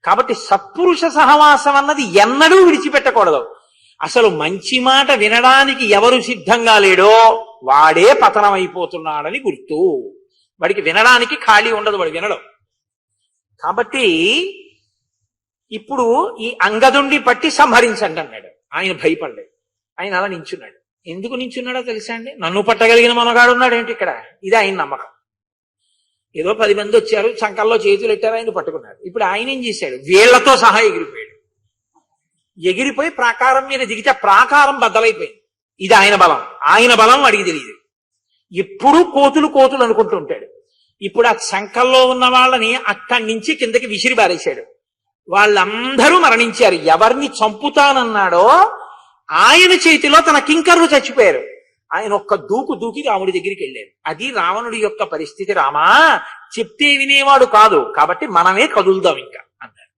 కాబట్టి సత్పురుష సహవాసం అన్నది ఎన్నడూ విడిచిపెట్టకూడదు. అసలు మంచి మాట వినడానికి ఎవరు సిద్ధంగా లేడో వాడే పతనమైపోతున్నాడని గుర్తు. వాడికి వినడానికి ఖాళీ ఉండదు, వాడు వినడం. కాబట్టి ఇప్పుడు ఈ అంగదుండి పట్టి సంహరించండి అన్నాడు. ఆయన భయపడలేదు, ఆయన అలా నించున్నాడు. ఎందుకు నించున్నాడో తెలుసా అండి? నన్ను పట్టగలిగిన మనగాడు ఉన్నాడు ఏంటి ఇక్కడ, ఇది ఆయన నమ్మకం. ఏదో 10 మంది వచ్చారు, చంకల్లో చేతులు పెట్టారు, ఆయన పట్టుకున్నారు. ఇప్పుడు ఆయన ఏం చేశాడు? వీళ్లతో సహా ఎగిరిపోయాడు. ఎగిరిపోయి ప్రాకారం మీద దిగితే ప్రాకారం బద్దలైపోయింది. ఇది ఆయన బలం. ఆయన బలం వాడికి తెలియదు. ఎప్పుడూ కోతులు కోతులు అనుకుంటూ ఉంటాడు. ఇప్పుడు ఆ చంకల్లో ఉన్న వాళ్ళని అక్కడి నుంచి కిందకి విసిరి బారేశాడు. వాళ్ళందరూ మరణించారు. ఎవరిని చంపుతానన్నాడో ఆయన చేతిలో తన కింకర్లు చచ్చిపోయారు. ఆయన ఒక్క దూకి రాముడి దగ్గరికి వెళ్ళారు. అది రావణుడి యొక్క పరిస్థితి. రామా, చెప్తే వినేవాడు కాదు, కాబట్టి మనమే కదులుదాం ఇంకా అన్నాడు.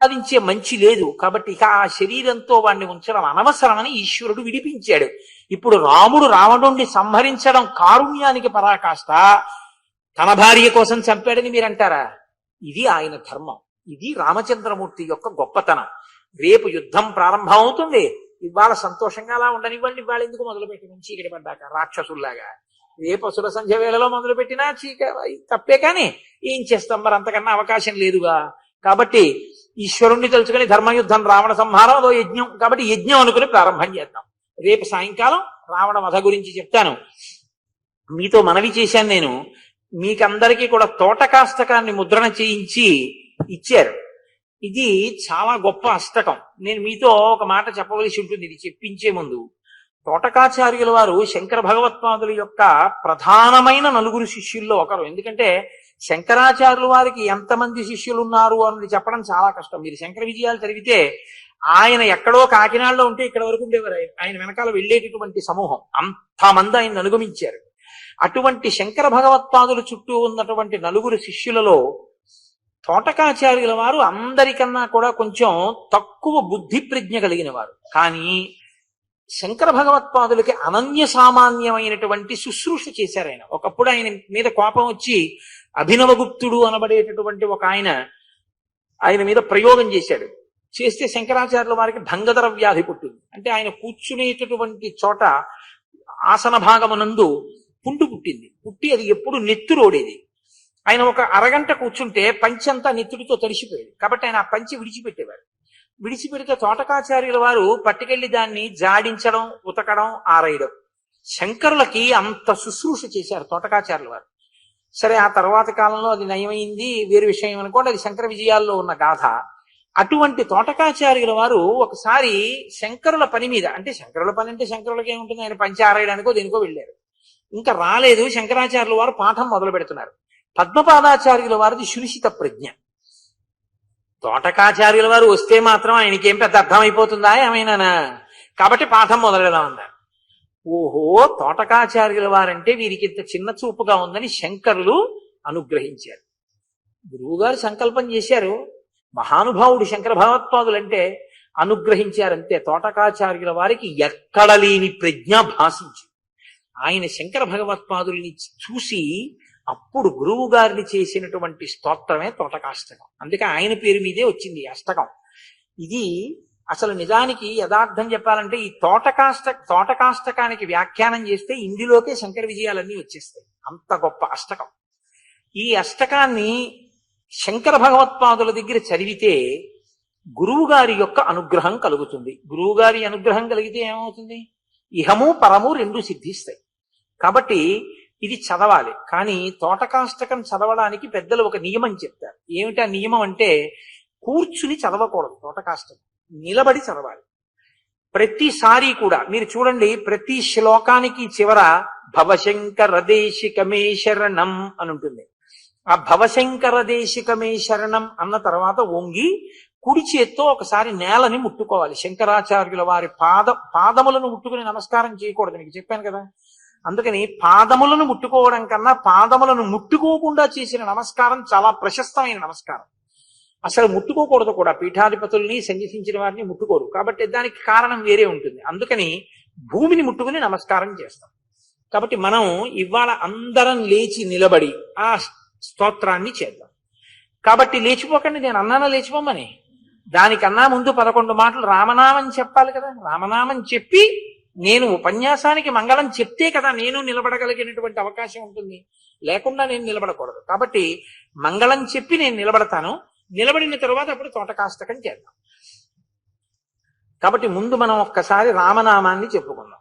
సాధించే మంచి లేదు, కాబట్టి ఇక ఆ శరీరంతో వాడిని ఉంచడం అనవసరమని ఈశ్వరుడు విడిపించాడు. ఇప్పుడు రాముడు రావణుణ్ణి సంహరించడం కారుణ్యానికి పరాకాష్ట. తన భార్య కోసం చంపాడని మీరంటారా? ఇది ఆయన ధర్మం. ఇది రామచంద్రమూర్తి యొక్క గొప్పతనం. రేపు యుద్ధం ప్రారంభం అవుతుంది. ఇవాళ సంతోషంగా అలా ఉండనివ్వండి. ఇవాళ ఎందుకు మొదలుపెట్టిన చీకటి పడ్డాక రాక్షసుల్లాగా? రేపు అసుర సంధ్య వేళలో మొదలుపెట్టినా తప్పే, కానీ ఏం చేస్తాం మరి, అంతకన్నా అవకాశం లేదుగా. కాబట్టి ఈశ్వరుణ్ణి తలుచుకుని ధర్మయుద్ధం, రావణ సంహారం అదో యజ్ఞం. కాబట్టి యజ్ఞం అనుకుని ప్రారంభం చేద్దాం. రేపు సాయంకాలం రావణ వధ గురించి చెప్తాను. మీతో మనవి చేశాను నేను, మీకందరికీ కూడా తోటకాష్టకాన్ని ముద్రణ చేయించి ఇచ్చారు. ఇది చాలా గొప్ప అష్టకం. నేను మీతో ఒక మాట చెప్పవలసి ఉంటుంది ఇది చెప్పించే ముందు. తోటకాచార్యుల వారు శంకర భగవత్పాదుల యొక్క ప్రధానమైన 9 శిష్యుల్లో ఒకరు. ఎందుకంటే శంకరాచార్యుల వారికి ఎంతమంది శిష్యులు ఉన్నారు అన్నది చెప్పడం చాలా కష్టం. మీరు శంకర విజయాలు చదివితే ఆయన ఎక్కడో కాకినాడలో ఉంటే ఇక్కడ వరకు ఉండేవారు. ఆయన వెనకాల వెళ్ళేటటువంటి సమూహం అంతమంది ఆయన అనుగమించారు. అటువంటి శంకర భగవత్పాదుల చుట్టూ ఉన్నటువంటి 9 శిష్యులలో తోటకాచార్యుల వారు అందరికన్నా కూడా కొంచెం తక్కువ బుద్ధి ప్రజ్ఞ కలిగిన వారు. కానీ శంకర భగవత్పాదులకి అనన్య సామాన్యమైనటువంటి శుశ్రూష చేశారు ఆయన. ఒకప్పుడు ఆయన మీద కోపం వచ్చి అభినవగుప్తుడు అనబడేటటువంటి ఒక ఆయన మీద ప్రయోగం చేశాడు. చేస్తే శంకరాచార్యుల వారికి భంగధర వ్యాధి పుట్టింది. అంటే ఆయన కూర్చునేటటువంటి చోట ఆసన భాగమునందు పుండు పుట్టి అది ఎప్పుడు నెత్తురోడేది. ఆయన ఒక అరగంట కూర్చుంటే పంచంతా నెత్తుడితో తడిసిపోయేది. కాబట్టి ఆయన ఆ పంచి విడిచిపెట్టేవారు. విడిచిపెడితే తోటకాచార్యుల వారు పట్టుకెళ్లి దాన్ని జాడించడం, ఉతకడం, ఆరేయడం. శంకరులకి అంత శుశ్రూష చేశారు తోటకాచార్యుల వారు. సరే, ఆ తర్వాత కాలంలో అది నయమైంది, వేరు విషయం అనుకోండి, అది శంకర విజయాల్లో ఉన్న గాథ. అటువంటి తోటకాచార్యుల వారు ఒకసారి శంకరుల పని మీద, అంటే శంకరుల పని అంటే శంకరులకి ఏముంటుంది, ఆయన పంచి ఆరేయడానికో దేనికో వెళ్ళారు. ఇంకా రాలేదు. శంకరాచార్యుల వారు పాఠం మొదలు పెడుతున్నారు. పద్మపాదాచార్యుల వారిది సునిశిత ప్రజ్ఞ. తోటకాచార్యుల వారు వస్తే మాత్రం ఆయనకేం పెద్ద అర్థమైపోతుందా ఏమైనా? కాబట్టి పాఠం మొదలెడదామన్నారు. ఓహో, తోటకాచార్యుల వారంటే వీరికి ఇంత చిన్న చూపుగా ఉందని శంకరులు అనుగ్రహించారు. గురువుగారు సంకల్పం చేశారు. మహానుభావుడు శంకర భగవత్పాదులంటే అనుగ్రహించారంతే. తోటకాచార్యుల వారికి ఎక్కడ లేని ప్రజ్ఞ భాషించి ఆయన శంకర భగవత్పాదుల్ని చూసి అప్పుడు గురువు గారిని చేసినటువంటి స్తోత్రమే తోటకాష్టకం. అందుకే ఆయన పేరు మీదే వచ్చింది అష్టకం. ఇది అసలు నిజానికి యథార్థం చెప్పాలంటే ఈ తోటకాష్టకానికి వ్యాఖ్యానం చేస్తే ఇందులోకే శంకర విజయాలన్నీ వచ్చేస్తాయి. అంత గొప్ప అష్టకం. ఈ అష్టకాన్ని శంకర భగవత్పాదుల దగ్గర చదివితే గురువు గారి యొక్క అనుగ్రహం కలుగుతుంది. గురువు గారి అనుగ్రహం కలిగితే ఏమవుతుంది? ఇహము పరము 2 సిద్ధిస్తాయి. కాబట్టి ఇది చదవాలి. కానీ తోటకాష్టకం చదవడానికి పెద్దలు ఒక నియమం చెప్తారు. ఏమిటా నియమం అంటే, కూర్చుని చదవకూడదు తోటకాష్టకం, నిలబడి చదవాలి. ప్రతిసారి కూడా మీరు చూడండి, ప్రతి శ్లోకానికి చివర భవశంకర దేశికమే శరణం అని ఉంటుంది. ఆ భవశంకర దేశికమే శరణం అన్న తర్వాత వంగి కుడి చేత్తో ఒకసారి నేలని ముట్టుకోవాలి. శంకరాచార్యుల వారి పాదములను ముట్టుకుని నమస్కారం చేయకూడదు, మీకు చెప్పాను కదా. అందుకని పాదములను ముట్టుకోవడం కన్నా పాదములను ముట్టుకోకుండా చేసిన నమస్కారం చాలా ప్రశస్తమైన నమస్కారం. అసలు ముట్టుకోకూడదు కూడా, పీఠాధిపతుల్ని సన్యసించిన వారిని ముట్టుకోరు, కాబట్టి దానికి కారణం వేరే ఉంటుంది. అందుకని భూమిని ముట్టుకుని నమస్కారం చేస్తాం. కాబట్టి మనం ఇవాళ అందరం లేచి నిలబడి ఆ స్తోత్రాన్ని చేద్దాం. కాబట్టి లేచిపోకండి, నేను అన్నానా లేచిపోమని. దానికన్నా ముందు 11 మాటలు రామనామం చెప్పాలి కదా. రామనామం చెప్పి నేను ఉపన్యాసానికి మంగళం చెప్తే కదా నేను నిలబడగలిగినటువంటి అవకాశం ఉంటుంది, లేకుండా నేను నిలబడకూడదు. కాబట్టి మంగళం చెప్పి నేను నిలబడతాను. నిలబడిన తరువాత అప్పుడు తోటకాష్టకం చేద్దాం. కాబట్టి ముందు మనం ఒక్కసారి రామనామాన్ని చెప్పుకుందాం.